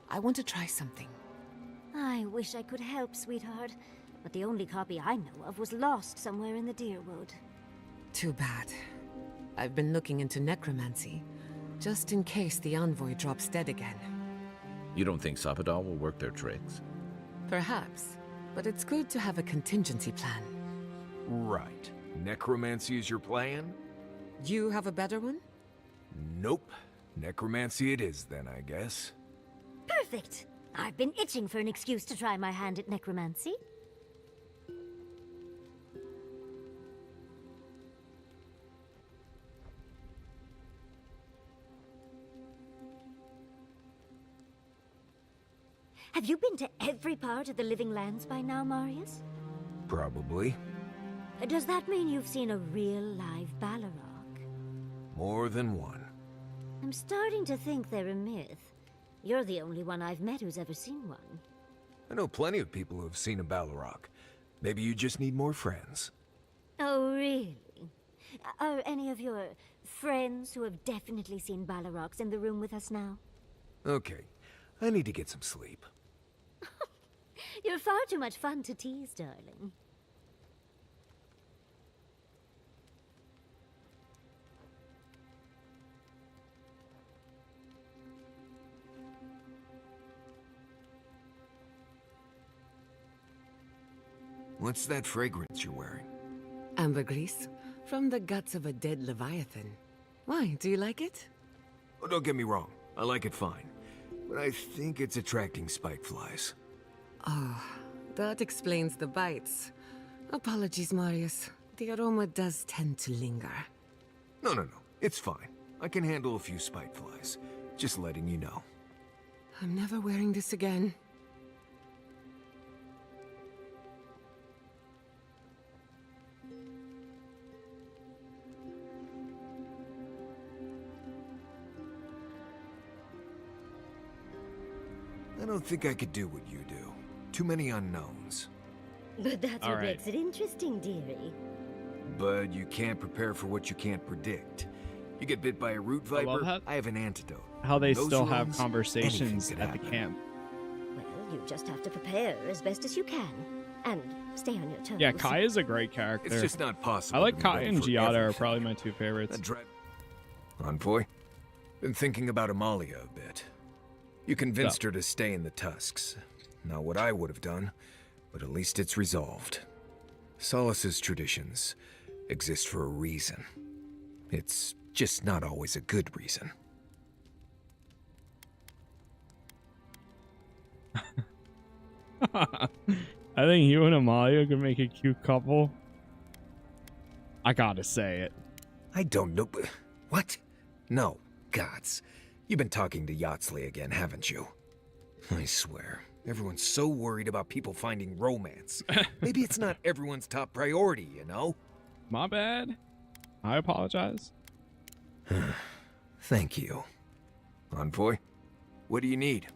B: I want to try something.
C: I wish I could help, sweetheart. But the only copy I know of was lost somewhere in the Deerwood.
B: Too bad. I've been looking into necromancy, just in case the envoy drops dead again.
L: You don't think Sapadal will work their tricks?
B: Perhaps, but it's good to have a contingency plan.
M: Right. Necromancy is your plan?
B: You have a better one?
M: Nope. Necromancy it is then, I guess.
C: Perfect! I've been itching for an excuse to try my hand at necromancy. Have you been to every part of the Living Lands by now, Marius?
M: Probably.
C: Does that mean you've seen a real live Balrog?
M: More than one.
C: I'm starting to think they're a myth. You're the only one I've met who's ever seen one.
M: I know plenty of people who have seen a Balrog. Maybe you just need more friends.
C: Oh, really? Are any of your friends who have definitely seen Balrogs in the room with us now?
M: Okay, I need to get some sleep.
C: You're far too much fun to tease, darling.
M: What's that fragrance you're wearing?
B: Ambergris, from the guts of a dead Leviathan. Why, do you like it?
M: Oh, don't get me wrong. I like it fine, but I think it's attracting spike flies.
B: Oh, that explains the bites. Apologies, Marius. The aroma does tend to linger.
M: No. It's fine. I can handle a few spike flies. Just letting you know.
B: I'm never wearing this again.
M: I don't think I could do what you do. Too many unknowns.
C: But that's
A: All
C: what
A: right.
C: makes it interesting, dearie.
M: But you can't prepare for what you can't predict. You get bit by a root
A: I love
M: viper, I have an antidote.
A: How they
M: Those
A: still have
M: rooms,
A: conversations
M: anything
A: at
M: could
A: the
M: happen.
A: camp.
C: Well, you just have to prepare as best as you can. And stay on your toes.
A: Yeah, Kai is a great character.
M: It's just not possible.
A: I like
M: to be
A: Kai
M: ready
A: and
M: for
A: Giada are
M: everything.
A: probably my two favorites.
M: Envoy? Been thinking about Amalia a bit. You convinced her to stay in the Tusks. Not what I would have done, but at least it's resolved. Solace's traditions exist for a reason. It's just not always a good reason.
A: I think you and Amalia could make a cute couple. I gotta say it.
M: I don't know. What? No, gods. You've been talking to Yatsley again, haven't you? I swear, everyone's so worried about people finding romance. Maybe it's not everyone's top priority, you know?
A: My bad. I apologize.
M: Thank you. Envoy, what do you need?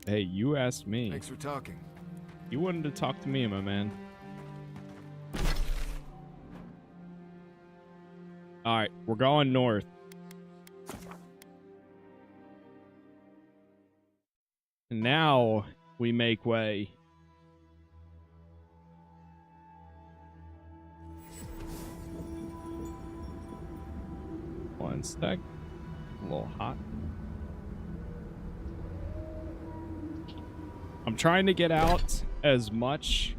A: Hey, you asked me.
M: Thanks for talking.
A: You wanted to talk to me, my man. Alright, we're going north. And now we make way. One sec. A little hot. I'm trying to get out as much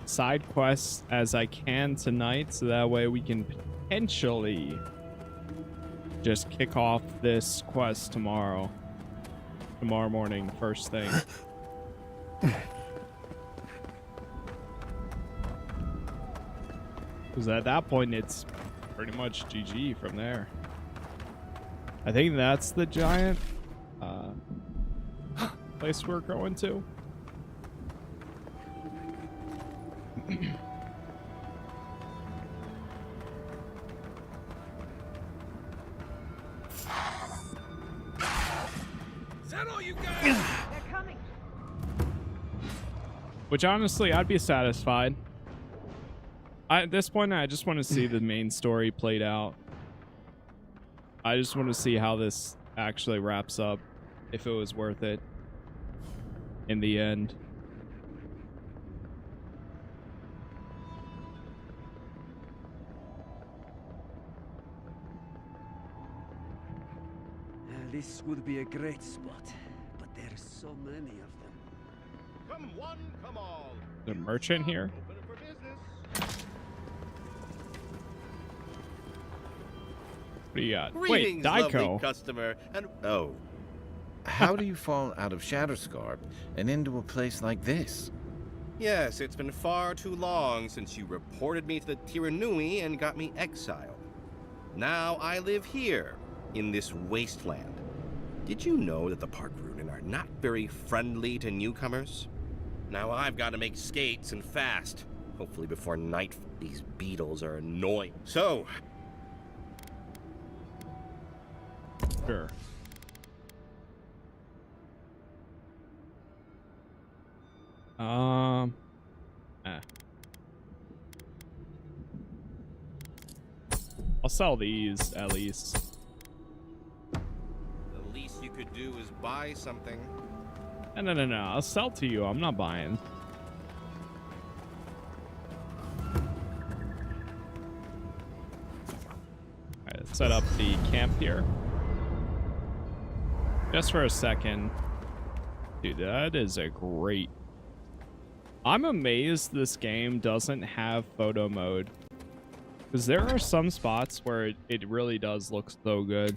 A: side quests as I can tonight, so that way we can potentially just kick off this quest tomorrow morning, first thing. Because at that point it's pretty much GG from there. I think that's the giant place we're going to.
K: Is that all you got?
B: They're coming.
A: Which honestly, I'd be satisfied. At this point, I just want to see the main story played out. I just want to see how this actually wraps up, if it was worth it in the end.
F: This would be a great spot, but there's so many of them.
H: Come one, come all.
A: The merchant here?
H: Open for business.
A: What do you got?
H: Greetings,
A: Wait, Daiko.
H: lovely customer, and oh,
G: How do you fall out of Shatterscarp and into a place like this?
H: yes, it's been far too long since you reported me to the Tiranui and got me exiled. Now I live here, in this wasteland. Did you know that the Park Runen are not very friendly to newcomers? Now I've got to make skates and fast. Hopefully before night, these beetles are annoying. So,
A: Sure. I'll sell these at least.
H: the least you could do is buy something.
A: No. I'll sell to you. I'm not buying. Alright, let's set up the camp here. Just for a second. Dude, that is a great... I'm amazed this game doesn't have photo mode. Because there are some spots where it really does look so good.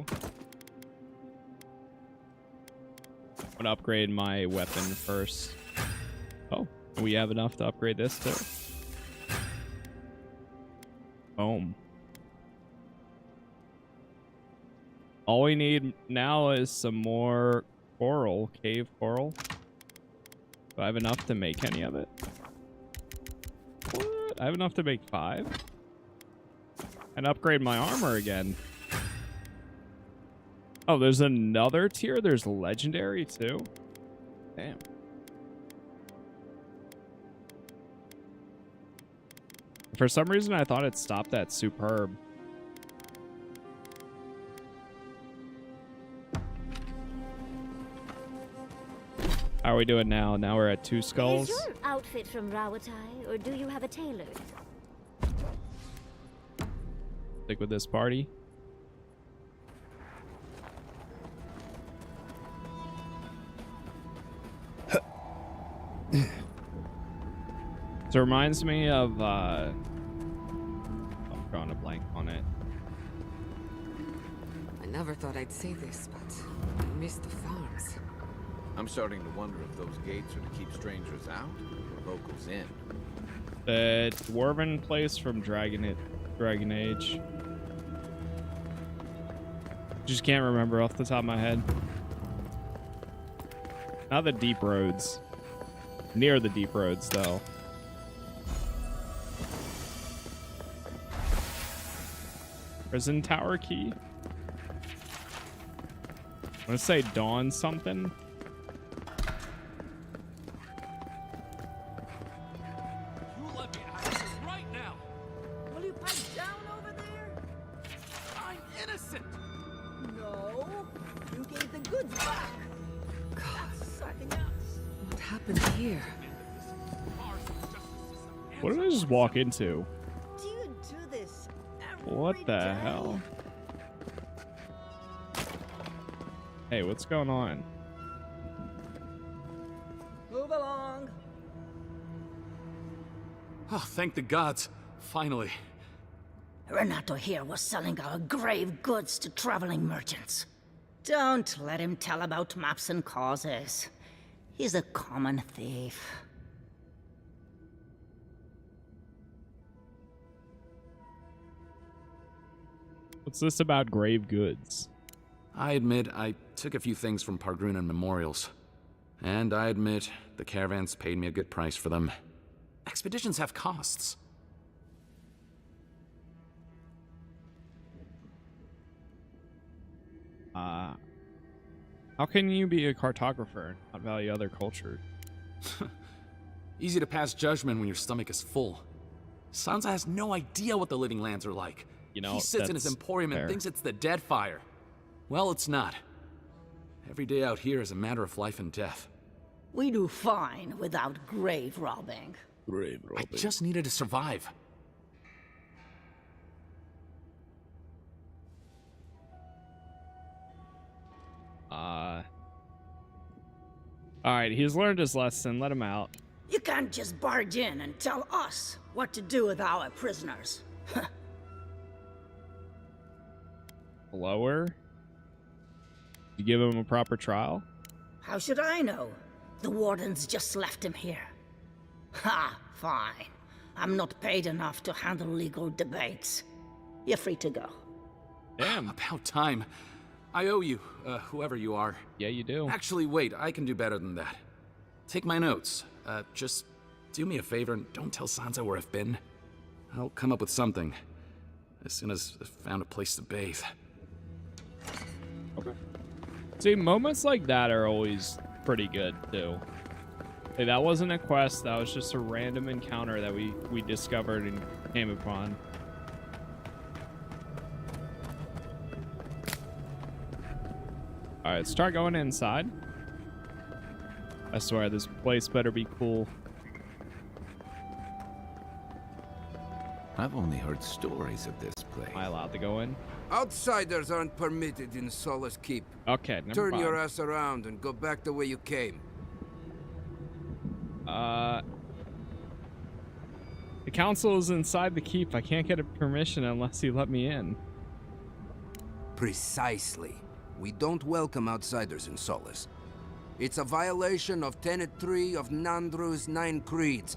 A: too. I'm gonna upgrade my weapon first. Oh, we have enough to upgrade this too. Boom. All we need now is some more coral, cave coral. Do I have enough to make any of it? What? I have enough to make 5? And upgrade my armor again. Oh, there's another tier? There's legendary too? Damn. For some reason, I thought it stopped at superb. How are we doing now? Now we're at 2 skulls.
C: Is your outfit from Rawatai, or do you have a tailor?
A: Stick with this party. So it reminds me of I'm drawing a blank on it.
B: I never thought I'd say this, but I miss the farms.
G: I'm starting to wonder if those gates are to keep strangers out or locals in.
A: The dwarven place from Dragon Age. Just can't remember off the top of my head. Not the deep roads. Near the deep roads, though. Prison tower key. I'm gonna say Dawn something.
K: You let me out of this right now. Will you pipe down over there? I'm innocent. No, you gave the goods back.
B: God,
K: that's something else.
B: what happened here?
A: What did I just walk into?
O: Do you do this every
A: What the
O: day?
A: hell? Hey, what's going on?
K: Move along.
N: Oh, thank the gods. Finally.
V: Renato here was selling our grave goods to traveling merchants. Don't let him tell about maps and causes. He's a common thief.
A: What's this about grave goods?
N: I admit I took a few things from Pargrunan memorials. And I admit the caravans paid me a good price for them. Expeditions have costs.
A: How can you be a cartographer and not value other cultures?
N: Easy to pass judgment when your stomach is full. Sansa has no idea what the living lands are like.
A: You know,
N: he sits in his
A: that's
N: emporium
A: fair.
N: and thinks it's the dead fire. Well, it's not. Every day out here is a matter of life and death.
V: We do fine without grave robbing.
N: I just needed to survive.
A: Alright, he's learned his lesson. Let him out.
V: You can't just barge in and tell us what to do with our prisoners.
A: Lower? You give him a proper trial?
V: How should I know? The wardens just left him here. Ha, fine. I'm not paid enough to handle legal debates. You're free to go.
A: Damn.
N: About time. I owe you, whoever you are.
A: Yeah, you do.
N: Actually, wait, I can do better than that. Take my notes. Just do me a favor and don't tell Sansa where I've been. I'll come up with something. As soon as I've found a place to bathe.
A: Okay. See, moments like that are always pretty good, too. Hey, that wasn't a quest. That was just a random encounter that we discovered and came upon. Alright, start going inside. I swear, this place better be cool.
G: I've only heard stories of this place.
A: Am I allowed to go in?
W: Outsiders aren't permitted in Solace Keep.
A: Okay, never
W: Turn
A: mind.
W: your ass around and go back the way you came.
A: The council is inside the keep. I can't get a permission unless you let me in.
W: Precisely. We don't welcome outsiders in Solace. It's a violation of Tenet 3 of Nandru's 9 creeds.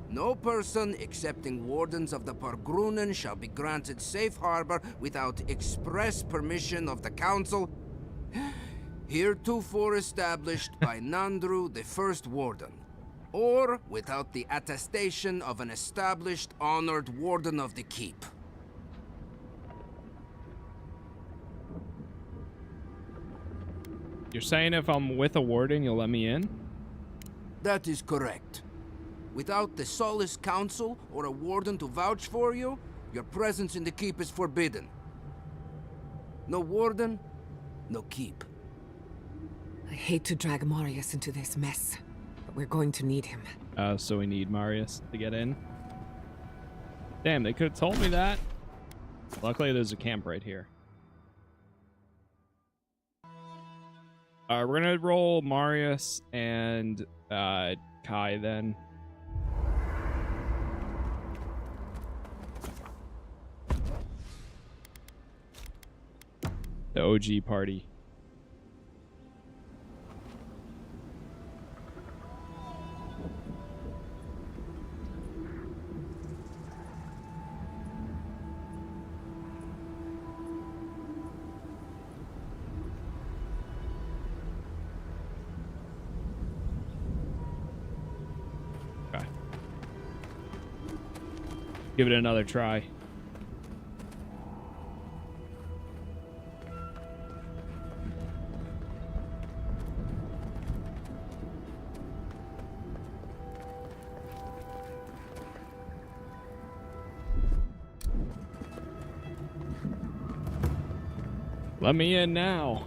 W: No person excepting wardens of the Pargrunen shall be granted safe harbor without express permission of the Council, heretofore established by Nandru, the First Warden, or without the attestation of an established, honored Warden of the Keep.
A: You're saying if I'm with a warden, you'll let me in?
W: That is correct. Without the Solace Council or a warden to vouch for you, your presence in the keep is forbidden. No warden, no keep.
B: I hate to drag Marius into this mess, but we're going to need him.
A: So we need Marius to get in? Damn, they could have told me that. Luckily, there's a camp right here. We're gonna roll Marius and Kai then. The OG party. Okay. Give it another try. Let me in now.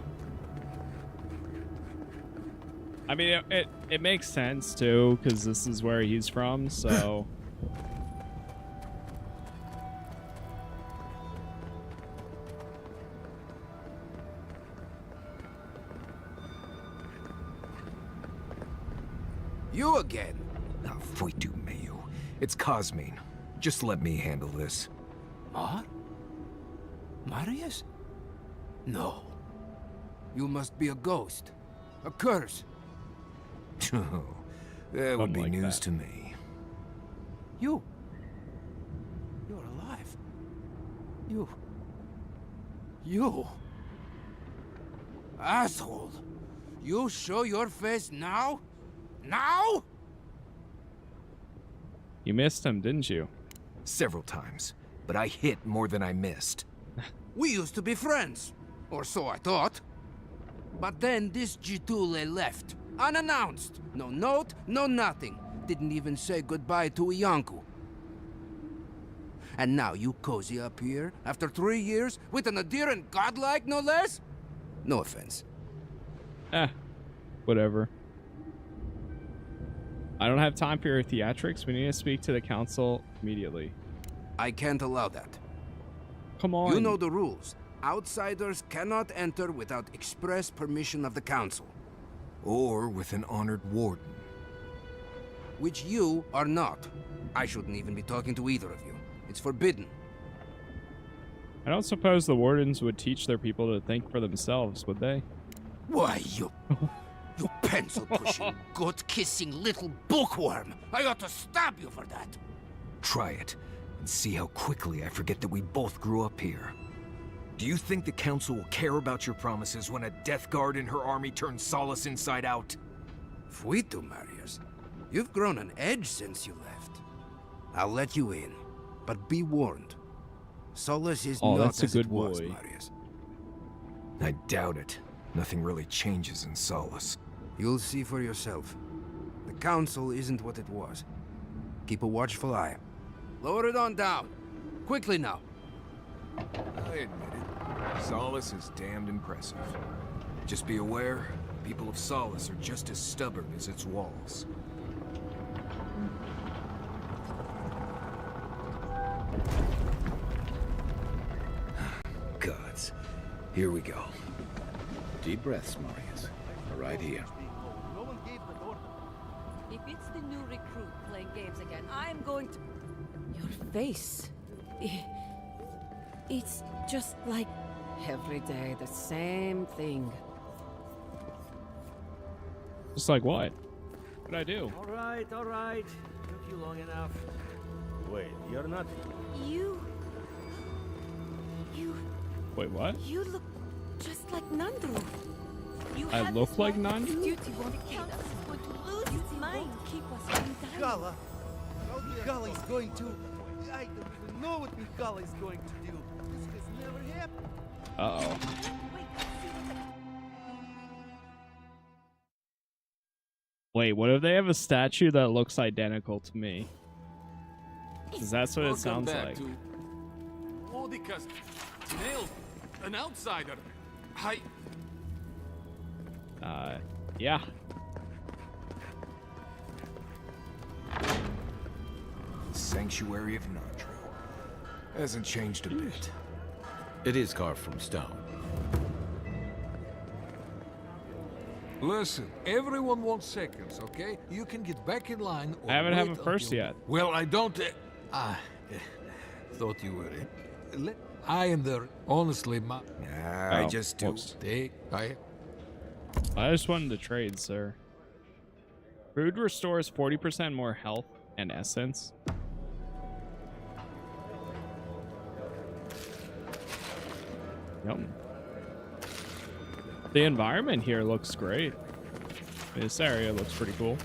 A: I mean, it makes sense too, because this is where he's from, so.
W: You again?
M: Ah, foi tu, meio. It's Cosmine. Just let me handle this.
W: Marius? No. You must be a ghost. A curse.
M: Oh, that would be news to me.
W: You're alive. You. Asshole. You show your face now? Now?
A: You missed him, didn't you?
M: Several times, but I hit more than I missed.
W: We used to be friends. Or so I thought. But then this Gitule left. Unannounced. No note, no nothing. Didn't even say goodbye to Iancu. And now you cozy up here, after 3 years, with an adherent godlike, no less? No offense.
A: Whatever. I don't have time for your theatrics. We need to speak to the council immediately.
W: I can't allow that.
A: Come on.
W: You know the rules. Outsiders cannot enter without express permission of the council.
M: Or with an honored warden.
W: Which you are not. I shouldn't even be talking to either of you. It's forbidden.
A: I don't suppose the wardens would teach their people to think for themselves, would they?
W: Why, you pencil-pushing, goat-kissing little bookworm! I ought to stab you for that!
M: Try it, and see how quickly I forget that we both grew up here. Do you think the Council will care about your promises when a Death Guard and her army turns Solace inside out?
W: Fuitu, Marius. You've grown an edge since you left. I'll let you in, but be warned. Solace is not
A: that's a
W: as
A: good
W: it was,
A: boy.
W: Marius.
M: I doubt it. Nothing really changes in Solace.
W: You'll see for yourself. The Council isn't what it was. Keep a watchful eye. Lower it on down. Quickly now.
M: I admit it. Solace is damned impressive. Just be aware, people of Solace are just as stubborn as its walls. Gods. Here we go.
L: Deep breaths, Marius. We're right here.
E: If it's the new recruit playing games again, I'm going to... Your face... It's just like
B: Every day, the same thing.
A: Just like what? What'd I do?
J: All right. Took you long enough. Wait, you're not...
O: You...
A: Wait, what?
O: You look just like Nandru.
A: I look like Nandru?
O: Duty won't kill us. He's going to lose his mind. Keep us from dying.
D: Mikala! Mikala is going to... I don't even know what Mikala is going to do. This has never happened.
A: Uh-oh. Wait, what if they have a statue that looks identical to me? Because that's what it sounds like.
N: Odicus nailed an outsider.
A: Yeah.
M: Sanctuary of Nandru. Hasn't changed a bit.
L: It is carved from stone.
P: Listen, everyone wants seconds, okay? You can get back in line. Or
A: I haven't had
P: wait
A: him first
P: until...
A: yet.
P: Well, I don't. Thought you were. I am there, honestly,
M: I just do.
A: I just wanted to trade, sir. Food restores 40% more health and essence. Yep. The environment here looks great. This area looks pretty cool.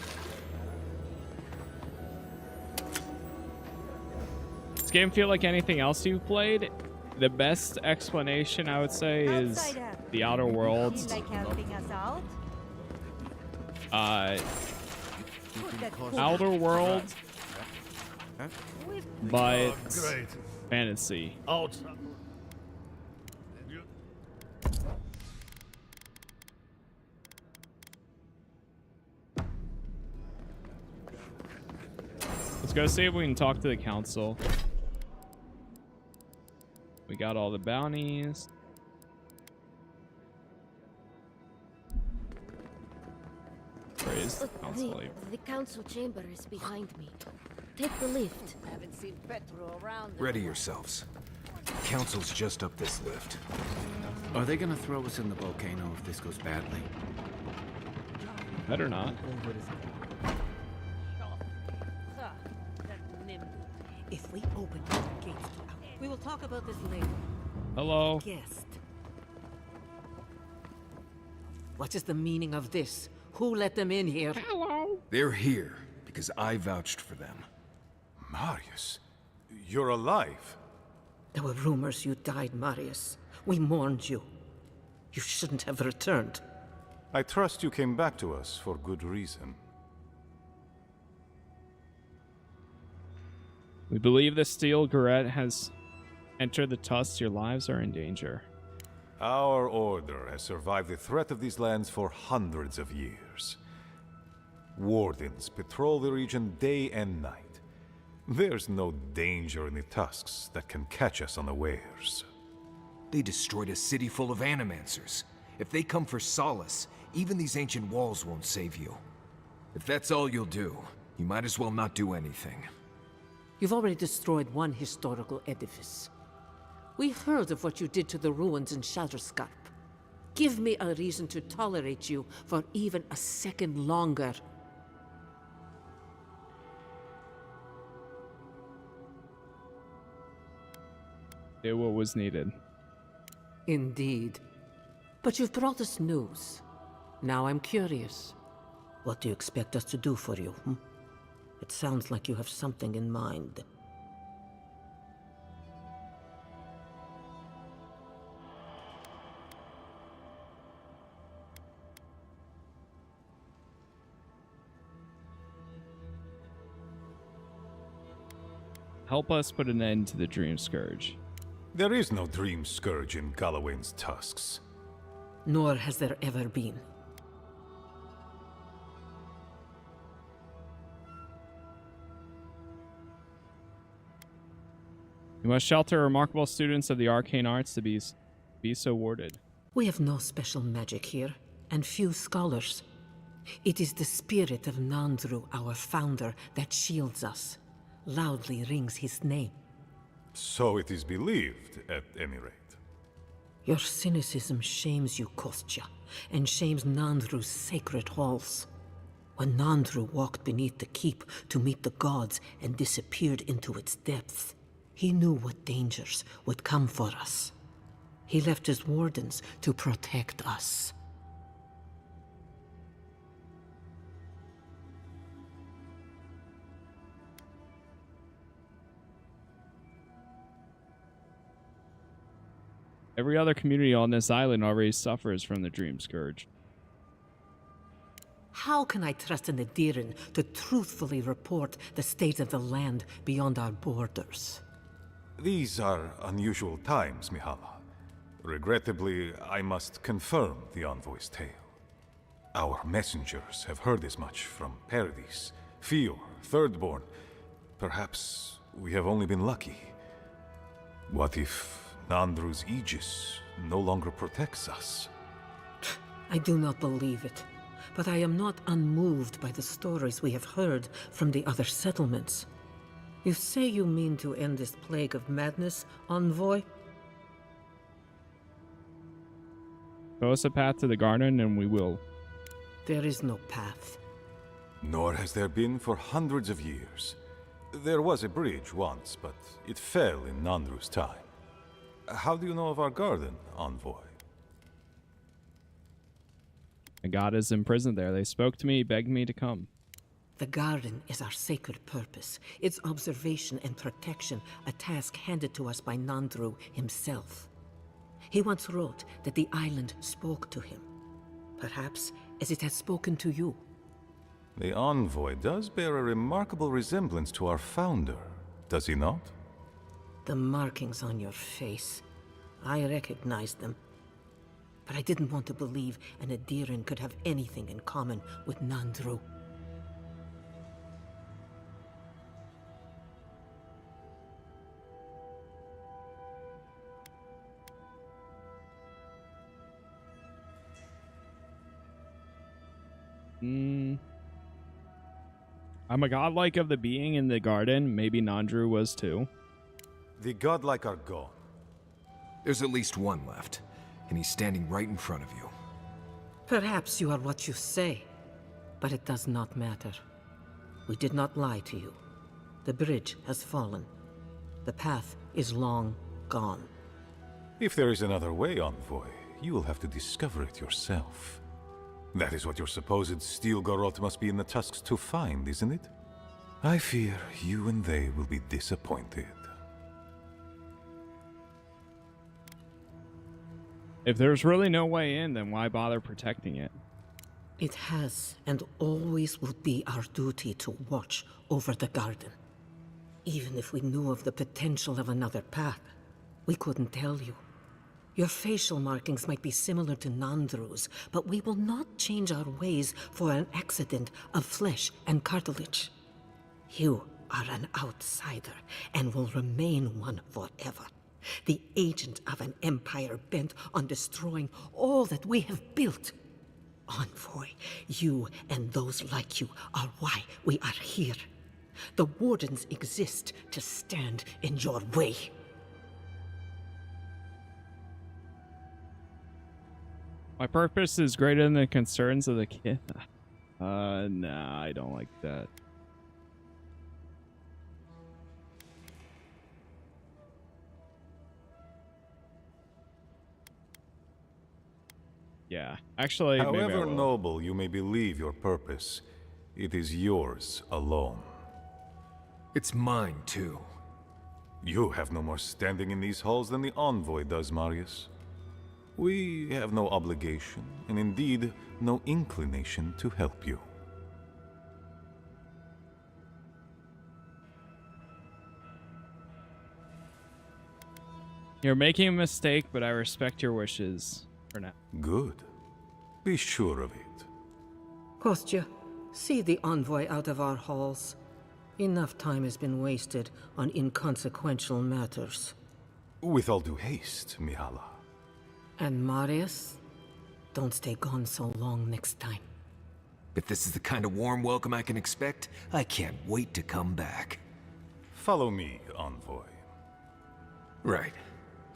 A: This game feel like anything else you've played? The best explanation I would say is the Outer Worlds.
C: Like helping us out?
A: Outer Worlds, but fantasy. Let's go see if we can talk to the council. We got all the bounties. Where is the council?
R: The council chamber is behind me. Take the lift.
E: Haven't seen Petro around.
M: Ready yourselves. Council's just up this lift.
L: Are they gonna throw us in the volcano if this goes badly?
A: Better not.
B: If we open the gates to out, we will talk about this later.
A: Hello.
B: Guest. What is the meaning of this? Who let them in here?
A: Hello.
M: They're here because I vouched for them.
X: Marius, you're alive.
B: There were rumors you died, Marius. We mourned you. You shouldn't have returned.
X: I trust you came back to us for good reason.
A: We believe the steel garret has entered the Tusks. Your lives are in danger.
X: Our order has survived the threat of these lands for hundreds of years. Wardens patrol the region day and night. There's no danger in the Tusks that can catch us unawares.
M: They destroyed a city full of animancers. If they come for solace, even these ancient walls won't save you. If that's all you'll do, you might as well not do anything.
B: You've already destroyed one historical edifice. We heard of what you did to the ruins in Shatterscarp. Give me a reason to tolerate you for even a second longer.
A: Did what was needed.
B: Indeed. But you've brought us news. Now I'm curious. What do you expect us to do for you, It sounds like you have something in mind.
A: Help us put an end to the Dream Scourge.
X: There is no Dream Scourge in Galawain's Tusks.
B: Nor has there ever been.
A: You must shelter remarkable students of the arcane arts to be so awarded.
B: We have no special magic here, and few scholars. It is the spirit of Nandru, our founder, that shields us. Loudly rings his name.
X: So it is believed, at any rate.
I: Your cynicism shames you, Kostya, and shames Nandru's sacred halls. When Nandru walked beneath the keep to meet the gods and disappeared into its depths, he knew what dangers would come for us. He left his wardens to protect us.
A: Every other community on this island already suffers from the Dream Scourge.
I: How can I trust an Adiran to truthfully report the state of the land beyond our borders?
X: These are unusual times, Mihala. Regrettably, I must confirm the envoy's tale. Our messengers have heard as much from Paradis, Fior, Thirdborn. Perhaps we have only been lucky. What if Nandru's aegis no longer protects us?
I: I do not believe it, but I am not unmoved by the stories we have heard from the other settlements. You say you mean to end this plague of madness, envoy?
A: Show us a path to the garden and we will.
I: There is no path.
X: Nor has there been for hundreds of years. There was a bridge once, but it fell in Nandru's time. How do you know of our garden, envoy?
A: A god is imprisoned there. They spoke to me, begged me to come.
I: The garden is our sacred purpose, its observation and protection, a task handed to us by Nandru himself. He once wrote that the island spoke to him, perhaps as it has spoken to you.
X: The envoy does bear a remarkable resemblance to our founder, does he not?
I: The markings on your face, I recognized them. But I didn't want to believe an Adiran could have anything in common with Nandru.
A: I'm a godlike of the being in the garden. Maybe Nandru was too.
X: The godlike are gone.
M: There's at least one left, and he's standing right in front of you.
I: Perhaps you are what you say, but it does not matter. We did not lie to you. The bridge has fallen. The path is long gone.
X: If there is another way, envoy, you will have to discover it yourself. That is what your supposed steel garrote must be in the tusks to find, isn't it? I fear you and they will be disappointed.
A: If there's really no way in, then why bother protecting it?
I: It has and always will be our duty to watch over the garden. Even if we knew of the potential of another path, we couldn't tell you. Your facial markings might be similar to Nandru's, but we will not change our ways for an accident of flesh and cartilage. You are an outsider and will remain one forever. The agent of an empire bent on destroying all that we have built. Envoy, you and those like you are why we are here. The Wardens exist to stand in your way.
A: My purpose is greater than the concerns of the kid. Nah, I don't like that. Yeah, actually, maybe I
X: however
A: will.
X: noble you may believe your purpose, it is yours alone.
M: It's mine, too.
X: You have no more standing in these halls than the envoy does, Marius. We have no obligation, and indeed, no inclination to help you.
A: You're making a mistake, but I respect your wishes for now.
X: Good. Be sure of it.
I: Kostya, see the envoy out of our halls. Enough time has been wasted on inconsequential matters.
X: With all due haste, Mihala.
I: And Marius, don't stay gone so long next time.
M: If this is the kind of warm welcome I can expect, I can't wait to come back.
X: Follow me, envoy.
M: Right.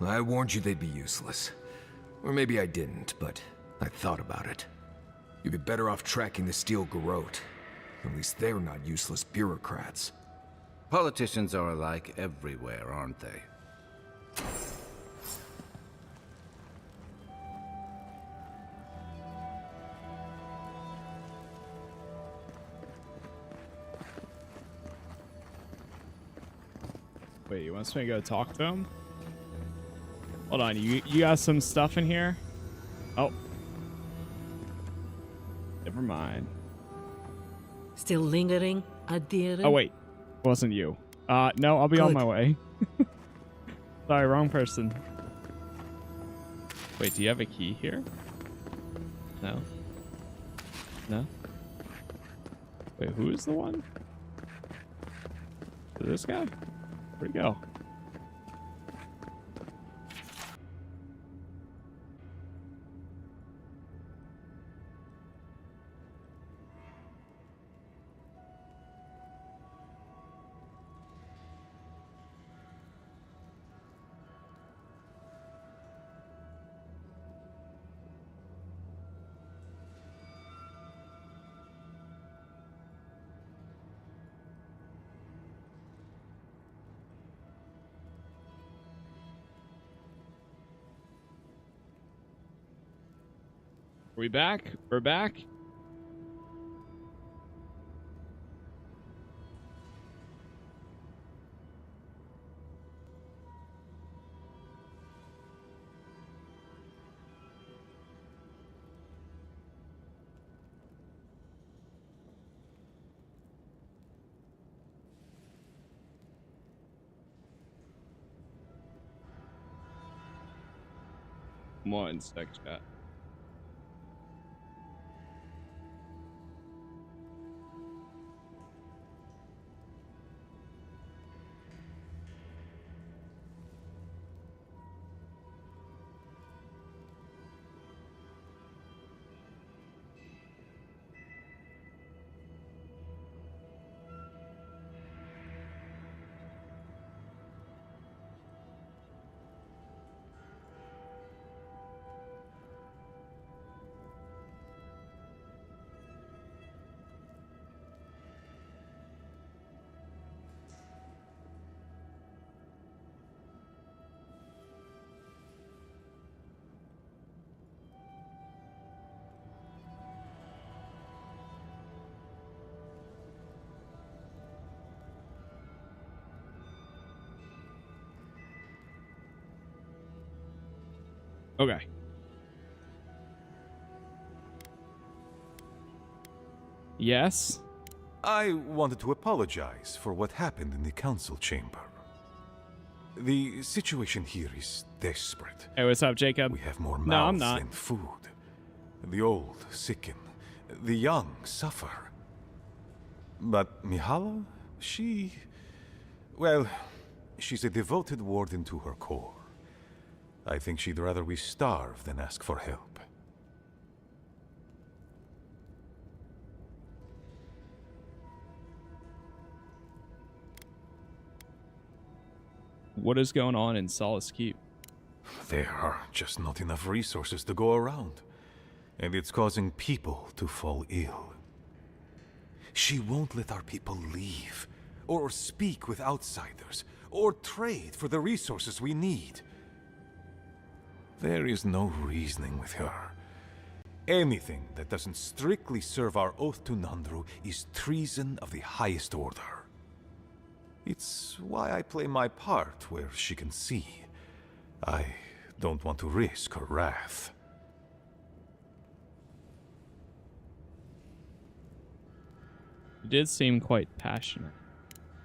M: I warned you they'd be useless. Or maybe I didn't, but I thought about it. You'd be better off tracking the Steel Garrote. At least they're not useless bureaucrats.
L: Politicians are alike everywhere, aren't they?
A: Wait, you want me to go talk to him? Hold on, you got some stuff in here? Oh. Never mind.
I: Still lingering, Adira?
A: Oh, wait. Wasn't you. No, I'll be on my way. Sorry, wrong person. Wait, do you have a key here? No. No? Wait, who is the one? This guy? Where'd he go? We back? We're back? One sec, chat. Okay. Yes?
X: I wanted to apologize for what happened in the council chamber. The situation here is desperate.
A: Hey, what's up, Jacob?
X: We have more
A: No, I'm
X: mouths
A: not.
X: than food. The old sicken. The young suffer. But Mihala, well, she's a devoted warden to her core. I think she'd rather we starve than ask for help.
A: What is going on in Solace Keep?
X: There are just not enough resources to go around, and it's causing people to fall ill. She won't let our people leave, or speak with outsiders, or trade for the resources we need. There is no reasoning with her. Anything that doesn't strictly serve our oath to Nandru is treason of the highest order. It's why I play my part where she can see. I don't want to risk her wrath.
A: You did seem quite passionate.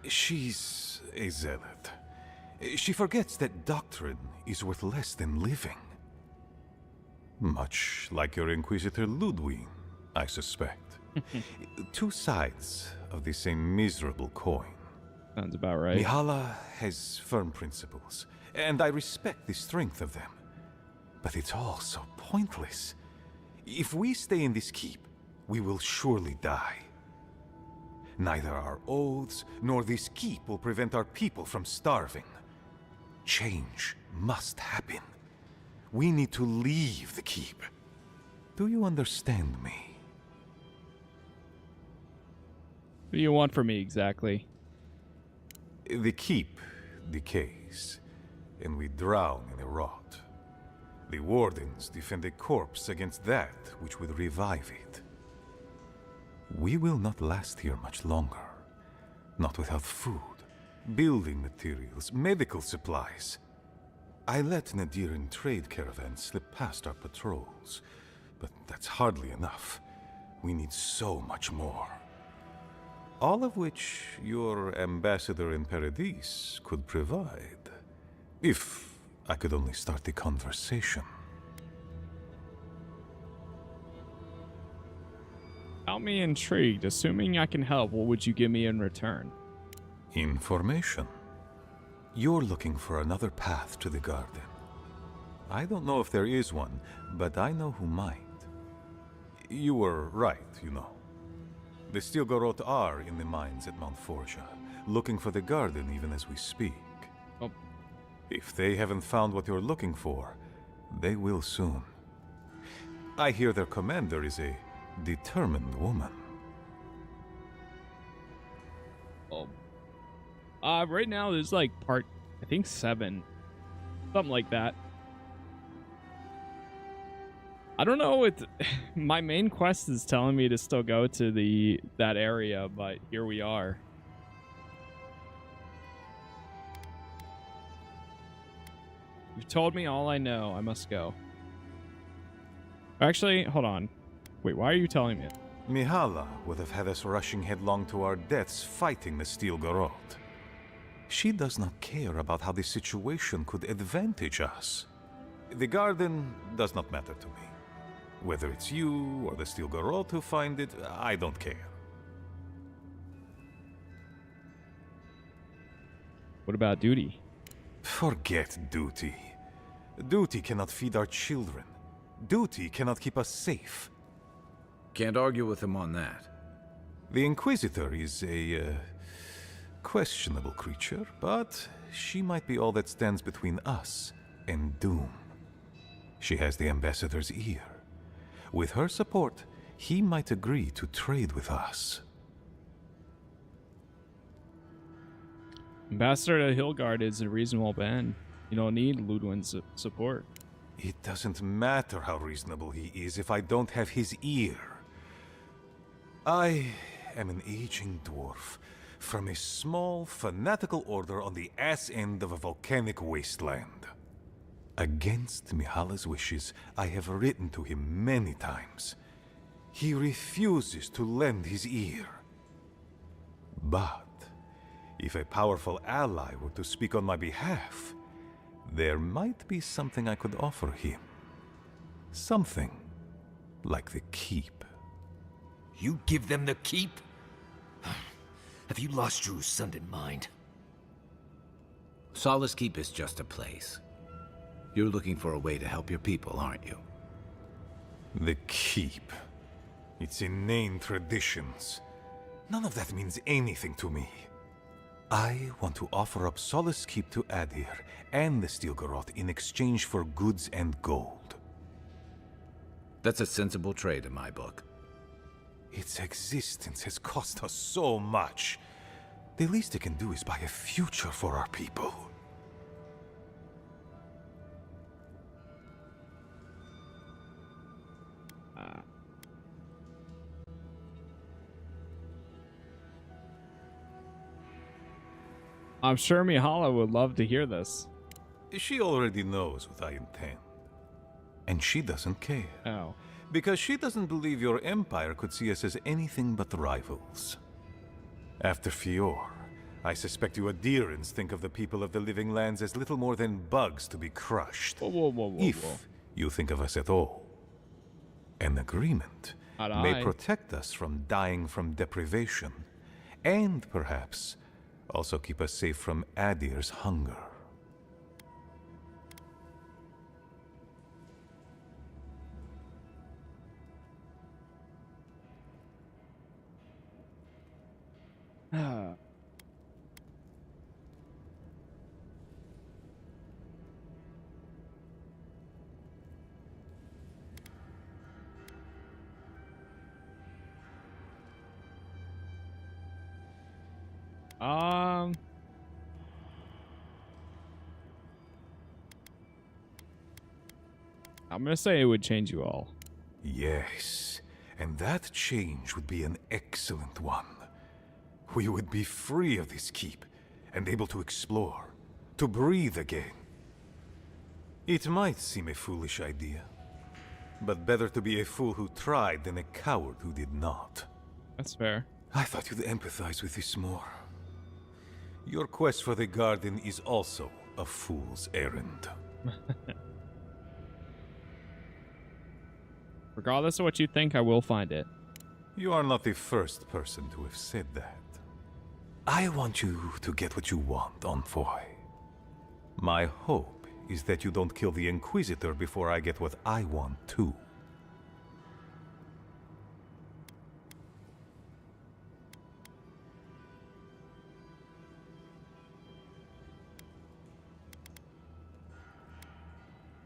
X: She's a zealot. She forgets that doctrine is worth less than living. Much like your Inquisitor Ludwig, I suspect. Two sides of the same miserable coin.
A: Sounds about right.
X: Mihala has firm principles, and I respect the strength of them. But it's all so pointless. If we stay in this keep, we will surely die. Neither our oaths nor this keep will prevent our people from starving. Change must happen. We need to leave the keep. Do you understand me?
A: What do you want from me exactly?
X: The keep decays, and we drown in a rot. The wardens defend a corpse against that which would revive it. We will not last here much longer. Not without food, building materials, medical supplies. I let Nadiran trade caravans slip past our patrols, but that's hardly enough. We need so much more. All of which your ambassador in Paradis could provide. If I could only start the conversation.
A: Got me intrigued. Assuming I can help, what would you give me in return?
X: Information. You're looking for another path to the garden. I don't know if there is one, but I know who might. You were right, you know. The Stilgarot are in the mines at Mount Forja, looking for the garden even as we speak.
A: Oh.
X: If they haven't found what you're looking for, they will soon. I hear their commander is a determined woman.
A: Oh. Right now there's like part, I think 7. Something like that. I don't know what my main quest is telling me to still go to that area, but here we are. You've told me all I know. I must go. Actually, hold on. Wait, why are you telling me it?
X: Mihala would have had us rushing headlong to our deaths fighting the Stilgarot. She does not care about how the situation could advantage us. The garden does not matter to me. Whether it's you or the Stilgarot who find it, I don't care.
A: What about duty?
X: Forget duty. Duty cannot feed our children. Duty cannot keep us safe.
L: Can't argue with him on that.
X: The Inquisitor is a questionable creature, but she might be all that stands between us and doom. She has the Ambassador's ear. With her support, he might agree to trade with us.
A: Ambassador to Hillguard is a reasonable man. You don't need Ludwin's support.
X: It doesn't matter how reasonable he is if I don't have his ear. I am an aging dwarf from a small, fanatical order on the ass end of a volcanic wasteland. Against Mihala's wishes, I have written to him many times. He refuses to lend his ear. But if a powerful ally were to speak on my behalf, there might be something I could offer him. Something like the keep.
M: You give them the keep? Have you lost your Sundan mind?
L: Solace Keep is just a place. You're looking for a way to help your people, aren't you?
X: The keep. Its inane traditions. None of that means anything to me. I want to offer up Solace Keep to Adir and the Stilgarot in exchange for goods and gold.
L: That's a sensible trade in my book.
X: Its existence has cost us so much. The least it can do is buy a future for our people.
A: I'm sure Mihala would love to hear this.
X: She already knows what I intend. And she doesn't care.
A: Oh.
X: Because she doesn't believe your empire could see us as anything but rivals. After Fior, I suspect you Adirans think of the people of the Living Lands as little more than bugs to be crushed. If you think of us at all. An agreement may protect us from dying from deprivation, and perhaps also keep us safe from Adir's hunger.
A: I'm gonna say it would change you all.
X: Yes, and that change would be an excellent one. We would be free of this keep, and able to explore, to breathe again. It might seem a foolish idea, but better to be a fool who tried than a coward who did not.
A: That's fair.
X: I thought you'd empathize with this more. Your quest for the garden is also a fool's errand.
A: Regardless of what you think, I will find it.
X: You are not the first person to have said that. I want you to get what you want, Envoy. My hope is that you don't kill the Inquisitor before I get what I want too.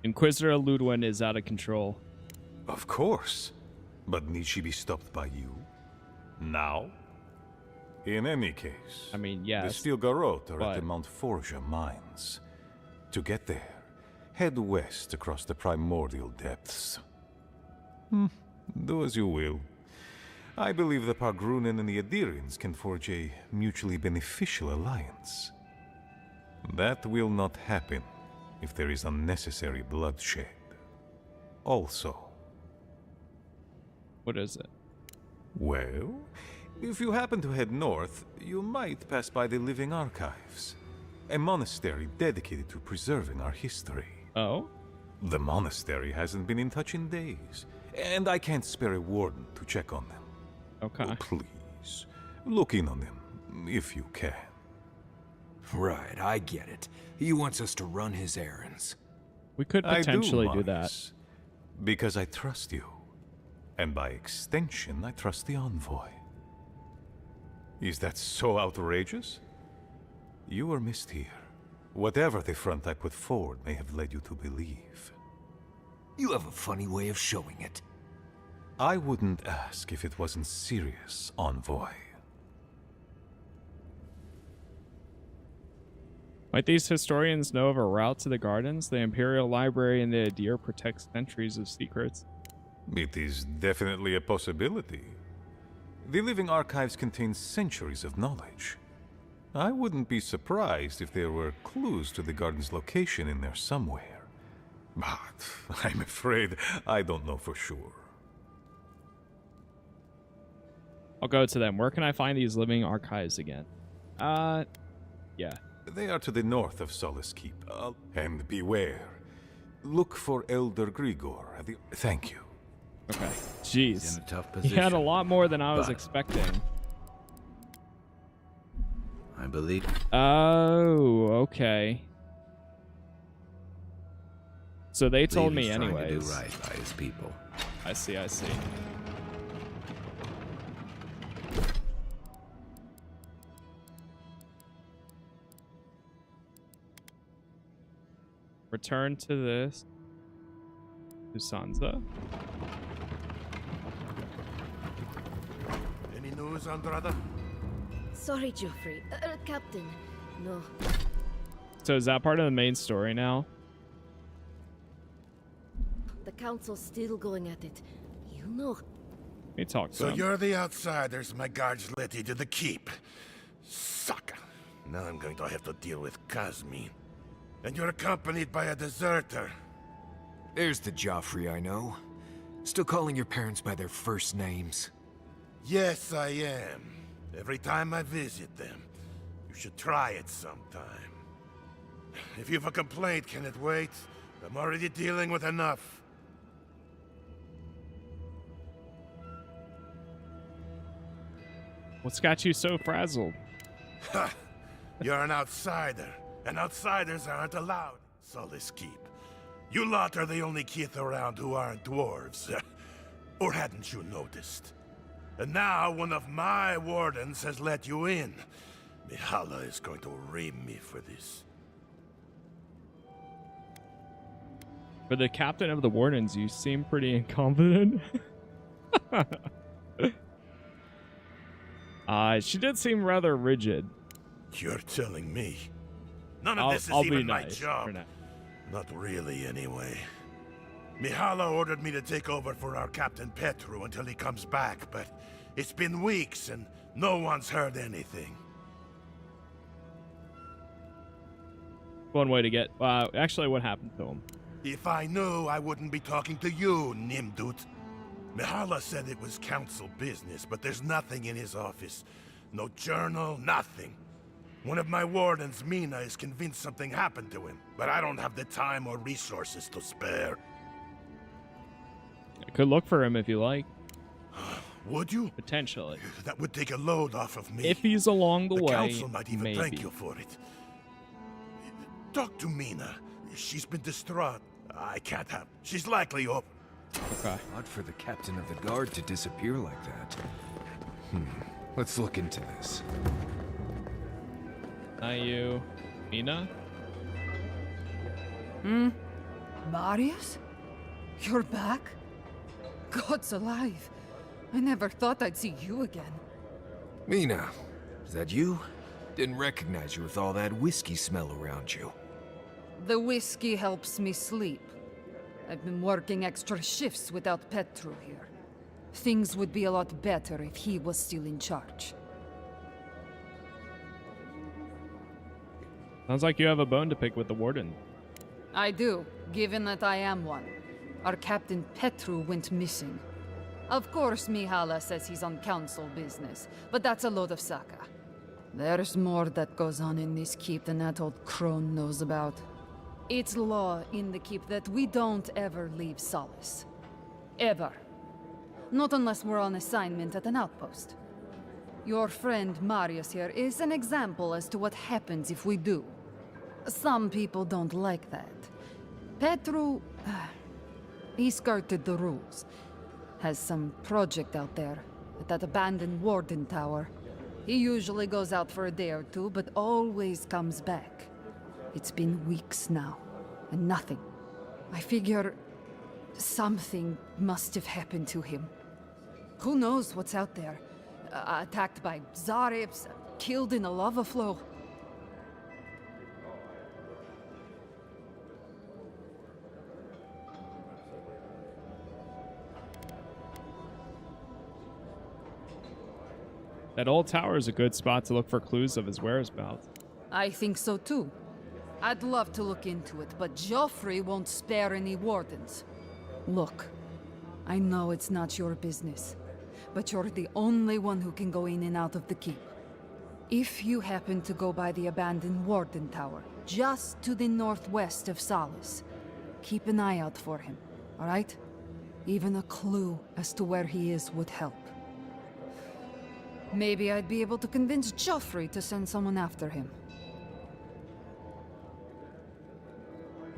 A: Inquisitor Ludwin is out of control.
X: Of course. But need she be stopped by you? Now? In any case,
A: I mean, yes,
X: the Steel Garrote are
A: but
X: at the Mount Forja mines. To get there, head west across the primordial depths. Do as you will. I believe the Pargrunen and the Adirians can forge a mutually beneficial alliance. That will not happen if there is unnecessary bloodshed. Also...
A: What is it?
X: Well, if you happen to head north, you might pass by the Living Archives, a monastery dedicated to preserving our history.
A: Oh?
X: The monastery hasn't been in touch in days, and I can't spare a warden to check on them.
A: Okay.
X: Oh, please, look in on them, if you can.
M: Right, I get it. He wants us to run his errands.
A: We could potentially do that.
X: Marcus, because I trust you. And by extension, I trust the Envoy. Is that so outrageous? You were missed here. Whatever the front I put forward may have led you to believe.
M: You have a funny way of showing it.
X: I wouldn't ask if it wasn't serious, Envoy.
A: Might these historians know of a route to the gardens? The Imperial Library and the Adir protect centuries of secrets.
X: It is definitely a possibility. The Living Archives contain centuries of knowledge. I wouldn't be surprised if there were clues to the garden's location in there somewhere. But I'm afraid I don't know for sure.
A: I'll go to them. Where can I find these Living Archives again? Yeah.
X: They are to the north of Solace Keep. And beware. Look for Elder Grigor at the... Thank you.
A: Okay. Jeez.
L: He's in a tough
A: He
L: position.
A: had a lot more than I was
L: but
A: expecting.
L: I believe.
A: Oh, okay. So they told me
L: he's trying to
A: anyways.
L: do right by his people.
A: I see, I see. Return to this. To Sansa.
J: Any news, Andrada?
R: Sorry, Geoffrey. Captain. No.
A: So is that part of the main story now?
R: The council's still going at it. You know.
A: Let me talk to
J: So
A: him.
J: you're the outsiders my guards let into the keep. Sucker. Now I'm going to have to deal with Kazmin. And you're accompanied by a deserter.
M: There's the Joffrey I know. Still calling your parents by their first names.
J: Yes, I am. Every time I visit them. You should try it sometime. If you've a complaint, can it wait? I'm already dealing with enough.
A: What's got you so frazzled?
J: Ha! You're an outsider, and outsiders aren't allowed. Solace Keep. You lot are the only kith around who aren't dwarves. Or hadn't you noticed? And now one of my wardens has let you in. Mihala is going to ream me for this.
A: For the captain of the wardens, you seem pretty incompetent. She did seem rather rigid.
J: You're telling me. None of
A: I'll
J: this is
A: be
J: even my
A: nice
J: job.
A: for now.
J: Not really, anyway. Mihala ordered me to take over for our Captain Petru until he comes back, but it's been weeks and no one's heard anything.
A: One way to get... actually, what happened to him?
J: If I knew, I wouldn't be talking to you, Nimdut. Mihala said it was council business, but there's nothing in his office. No journal, nothing. One of my wardens, Mina, is convinced something happened to him, but I don't have the time or resources to spare.
A: I could look for him if you like.
J: Would you?
A: Potentially.
J: That would take a load off of me.
A: If he's along the way,
J: council might even
A: maybe.
J: thank you for it. Talk to Mina. She's been distraught. I can't have... She's likely up.
A: Okay.
M: Odd for the captain of the guard to disappear like that. Let's look into this.
A: You, Mina?
Q: Marius? You're back? God's alive. I never thought I'd see you again.
M: Mina, is that you? Didn't recognize you with all that whiskey smell around you.
Q: The whiskey helps me sleep. I've been working extra shifts without Petru here. Things would be a lot better if he was still in charge.
A: Sounds like you have a bone to pick with the warden.
Q: I do, given that I am one. Our Captain Petru went missing. Of course, Mihala says he's on council business, but that's a load of saka. There's more that goes on in this keep than that old crone knows about. It's law in the keep that we don't ever leave Solace. Ever. Not unless we're on assignment at an outpost. Your friend Marius here is an example as to what happens if we do. Some people don't like that. Petru... he skirted the rules. Has some project out there, at that abandoned warden tower. He usually goes out for a day or two, but always comes back. It's been weeks now, and nothing. I figure... something must have happened to him. Who knows what's out there? Attacked by Zarips, killed in a lava flow.
A: That old tower is a good spot to look for clues of his whereabouts.
Q: I think so too. I'd love to look into it, but Joffrey won't spare any wardens. Look, I know it's not your business, but you're the only one who can go in and out of the keep. If you happen to go by the abandoned warden tower, just to the northwest of Solace, keep an eye out for him, all right? Even a clue as to where he is would help. Maybe I'd be able to convince Joffrey to send someone after him.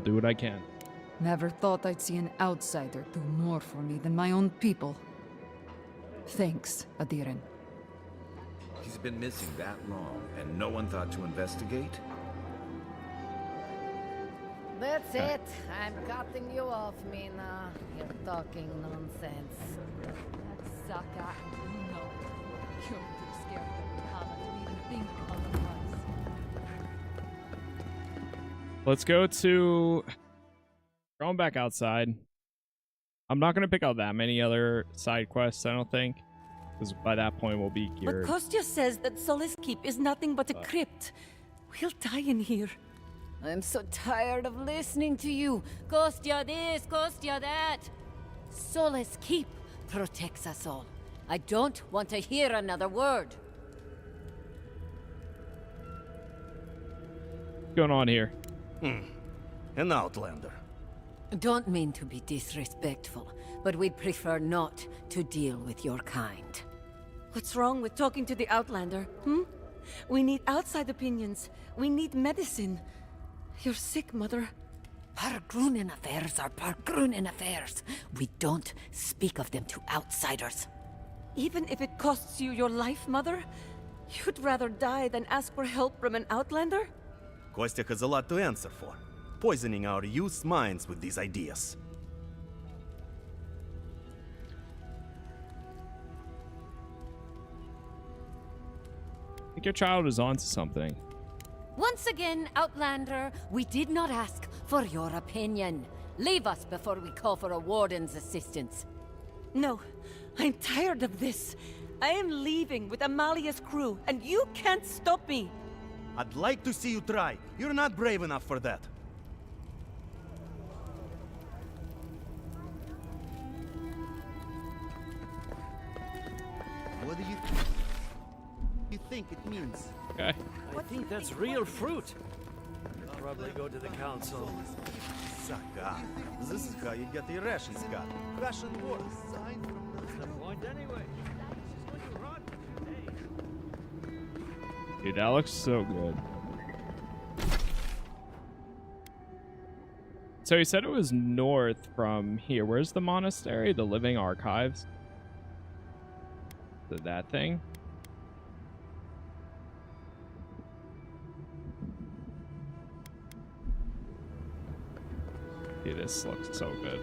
A: Do what I can.
Q: Never thought I'd see an outsider do more for me than my own people. Thanks, Adiren.
L: He's been missing that long, and no one thought to investigate?
R: That's it. I'm cutting you off, Mina. You're talking nonsense.
Q: That's Saka. No. You're too scared of Mihala to even think otherwise.
A: Let's go to... Going back outside. I'm not going to pick out that many other side quests, I don't think. Because by that point, we'll be geared.
S: But Kostya says that Solace Keep is nothing but a crypt. We'll die in here.
R: I'm so tired of listening to you. Kostya this, Kostya that. Solace Keep protects us all. I don't want to hear another word.
A: What's going on here?
T: An outlander.
R: Don't mean to be disrespectful, but we'd prefer not to deal with your kind.
S: What's wrong with talking to the Outlander, We need outside opinions. We need medicine. You're sick, Mother.
R: Pargrunen affairs are Pargrunen affairs. We don't speak of them to outsiders.
S: Even if it costs you your life, Mother? You'd rather die than ask for help from an Outlander?
T: Kostya has a lot to answer for, poisoning our youth's minds with these ideas.
A: I think your child is onto something.
R: Once again, Outlander, we did not ask for your opinion. Leave us before we call for a warden's assistance.
S: No, I'm tired of this. I am leaving with Amalia's crew, and you can't stop me.
T: I'd like to see you try. You're not brave enough for that. What do you think it means?
A: Okay.
F: I think that's real fruit. I'll probably go to the council.
T: Sucker. This is how you get the rations cut. Ration wars.
F: What's the point anyway?
A: Dude, that looks so good. So he said it was north from here. Where's the monastery? The Living Archives? That thing? Dude, this looks so good.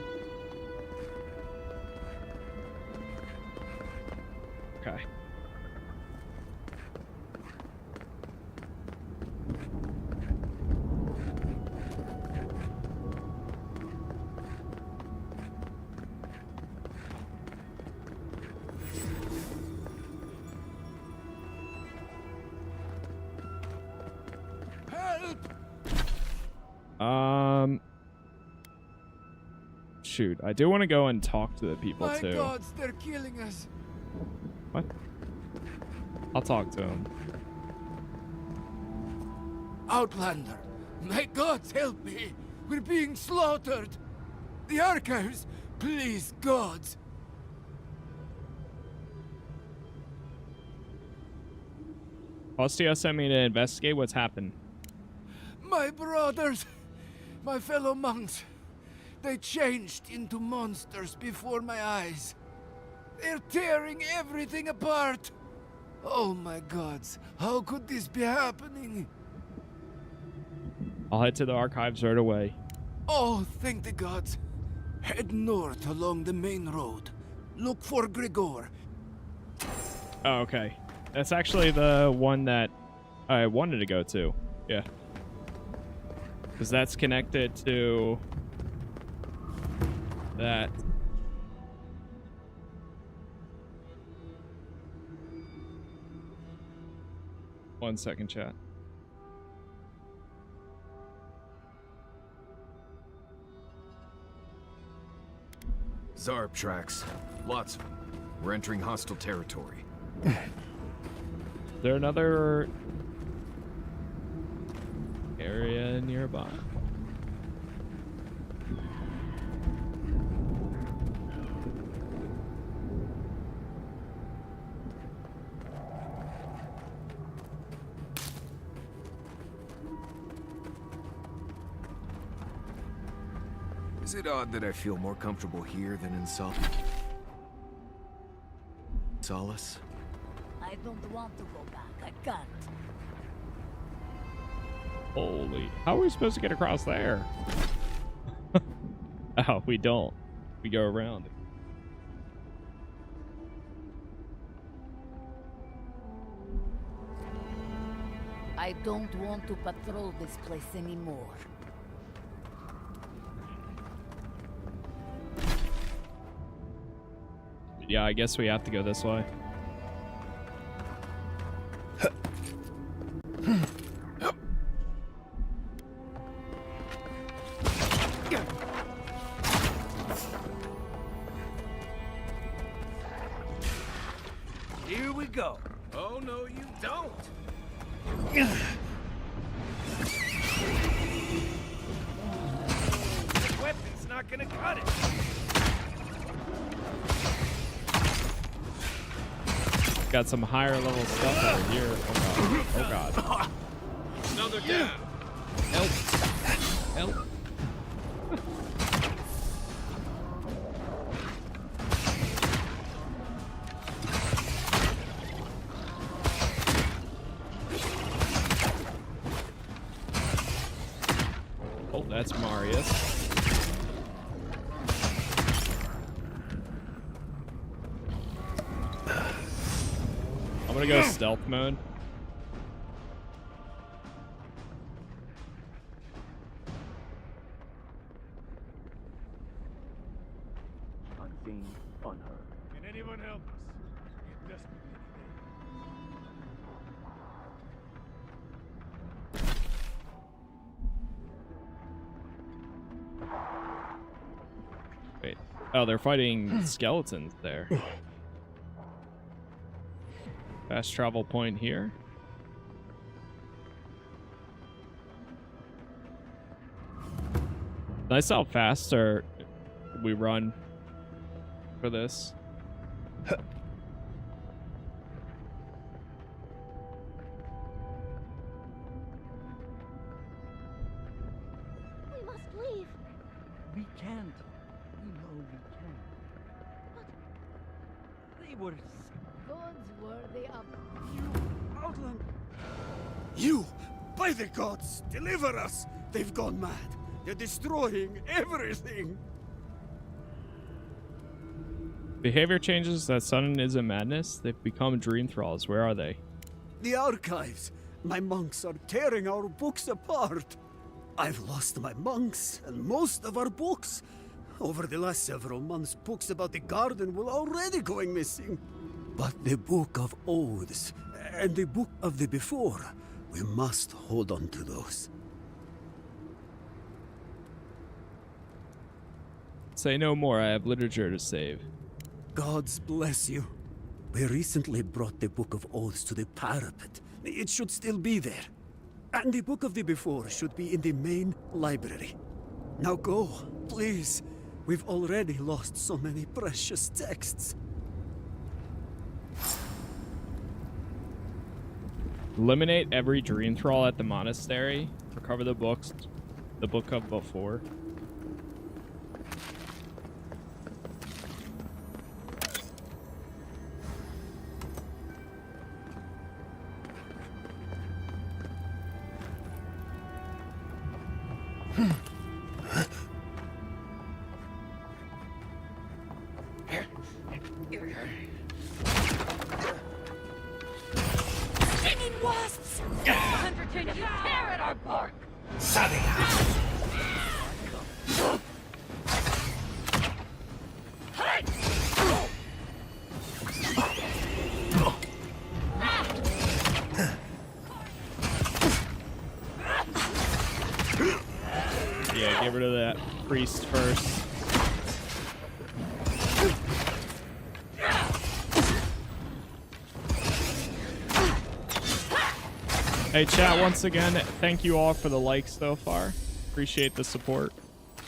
A: Okay. Shoot, I do want to go and talk to the people
P: My
A: too.
P: gods, they're killing us.
A: What? I'll talk to him.
P: Outlander, my gods help me. We're being slaughtered. The archives, please, gods.
A: Hostio sent me to investigate what's happened.
P: My brothers, my fellow monks, they changed into monsters before my eyes. They're tearing everything apart. Oh my gods, how could this be happening?
A: I'll head to the archives right away.
P: Oh, thank the gods. Head north along the main road. Look for Grigor.
A: Oh, okay. That's actually the one that I wanted to go to. Yeah. Because that's connected to that. One second, chat.
M: Zarb tracks. Lots of them. We're entering hostile territory.
A: Is there another area nearby?
M: Is it odd that I feel more comfortable here than in Solace?
R: I don't want to go back. I can't.
A: Holy. How are we supposed to get across there? Oh, we don't. We go around it.
R: I don't want to patrol this place anymore.
A: Yeah, I guess we have to go this way.
F: Here we go.
M: Oh, no, you don't.
F: The weapon's not gonna cut it.
A: Got some higher level stuff over here. Oh god. Oh god.
F: Another down.
A: Help. Help. Oh, that's Marius. I'm gonna go stealth mode.
J: anyone help us? We're desperately
A: Wait. Oh, they're fighting skeletons there. Fast travel point here. Nice how fast we run for this.
O: We must leave.
D: We can't. We know we can't. But they were
R: Gods worthy of
D: Outland.
H: You! By the gods, deliver us! They've gone mad. They're destroying everything.
A: Behavior changes that sudden is a madness. They've become dream thralls. Where are they?
H: The archives. My monks are tearing our books apart. I've lost my monks and most of our books. Over the last several months, books about the garden were already going missing. But the Book of Oaths and the Book of the Before, we must hold on to those.
A: Say no more. I have literature to save.
H: Gods bless you. We recently brought the Book of Oaths to the parapet. It should still be there. And the Book of the Before should be in the main library. Now go, please. We've already lost so many precious texts.
A: Eliminate every dream thrall at the monastery. Recover the books. The Book of Before.
R: stinging wasps! 100 can you tear at our bark?
A: Yeah, get rid of that priest first. Hey chat, once again, thank you all for the likes so far. Appreciate the support.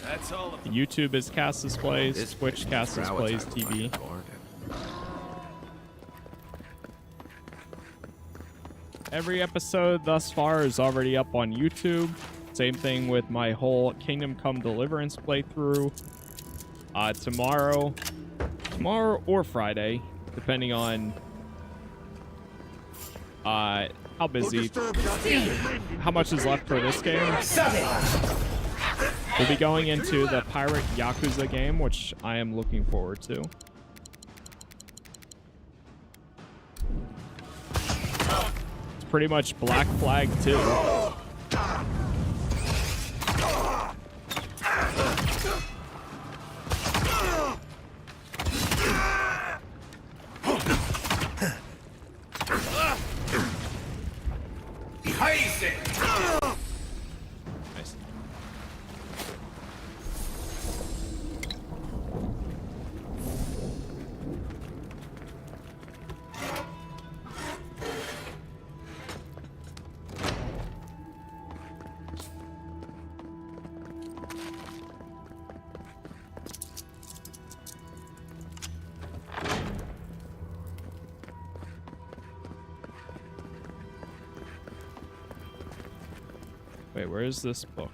J: That's all of
A: YouTube is Casas Plays, Twitch Casas Plays TV. Every episode thus far is already up on YouTube. Same thing with my whole Kingdom Come Deliverance playthrough. Tomorrow or Friday, depending on how busy, how much is left for this game. We'll be going into the Pirate Yakuza game, which I am looking forward to. It's pretty much Black Flag 2. Nice. Wait, where is this book?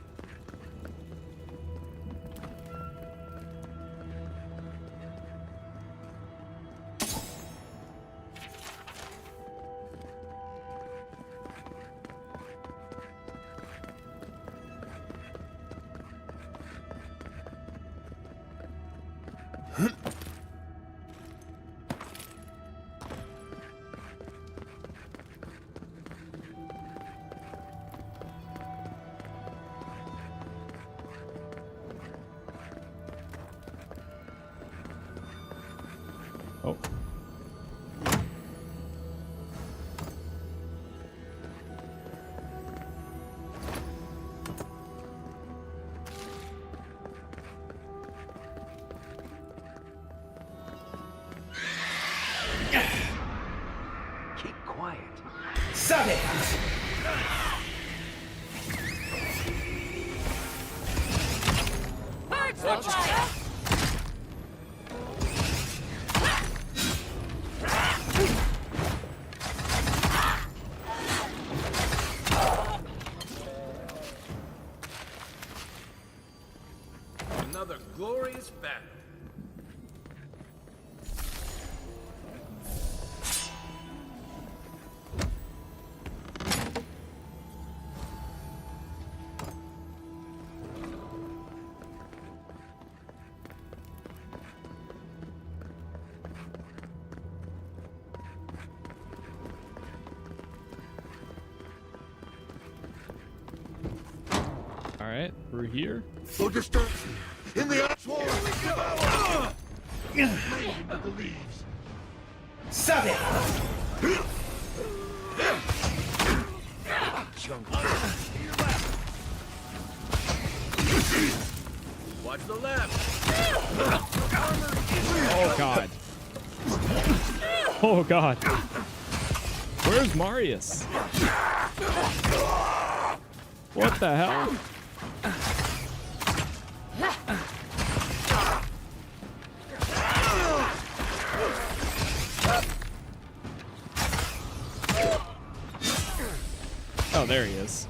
A: Oh.
G: Keep quiet.
K: Sonic!
R: Birds on fire!
F: Another glorious battle.
A: All right, through here.
J: No distraction. In the actual devour. Of the leaves.
K: Sonic!
F: Watch the left.
A: Oh god. Oh god. Where's Marius? What the hell? Oh, there he is.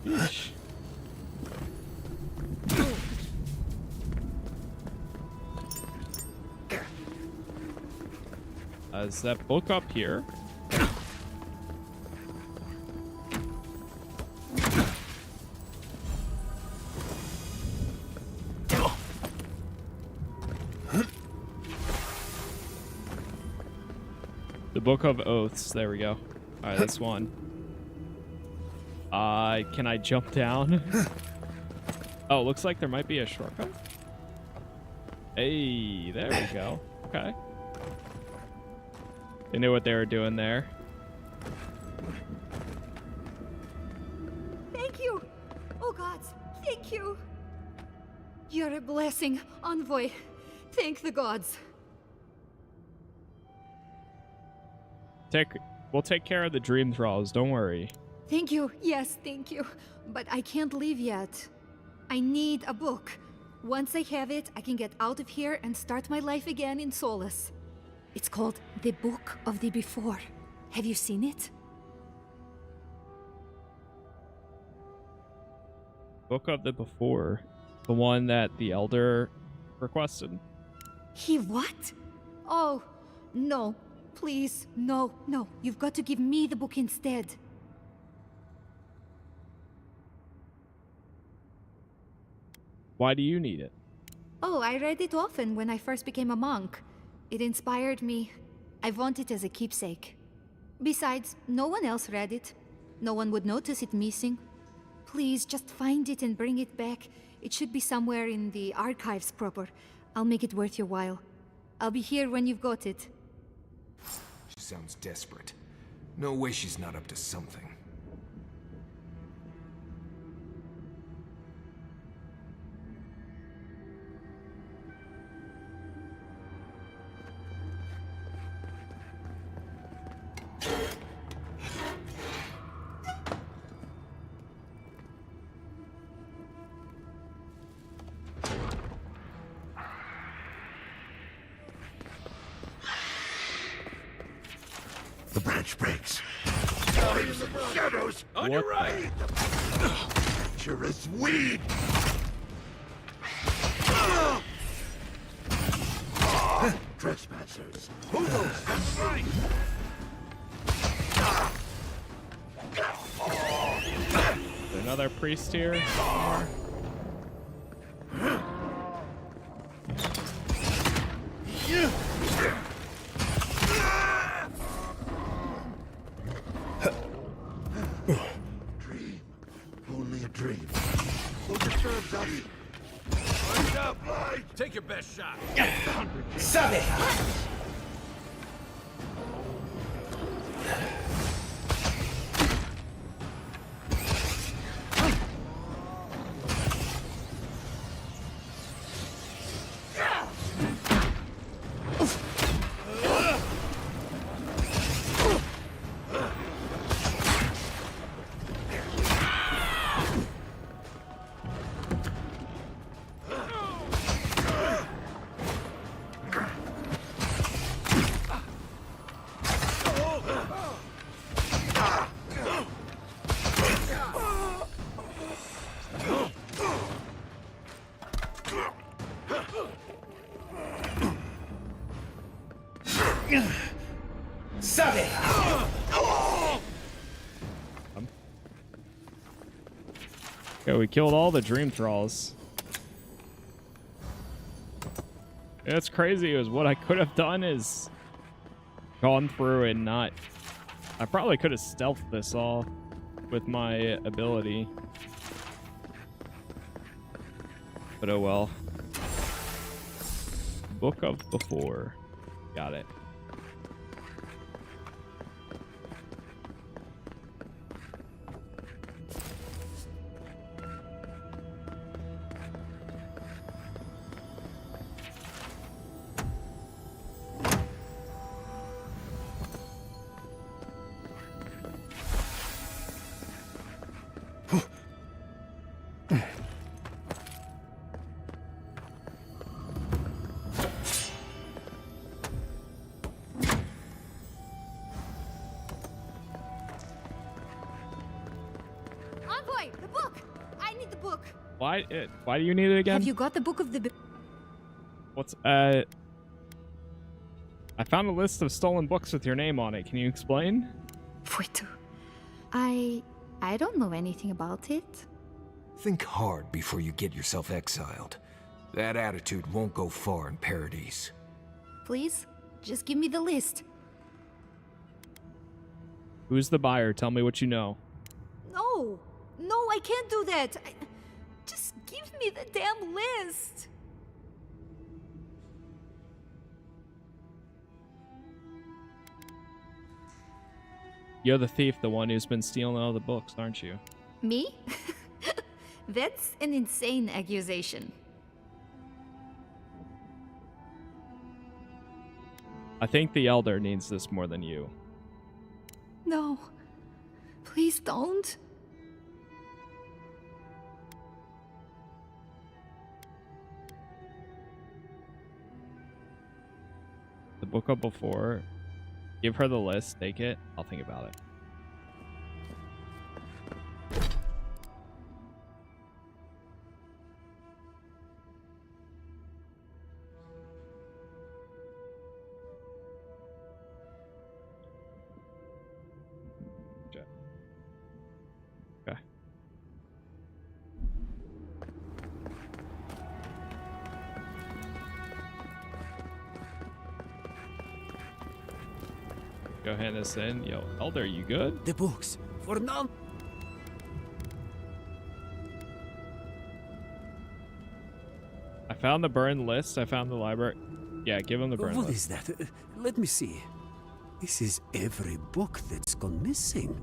A: Yeesh. Is that book up here? The Book of Oaths. There we go. All right, this one. Can I jump down? Oh, looks like there might be a shortcut. Hey, there we go. Okay. They knew what they were doing there.
U: Thank you! Oh gods, thank you! You're a blessing, envoy. Thank the gods.
A: We'll take care of the dream thralls, don't worry.
U: Thank you, yes, thank you. But I can't leave yet. I need a book. Once I have it, I can get out of here and start my life again in Solace. It's called The Book of the Before. Have you seen it?
A: Book of the Before. The one that the Elder requested.
U: He what? Oh, no. Please, no, no. You've got to give me the book instead.
A: Why do you need it?
U: Oh, I read it often when I first became a monk. It inspired me. I want it as a keepsake. Besides, no one else read it. No one would notice it missing. Please, just find it and bring it back. It should be somewhere in the archives proper. I'll make it worth your while. I'll be here when you've got it.
M: She sounds desperate. No way she's not up to something.
J: The branch breaks. Guardians of the shadows! On your right! Sure as weed! Trespassers! Who knows? That's right!
A: Another priest here.
J: Dream. Only a dream.
F: Take your best shot.
K: Sabe! Sabe!
A: Okay, we killed all the dream trolls. It's crazy is what I could have done is gone through and not... I probably could have stealthed this all with my ability. But oh well. Book of Before. Got it. Why do you need it again?
U: Have you got the book of the...
A: What's I found a list of stolen books with your name on it. Can you explain?
U: I don't know anything about it.
M: Think hard before you get yourself exiled. That attitude won't go far in Paradise.
U: Please, just give me the list.
A: Who's the buyer? Tell me what you know.
U: No, I can't do that. Just give me the damn list.
A: You're the thief, the one who's been stealing all the books, aren't you?
U: Me? That's an insane accusation.
A: I think the Elder needs this more than you.
U: No. Please don't.
A: The book up before. Give her the list. Take it. I'll think about it. Okay. Go hand this in. Yo, Elder, you good?
H: The books. For now.
A: I found the burn list. I found the library. Yeah, give him the burn
H: What
A: list.
H: is that? Let me see. This is every book that's gone missing.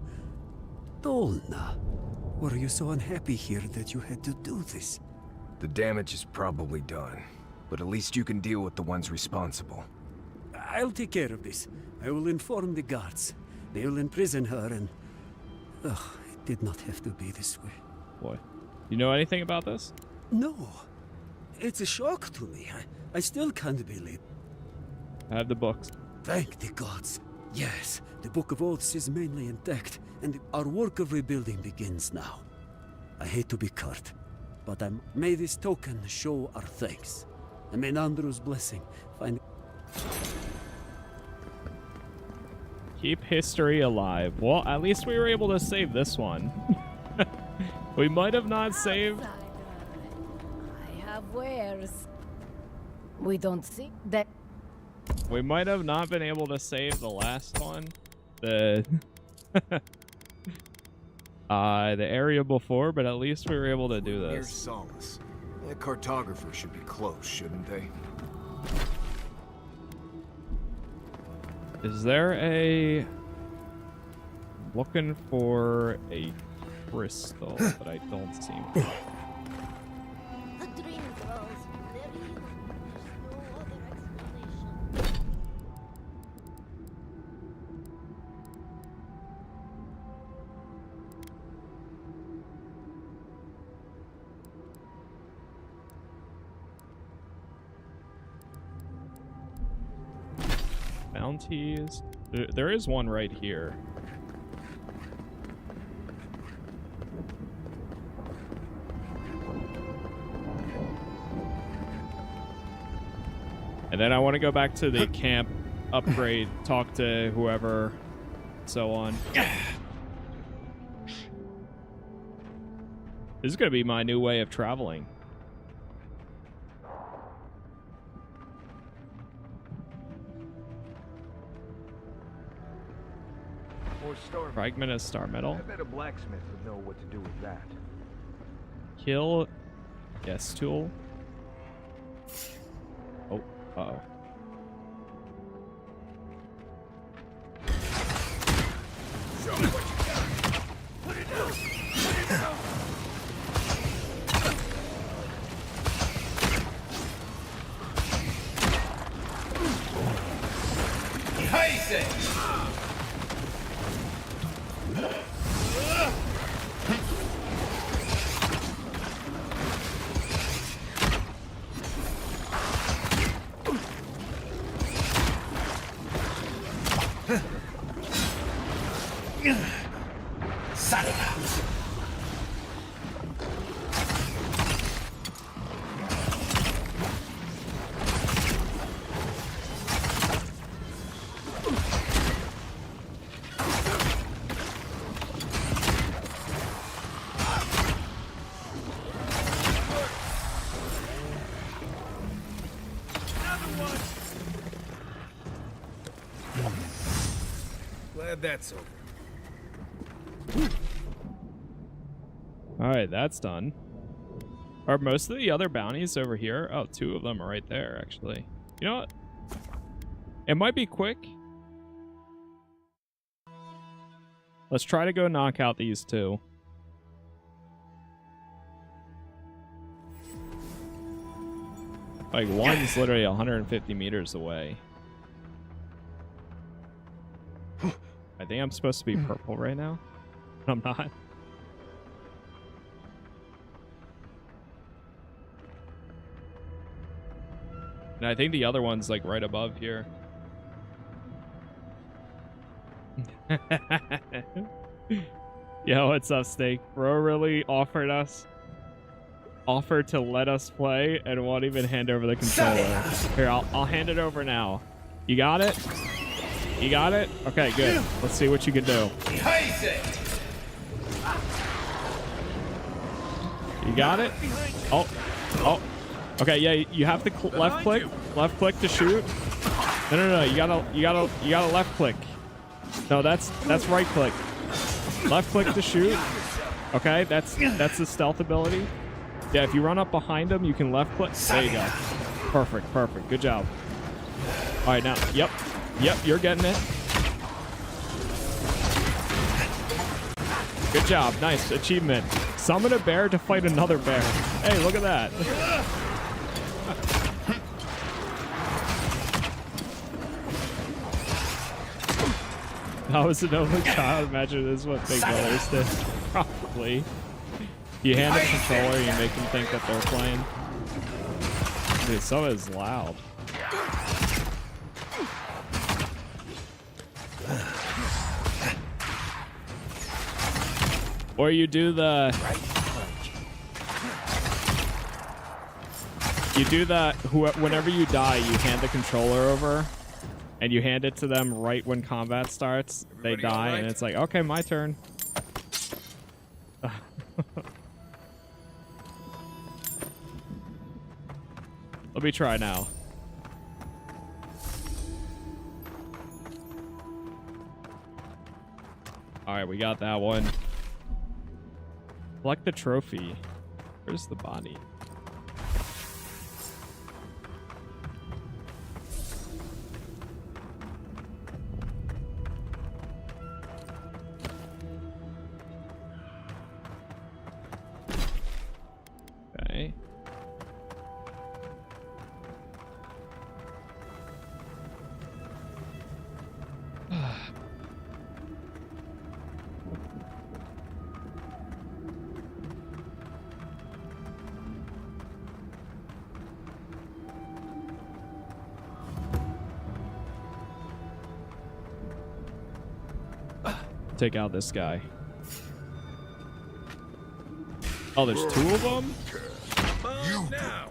H: Dolna, were you so unhappy here that you had to do this?
M: The damage is probably done, but at least you can deal with the ones responsible.
H: I'll take care of this. I will inform the guards. They will imprison her and... Ugh, it did not have to be this way.
A: Boy. You know anything about this?
H: No. It's a shock to me. I still can't believe...
A: I have the books.
H: Thank the gods. Yes, the Book of Oaths is mainly intact, and our work of rebuilding begins now. I hate to be curt, but may this token show our thanks. And may Nandru's blessing find...
A: Keep history alive. Well, at least we were able to save this one. We might have not saved...
R: I have wares. We don't see that.
A: We might have not been able to save the last one. The... the area before, but at least we were able to do
M: Here's
A: this.
M: Solace. That cartographer should be close, shouldn't they?
A: Is there a... looking for a crystal, but I don't seem to.
R: The dream grows very long. There's no other explanation.
A: Bounties. There is one right here. And then I want to go back to the camp, upgrade, talk to whoever, so on. This is going to be my new way of traveling.
G: More storm.
A: Fragment of star metal.
G: I bet a blacksmith would know what to do with that.
A: Kill guest tool. Oh, uh-oh.
K: Show me what you got. Put it down. Put it down. Casas.
M: Glad that's over.
A: Alright, that's done. Are most of the other bounties over here? Oh, 2 of them are right there, actually. You know what? It might be quick. Let's try to go knock out these 2. Like, one's literally 150 meters away. I think I'm supposed to be purple right now, but I'm not. And I think the other one's like right above here. Yo, what's up, Snake? Bro really offered to let us play and won't even hand over the controller. Here, I'll hand it over now. You got it? You got it? Okay, good. Let's see what you can do. You got it? Oh, oh. Okay, yeah, you have to left click to shoot. No. You gotta left click. No, that's right click. Left click to shoot. Okay, that's the stealth ability. Yeah, if you run up behind him, you can left click. There you go. Perfect. Good job. All right, now, yep, you're getting it. Good job. Nice achievement. Summon a bear to fight another bear. Hey, look at that. I was an only child. Imagine this is what Big Brothers did. Probably. You hand them a controller, you make them think that they're playing. Dude, some is loud. Or you do the... whenever you die, you hand the controller over. And you hand it to them right when combat starts. They die, and it's like, okay, my turn. Let me try now. All right, we got that one. Collect the trophy. Where's the body? Okay. Take out this guy. Oh, there's two of them?
K: You now.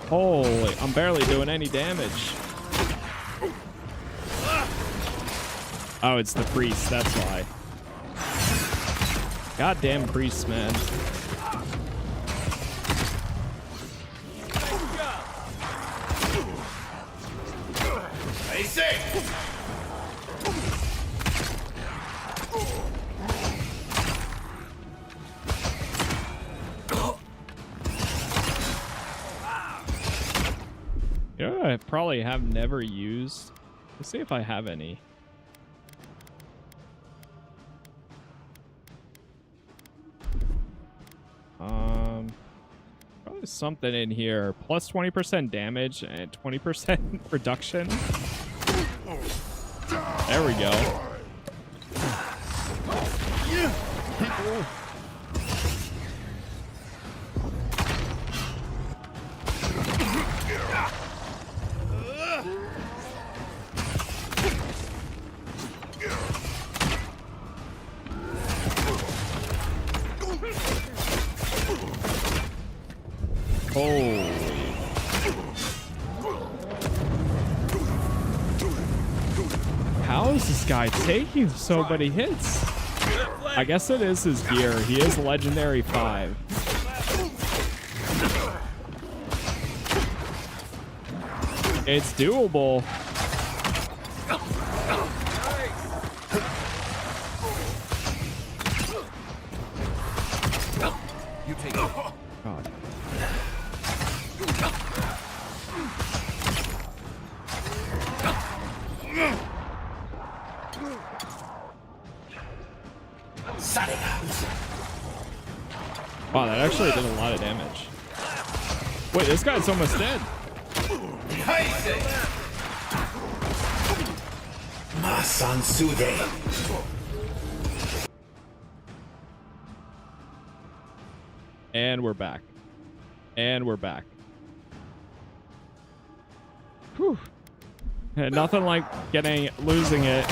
A: Holy, I'm barely doing any damage. Oh, it's the priest, that's why. Goddamn priests, man. You know what I probably have never used? Let's see if I have any. Probably something in here. Plus 20% damage and 20% reduction. There we go. Holy. How is this guy taking so many hits? I guess it is his gear. He is legendary 5. It's doable.
K: You take it.
A: God. Wow, that actually did a lot of damage. Wait, this guy's almost dead. And we're back. And we're back. Whew. And nothing like losing it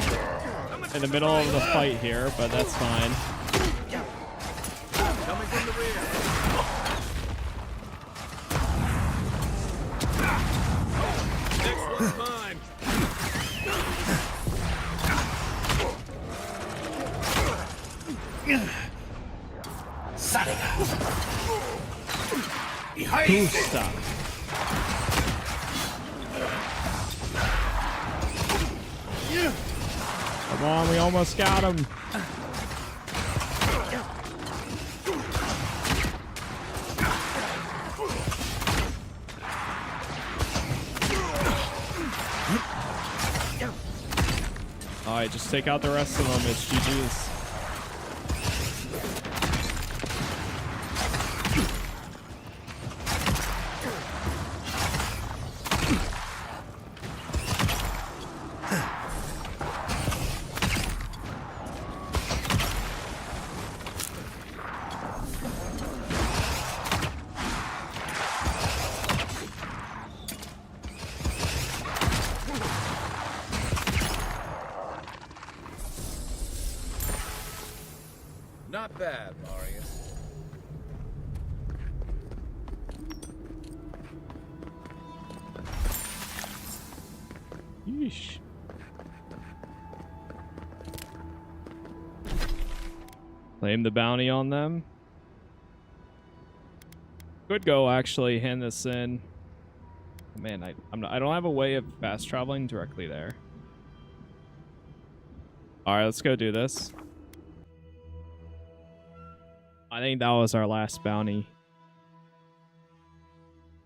A: in the middle of the fight here, but that's fine.
K: Coming from the rear. Next one's mine.
A: Stop. Come on, we almost got him. Alright, just take out the rest of them. It's GG's.
M: Not bad, Marius.
A: Yeesh. Claim the bounty on them. Could go actually hand this in. Oh, man, I don't have a way of fast traveling directly there. All right, let's go do this. I think that was our last bounty.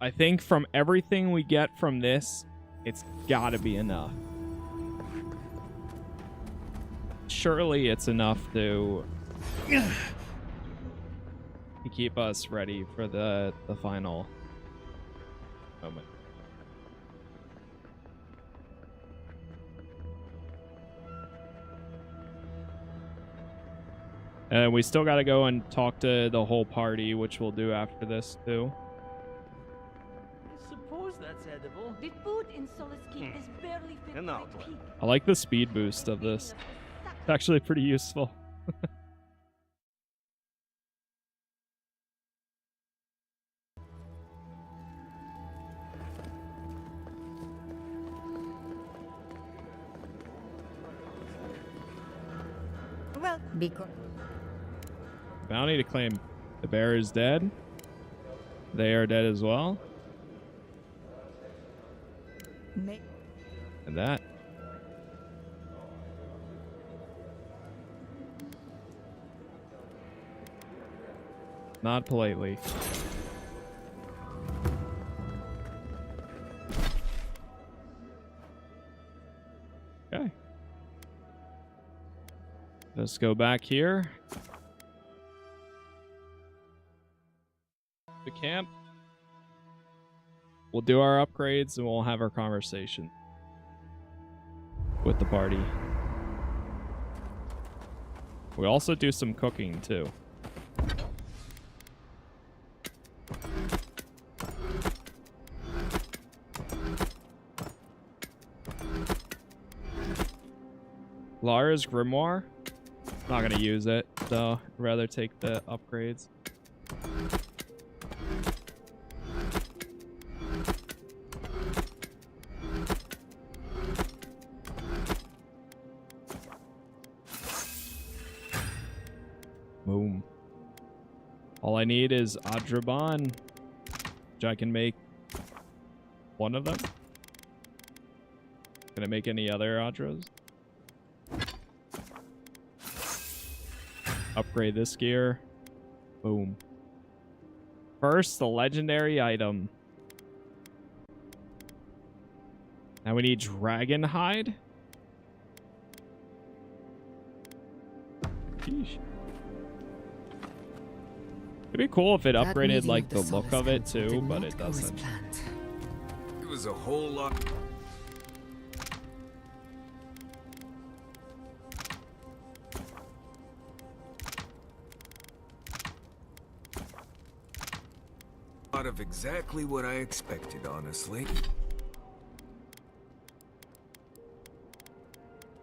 A: I think from everything we get from this, it's gotta be enough. Surely it's enough to keep us ready for the final moment. And we still got to go and talk to the whole party, which we'll do after this too.
D: I suppose that's edible.
S: The food in Solace Keep is barely fit
T: An
S: for a
T: outlet.
S: pig.
A: I like the speed boost of this. It's actually pretty useful.
S: Well,
A: Bounty to claim the bear is dead. They are dead as well. And that. Not politely. Okay. Let's go back here. The camp. We'll do our upgrades and we'll have our conversation with the party. We also do some cooking too. Lara's Grimoire. Not gonna use it, so I'd rather take the upgrades. Boom. All I need is Adraban, which I can make one of them. Can I make any other Adras? Upgrade this gear. Boom. First, the legendary item. Now we need dragon hide. Sheesh. It'd be cool if it upgraded like the look of it too, but it doesn't.
M: It was a whole lot. Of exactly what I expected, honestly.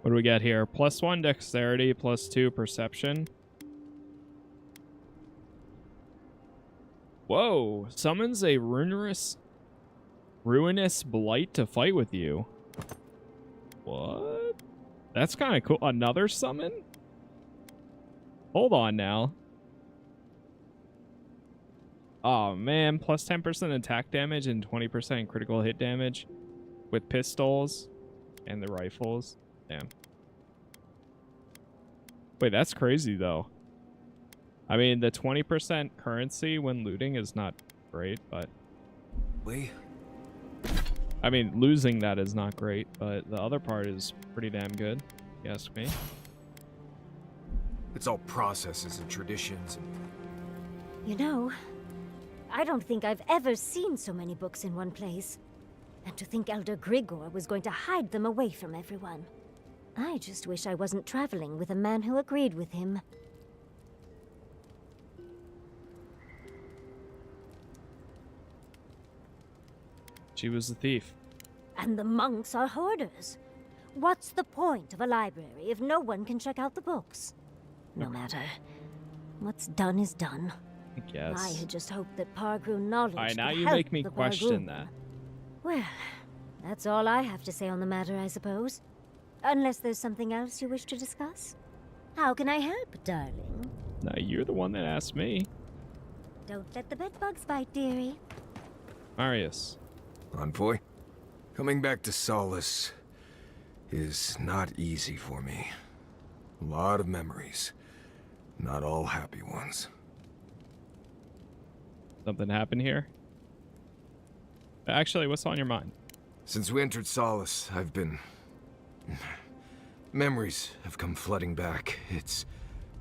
A: What do we get here? +1 dexterity, +2 perception. Whoa! Summons a ruinous blight to fight with you. What? That's kind of cool. Another summon? Hold on now. Oh man, +10% attack damage and 20% critical hit damage with pistols and the rifles. Damn. Wait, that's crazy though. I mean, the 20% currency when looting is not great, but... I mean, losing that is not great, but the other part is pretty damn good, if you ask me.
M: It's all processes and traditions and...
C: You know, I don't think I've ever seen so many books in one place. And to think Elder Grigor was going to hide them away from everyone. I just wish I wasn't traveling with a man who agreed with him.
A: She was a thief.
C: And the monks are hoarders. What's the point of a library if no one can check out the books? No matter. what's done is done.
A: I guess.
C: I had just hoped that Pargroon knowledge
A: Alright, now
C: could
A: you
C: help
A: make me
C: the
A: question
C: Pargroon.
A: that.
C: Well, that's all I have to say on the matter, I suppose. Unless there's something else you wish to discuss. How can I help, darling?
A: No, you're the one that asked me.
C: Don't let the bedbugs bite, dearie.
A: Marius.
M: Envoy, coming back to Solace is not easy for me. A lot of memories. Not all happy ones.
A: Something happened here? Actually, what's on your mind?
M: Since we entered Solace, I've been... Memories have come flooding back. It's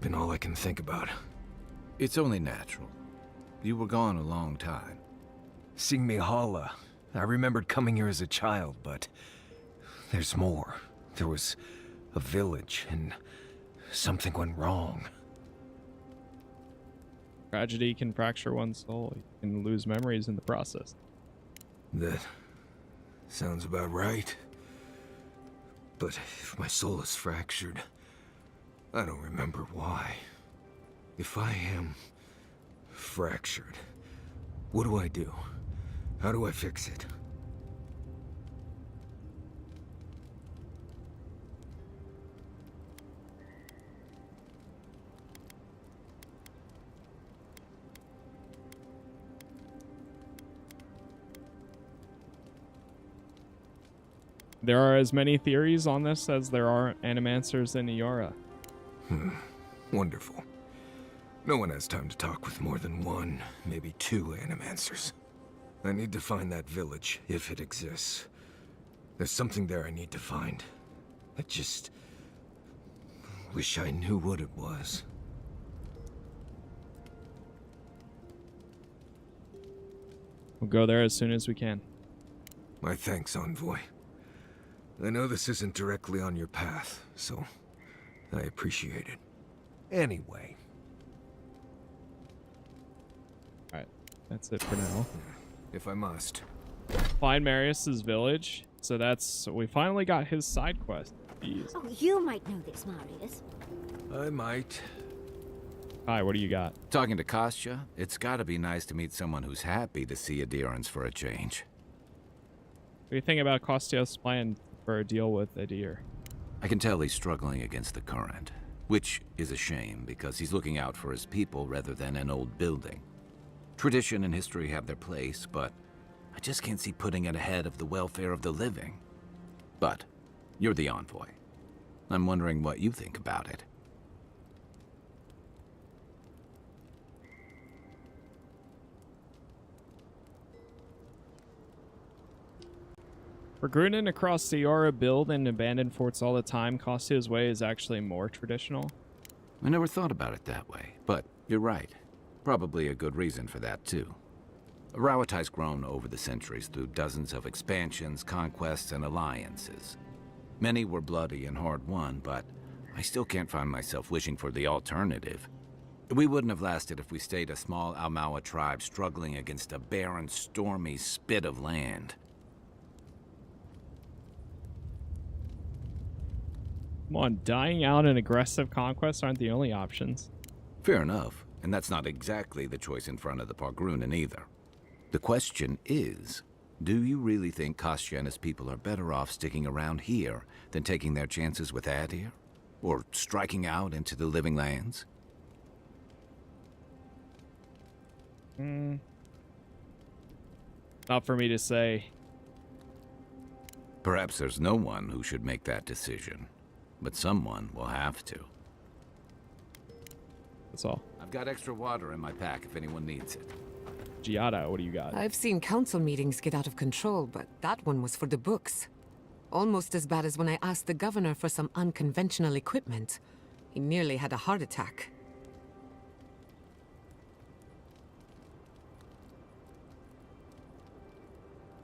M: been all I can think about.
L: It's only natural. You were gone a long time.
M: Seeing Mihala, I remembered coming here as a child, but... There's more. There was a village, and something went wrong.
A: Tragedy can fracture one's soul. You can lose memories in the process.
M: That sounds about right. But if my soul is fractured, I don't remember why. If I am fractured, what do I do? How do I fix it?
A: There are as many theories on this as there are animancers in Iora.
M: Wonderful. No one has time to talk with more than one, maybe two animancers. I need to find that village, if it exists. There's something there I need to find. I just... wish I knew what it was.
A: We'll go there as soon as we can.
M: My thanks, Envoy. I know this isn't directly on your path, so I appreciate it. Anyway.
A: Alright, that's it for now.
M: If I must.
A: Find Marius's village. So we finally got his side quest. Jeez.
C: Oh, you might know this, Marius.
M: I might.
A: Hi, what do you got?
L: Talking to Kostya, it's gotta be nice to meet someone who's happy to see adherence for a change.
A: What do you think about Kostya's plan for a deal with Adir?
L: I can tell he's struggling against the current, which is a shame because he's looking out for his people rather than an old building. Tradition and history have their place, but I just can't see putting it ahead of the welfare of the living. But you're the envoy. I'm wondering what you think about it.
A: For Grunin across Iora build and abandoned forts all the time, Kostya's way is actually more traditional.
L: I never thought about it that way, but you're right. Probably a good reason for that, too. Rawatai's grown over the centuries through dozens of expansions, conquests, and alliances. Many were bloody and hard-won, but I still can't find myself wishing for the alternative. We wouldn't have lasted if we stayed a small Almawa tribe struggling against a barren, stormy spit of land.
A: Come on, dying out and aggressive conquests aren't the only options.
L: Fair enough, and that's not exactly the choice in front of the Pargrunen either. The question is, do you really think Kostya and his people are better off sticking around here than taking their chances with Adir? Or striking out into the living lands?
A: Not for me to say.
L: Perhaps there's no one who should make that decision, but someone will have to.
A: That's all.
L: I've got extra water in my pack if anyone needs it.
A: Giada, what do you got?
B: I've seen council meetings get out of control, but that one was for the books. Almost as bad as when I asked the governor for some unconventional equipment. He nearly had a heart attack.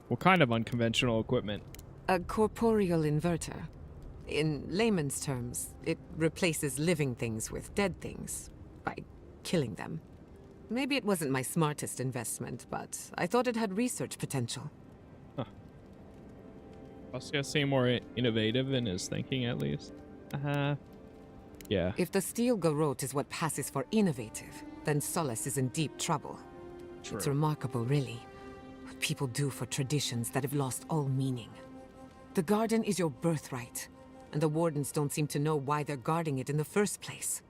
A: What kind of unconventional equipment?
B: A corporeal inverter. In layman's terms, it replaces living things with dead things by killing them. Maybe it wasn't my smartest investment, but I thought it had research potential.
A: Kostya seemed more innovative in his thinking, at least. Yeah.
B: If the steel garrote is what passes for innovative, then Solace is in deep trouble.
A: True.
B: It's remarkable, really, what people do for traditions that have lost all meaning. The garden is your birthright, and the wardens don't seem to know why they're guarding it in the first place.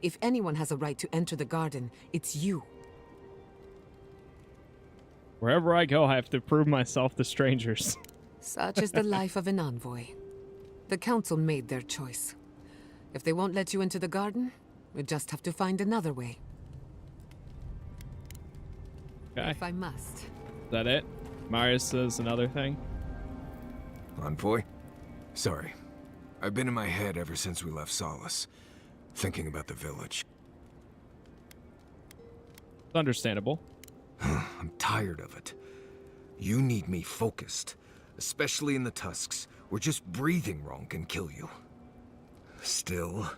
B: If anyone has a right to enter the garden, it's you.
A: Wherever I go, I have to prove myself to strangers.
B: Such is the life of an envoy. The council made their choice. If they won't let you into the garden, we just have to find another way.
A: Okay.
B: If I must.
A: Is that it? Marius says another thing.
M: Envoy? Sorry. I've been in my head ever since we left Solace, thinking about the village.
A: It's understandable.
M: I'm tired of it. You need me focused, especially in the tusks, where just breathing wrong can kill you. Still,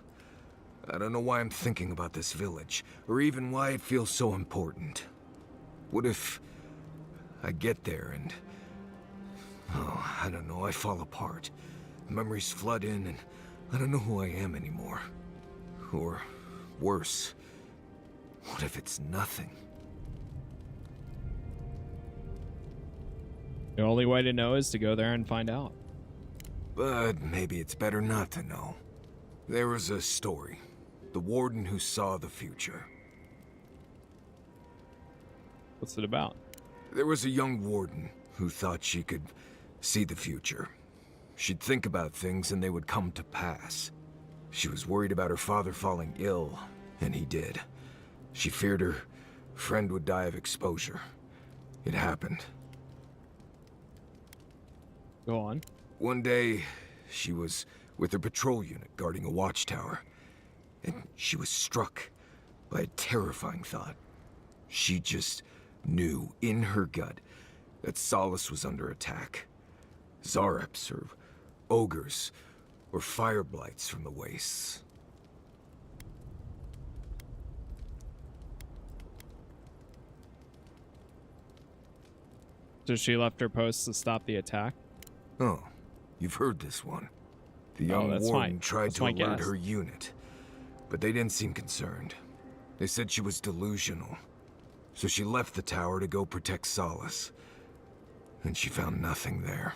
M: I don't know why I'm thinking about this village, or even why it feels so important. What if I get there and... oh, I don't know, I fall apart. Memories flood in and I don't know who I am anymore. Or worse, what if it's nothing?
A: The only way to know is to go there and find out.
M: But maybe it's better not to know. There was a story. The warden who saw the future.
A: What's it about?
M: There was a young warden who thought she could see the future. She'd think about things and they would come to pass. She was worried about her father falling ill, and he did. She feared her friend would die of exposure. It happened.
A: Go on.
M: One day, she was with her patrol unit guarding a watchtower, and she was struck by a terrifying thought. She just knew in her gut that Solace was under attack. Zareps, or ogres, or fire blights from the wastes.
A: So she left her post to stop the attack?
M: Oh, you've heard this one. The young warden tried to alert her unit, but they didn't seem concerned. They said she was delusional, so she left the tower to go protect Solace. And she found nothing there.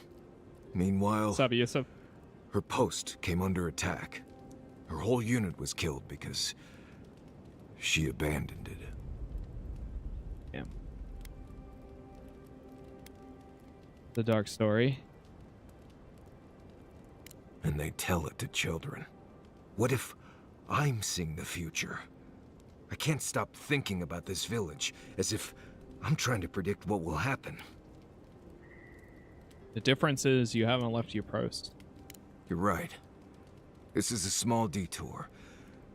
M: Meanwhile,
A: what's up, Yusuf?
M: Her post came under attack. Her whole unit was killed because she abandoned it.
A: Damn. The dark story.
M: And they tell it to children. What if I'm seeing the future? I can't stop thinking about this village, as if I'm trying to predict what will happen.
A: The difference is you haven't left your post.
M: You're right. This is a small detour,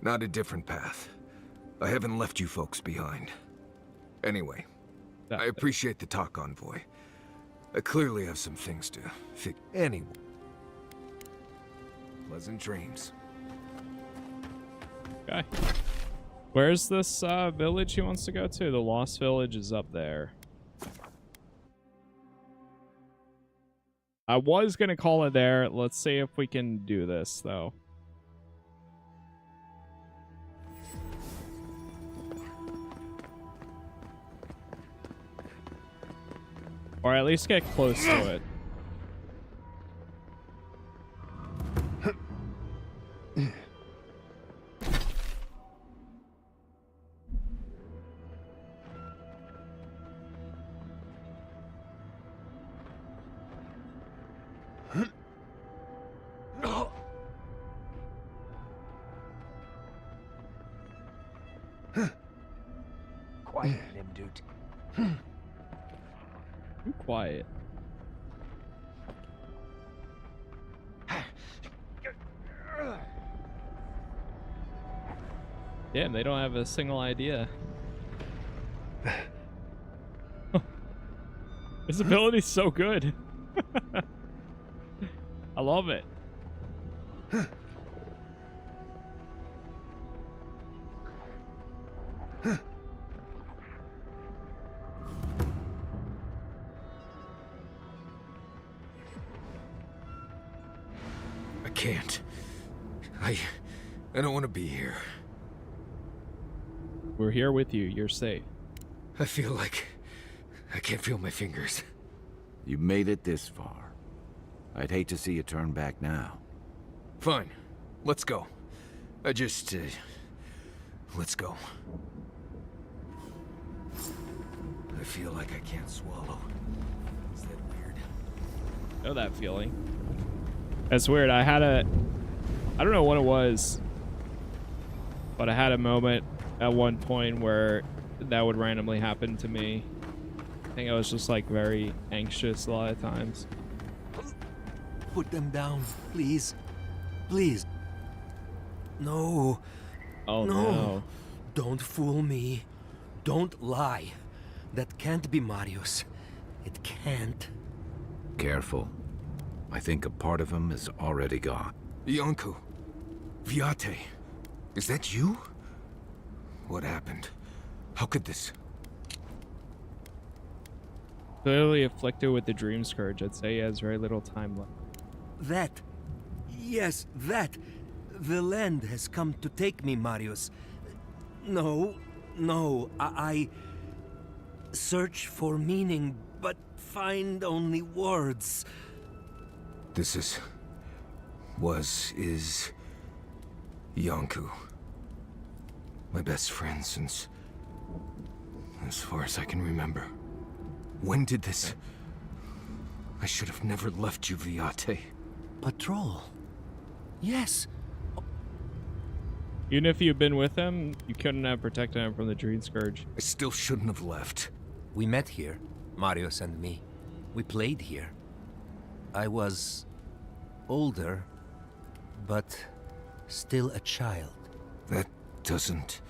M: not a different path. I haven't left you folks behind. Anyway, I appreciate the talk, Envoy. I clearly have some things to fix. Anyway. Pleasant dreams.
A: Okay. Where's this village he wants to go to? The Lost Village is up there. I was going to call it there. Let's see if we can do this, though. Or at least get close to it.
G: Quiet, Nimdut.
A: Be quiet. Damn, they don't have a single idea. His ability's so good. I love it.
M: I can't. I don't want to be here.
A: We're here with you. You're safe.
M: I feel like I can't feel my fingers.
L: You made it this far. I'd hate to see you turn back now.
M: Fine. Let's go. Let's go. I feel like I can't swallow. Is that weird?
A: Know that feeling. That's weird. I don't know what it was, but I had a moment at one point where that would randomly happen to me. I think I was just like very anxious a lot of times.
H: Put them down, please. Please. No.
A: Oh no.
H: Don't fool me. Don't lie. That can't be Marius. It can't.
L: Careful. I think a part of him is already gone.
M: Iancu. Viate. Is that you? What happened? How could this...
A: Clearly afflicted with the dream scourge, I'd say he has very little time left.
H: That. Yes, that. The land has come to take me, Marius. No. I search for meaning, but find only words.
M: This is... is... Iancu. My best friend since... as far as I can remember. When did this... I should have never left you, Viate.
H: Patrol. Yes.
A: Even if you'd been with him, you couldn't have protected him from the dream scourge.
M: I still shouldn't have left.
H: We met here, Marius and me. We played here. I was... older, but still a child.
M: That doesn't...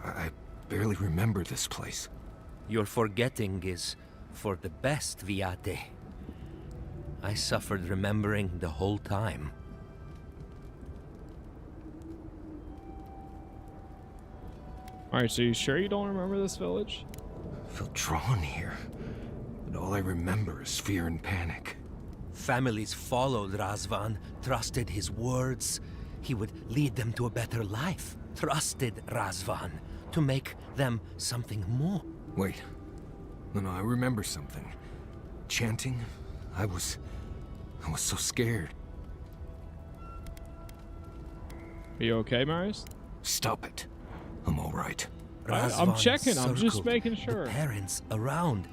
M: I barely remember this place.
H: Your forgetting is for the best, Viate. I suffered remembering the whole time.
A: Alright, so you sure you don't remember this village?
M: I feel drawn here, but all I remember is fear and panic.
H: Families followed Razvan, trusted his words. He would lead them to a better life. Trusted Razvan to make them something more.
M: Wait. No, I remember something. Chanting? I was so scared.
A: Are you okay, Marius?
M: Stop it. I'm all right.
A: I'm checking. I'm just making sure.
H: The parents around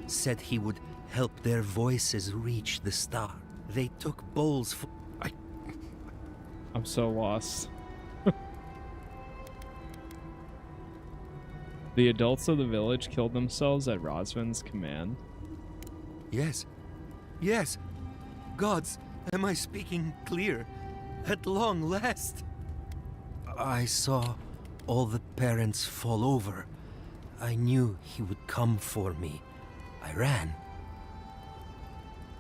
H: said he would help their voices reach the star. They took bowls for...
A: I'm so lost. The adults of the village killed themselves at Razvan's command.
H: Yes. Yes. Gods, am I speaking clear? At long last. I saw all the parents fall over. I knew he would come for me. I ran.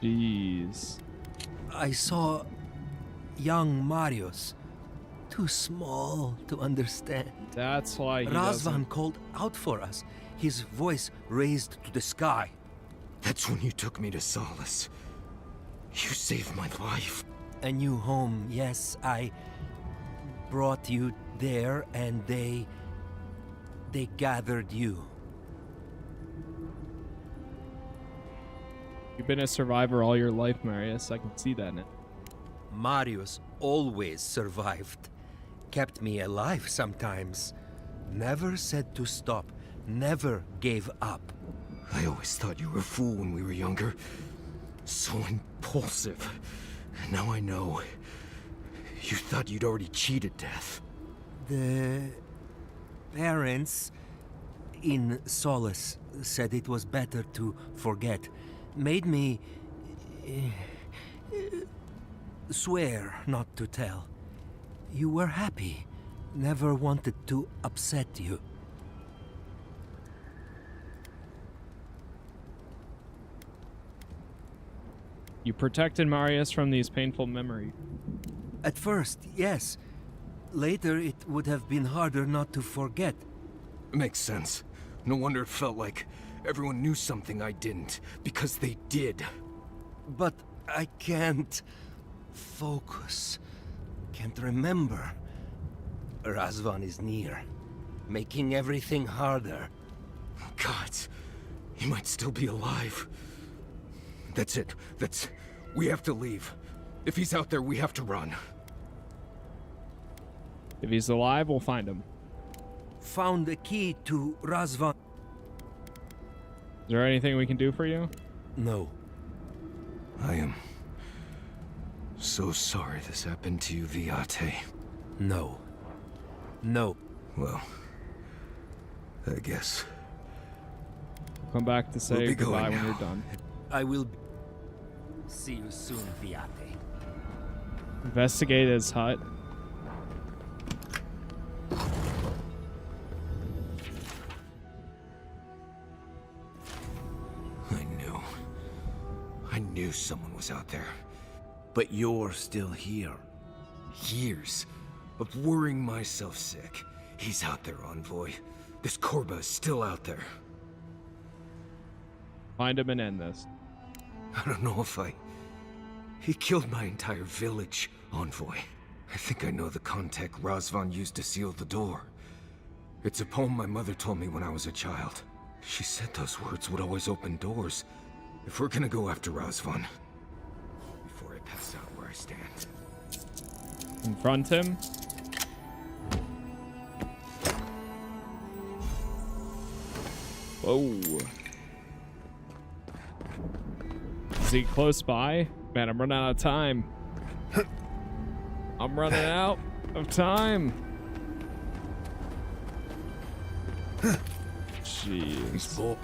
A: Jeez.
H: I saw young Marius, too small to understand.
A: That's why he
H: Razvan called out for us, his voice raised to the sky.
M: That's when you took me to Solace. You saved my life.
H: A new home, yes, I brought you there and they gathered you.
A: You've been a survivor all your life, Marius. I can see that now.
H: Marius always survived. Kept me alive sometimes. Never said to stop. Never gave up.
M: I always thought you were a fool when we were younger. So impulsive. Now I know. You thought you'd already cheated death.
H: The parents in Solace said it was better to forget. Made me swear not to tell. You were happy. Never wanted to upset you.
A: You protected Marius from these painful memories.
H: At first, yes. Later, it would have been harder not to forget.
M: Makes sense. No wonder it felt like everyone knew something I didn't, because they did.
H: But I can't focus. Can't remember.
E: Razvan is near, making everything harder.
M: Gods, he might still be alive. That's it. We have to leave. If he's out there, we have to run.
A: If he's alive, we'll find him.
E: Found the key to Razvan.
A: Is there anything we can do for you?
E: No.
M: I am so sorry this happened to you, Viate.
E: No. No.
M: Well, I guess.
A: Come back to say
M: We'll be
A: goodbye
M: going
A: when
M: now.
A: you're done.
E: I will see you soon, Viate.
A: Investigate his hut.
M: I knew someone was out there.
E: But you're still here.
M: Years of worrying myself sick. He's out there, Envoy. This Korba is still out there.
A: Find him and end this.
M: I don't know if He killed my entire village, Envoy. I think I know the contact Razvan used to seal the door. It's a poem my mother told me when I was a child. She said those words would always open doors. If we're gonna go after Razvan, before I pass out where I stand.
A: Confront him. Whoa. Is he close by? Man, I'm running out of time. I'm running out of time. Jeez.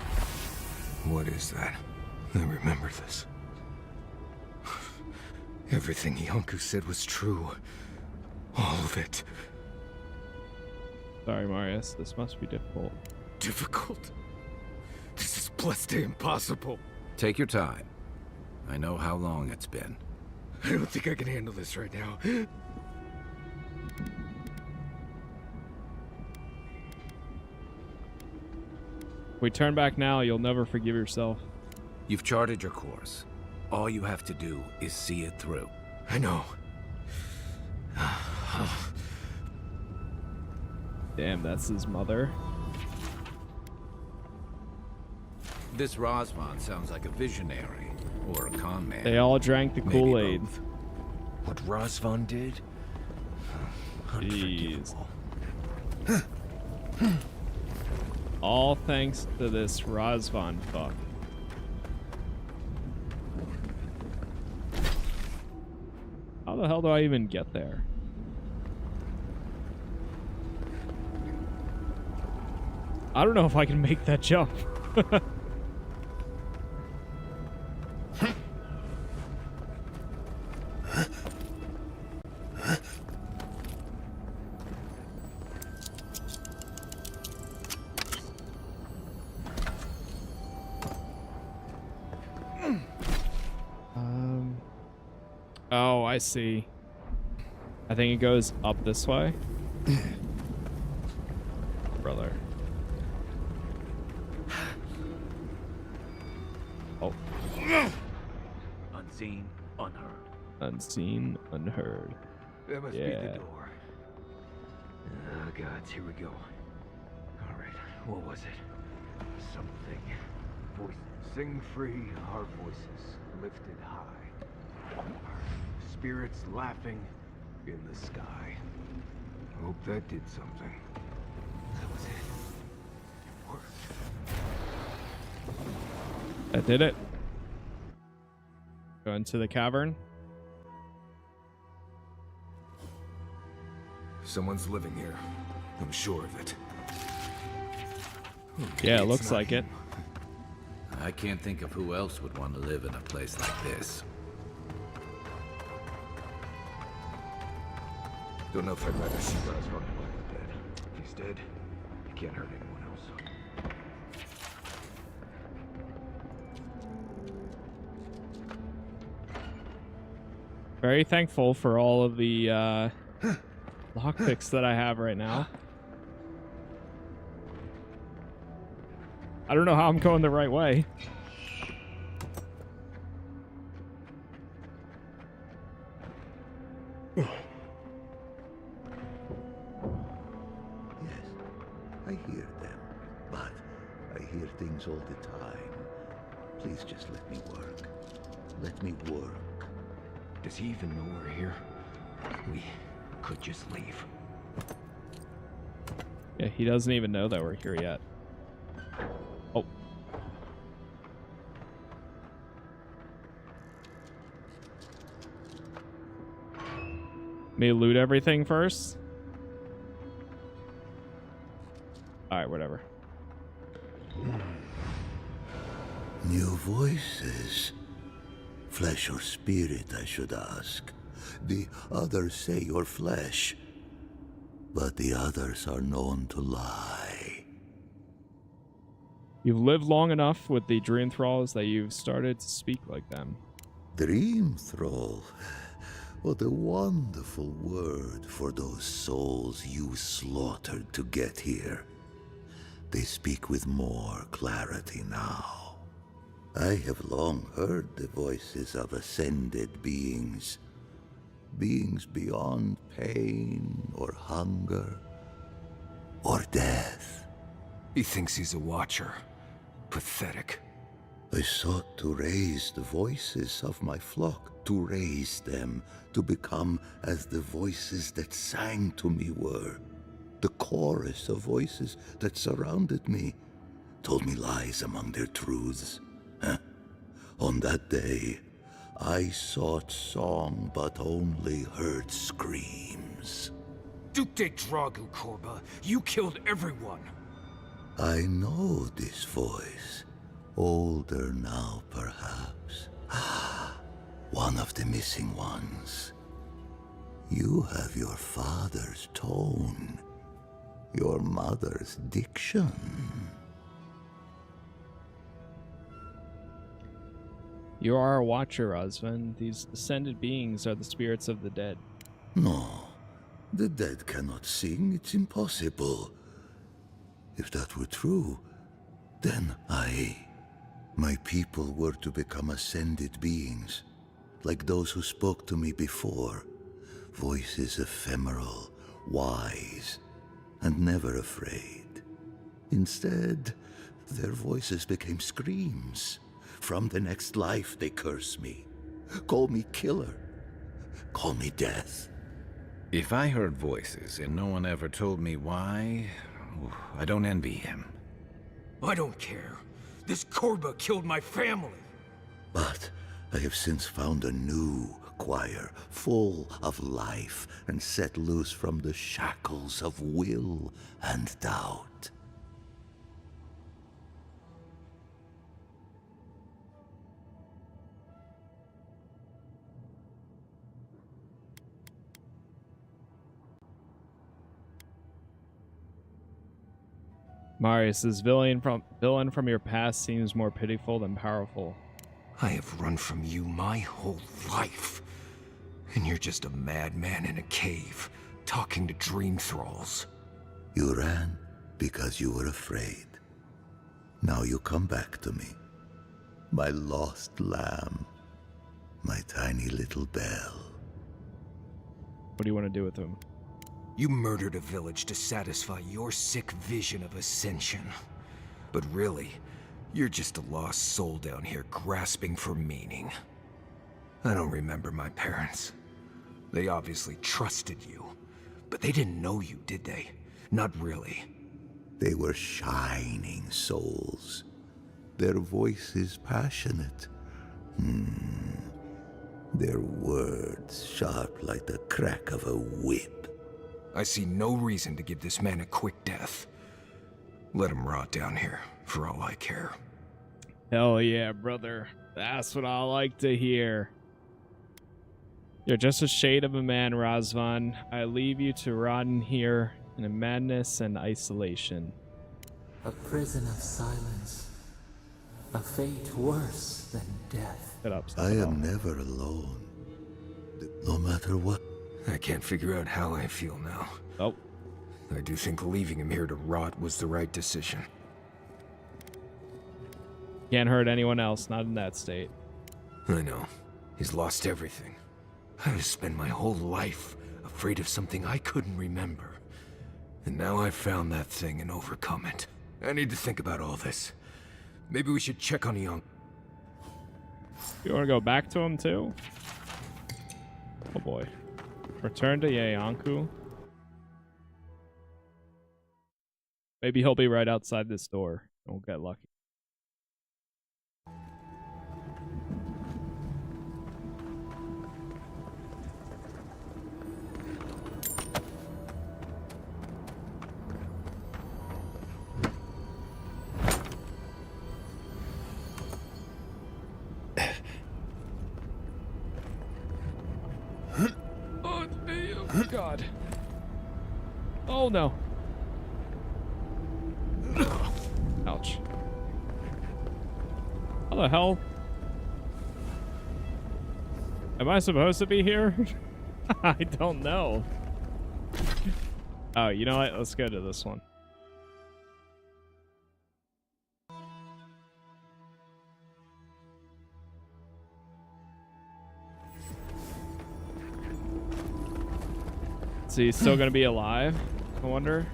M: What is that? I remember this. Everything Yonku said was true. All of it.
A: Sorry, Marius. This must be difficult.
M: Difficult? This is blessed impossible.
L: Take your time. I know how long it's been.
M: I don't think I can handle this right now.
A: If we turn back now, you'll never forgive yourself.
L: You've charted your course. All you have to do is see it through.
M: I know.
A: Damn, that's his mother.
L: This Razvan sounds like a visionary or a con man.
A: They all drank the Kool-Aid.
M: What Razvan did?
A: Jeez. All thanks to this Razvan fuck. How the hell do I even get there? I don't know if I can make that jump. Oh, I see. I think it goes up this way. Brother. Oh.
G: Unseen, unheard.
A: Unseen, unheard.
M: That must be the door. Oh, gods, here we go. All right, what was it? Something. Voices. Sing free, our voices lifted high. Spirits laughing in the sky. Hope that did something. That was it. It worked.
A: That did it. Go into the cavern.
M: Someone's living here. I'm sure of it.
A: Yeah, it looks like it.
L: I can't think of who else would want to live in a place like this.
M: Don't know if I'd rather see Razvan alive or dead. If he's dead, he can't hurt anyone else.
A: Very thankful for all of the lockpicks that I have right now. I don't know how I'm going the right way.
I: hear them, but I hear things all the time. Please just let me work. Let me work.
M: Does he even know we're here? We could just leave.
A: Yeah, he doesn't even know that we're here yet. Oh. Me loot everything first? Alright, whatever.
I: New voices. Flesh or spirit, I should ask. The others say you're flesh, but the others are known to lie.
A: You've lived long enough with the dream thralls that you've started to speak like them.
I: Dream thrall? What a wonderful word for those souls you slaughtered to get here. They speak with more clarity now. I have long heard the voices of ascended beings. Beings beyond pain or hunger or death.
M: He thinks he's a watcher. Pathetic.
I: I sought to raise the voices of my flock, to raise them, to become as the voices that sang to me were. The chorus of voices that surrounded me, told me lies among their truths. On that day, I sought song but only heard screams.
M: Duke de Dragu, Korba, you killed everyone.
I: I know this voice. Older now, perhaps. One of the missing ones. You have your father's tone. Your mother's diction.
A: You are a watcher, Osvan. These ascended beings are the spirits of the dead.
I: No, the dead cannot sing. It's impossible. If that were true, then my people were to become ascended beings, like those who spoke to me before. Voices ephemeral, wise, and never afraid. Instead, their voices became screams. From the next life, they curse me. Call me killer. Call me death.
L: If I heard voices and no one ever told me why, I don't envy him.
M: I don't care. This Korba killed my family.
I: But I have since found a new choir, full of life, and set loose from the shackles of will and doubt.
A: Marius, this villain from your past seems more pitiful than powerful.
M: I have run from you my whole life. And you're just a madman in a cave, talking to dream thralls.
I: You ran because you were afraid. Now you come back to me. My lost lamb. My tiny little bell.
A: What do you want to do with him?
M: You murdered a village to satisfy your sick vision of ascension. But really, you're just a lost soul down here grasping for meaning. I don't remember my parents. They obviously trusted you. But they didn't know you, did they? Not really.
I: They were shining souls. Their voices passionate. Their words sharp like the crack of a whip.
M: I see no reason to give this man a quick death. Let him rot down here, for all I care.
A: Hell yeah, brother. That's what I like to hear. You're just a shade of a man, Razvan. I leave you to rot in here in a madness and isolation.
N: A prison of silence. A fate worse than death.
I: I am never alone. No matter what.
M: I can't figure out how I feel now.
A: Oh.
M: I do think leaving him here to rot was the right decision.
A: Can't hurt anyone else, not in that state.
M: I know. He's lost everything. I have spent my whole life afraid of something I couldn't remember. And now I've found that thing and overcome it. I need to think about all this. Maybe we should check on young.
A: You want to go back to him too? Oh boy. Return to Yeonku. Maybe he'll be right outside this door. We'll get lucky. Oh God. Oh no. Ouch. How the hell? Am I supposed to be here? I don't know. Oh, you know what? Let's go to this one. Is he still gonna be alive? I wonder.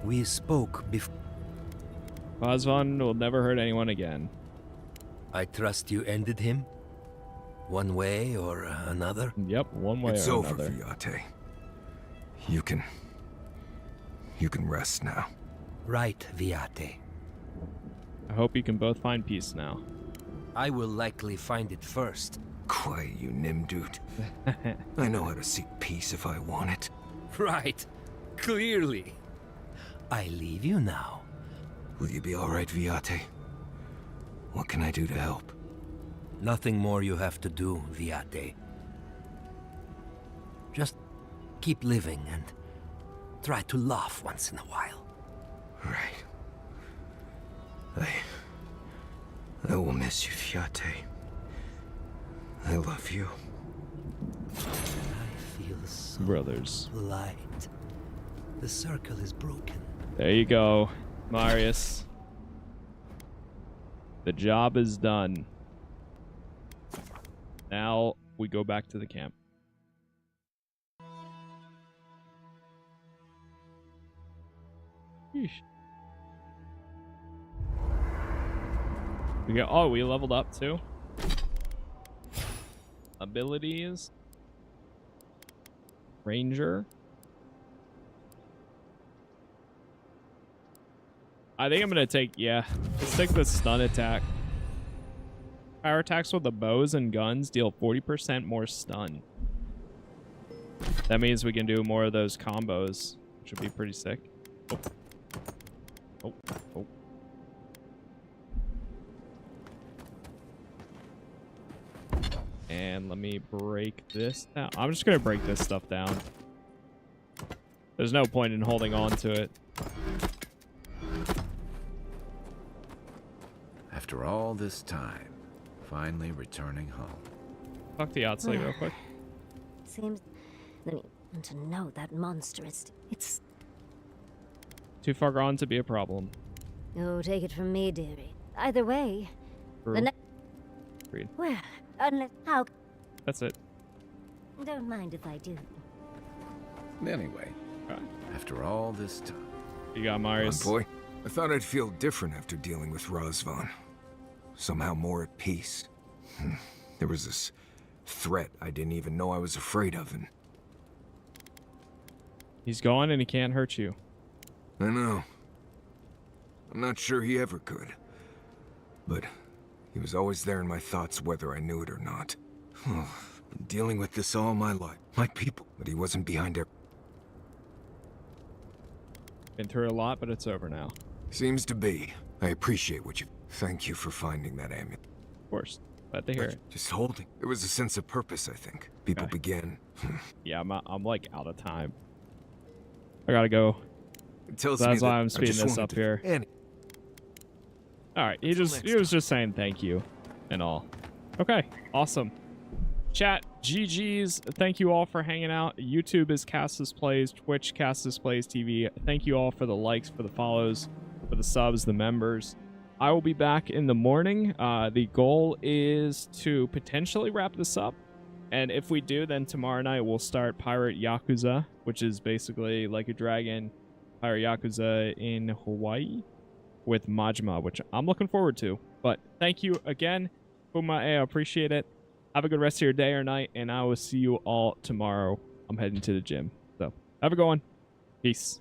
E: We spoke before.
A: Razvan will never hurt anyone again.
E: I trust you ended him? One way or another?
A: Yep, one way
M: it's
A: or
M: over,
A: another.
M: Viate. You can rest now.
E: Right, Viate.
A: I hope you can both find peace now.
E: I will likely find it first.
M: Quiet, you Nimdude. I know how to seek peace if I want it.
E: Right. Clearly. I leave you now.
M: Will you be alright, Viate? What can I do to help?
E: Nothing more you have to do, Viate. Just keep living and try to laugh once in a while.
M: Right. I will miss you, Viate. I love you.
E: I feel so
A: Brothers.
E: light. The circle is broken.
A: There you go, Marius. The job is done. Now we go back to the camp. Yeesh. We leveled up too. Abilities. Ranger. I think I'm gonna take, let's take the stun attack. Power attacks with the bows and guns deal 40% more stun. That means we can do more of those combos, which would be pretty sick. Oh. And let me break this down. I'm just gonna break this stuff down. There's no point in holding on to it.
L: After all this time, finally returning home.
A: Talk to Yahtzee real quick.
C: Seems that you want to know that monster is. It's.
A: Too far gone to be a problem.
C: Oh, take it from me, dearie. Either way,
A: True.
C: the next.
A: Agreed.
C: Well, unless how.
A: That's it.
C: Don't mind if I do.
L: Anyway, after all this time.
A: You got Marius.
M: Boy, I thought I'd feel different after dealing with Razvan. Somehow more at peace. There was this threat I didn't even know I was afraid of, and...
A: He's gone and he can't hurt you.
M: I know. I'm not sure he ever could. But he was always there in my thoughts whether I knew it or not. Been dealing with this all my life. My people. But he wasn't behind it.
A: Been through a lot, but it's over now.
M: Seems to be. I appreciate what you... Thank you for finding that amulet.
A: Of course. Glad to hear it.
M: Just holding. It was a sense of purpose, I think. People began...
A: Yeah, I'm like out of time. I gotta go.
M: It tells
A: so that's
M: me
A: why
M: that
A: I'm speeding this up here. Alright, he was just saying thank you and all. Okay, awesome. Chat, GG's. Thank you all for hanging out. YouTube is Casas Plays, Twitch Casas Plays TV. Thank you all for the likes, for the follows, for the subs, the members. I will be back in the morning. The goal is to potentially wrap this up. And if we do, then tomorrow night we'll start Pirate Yakuza, which is basically like a dragon Pirate Yakuza in Hawaii with Majima, which I'm looking forward to. But thank you again. Fumae, I appreciate it. Have a good rest of your day or night, and I will see you all tomorrow. I'm heading to the gym. So have a good one. Peace.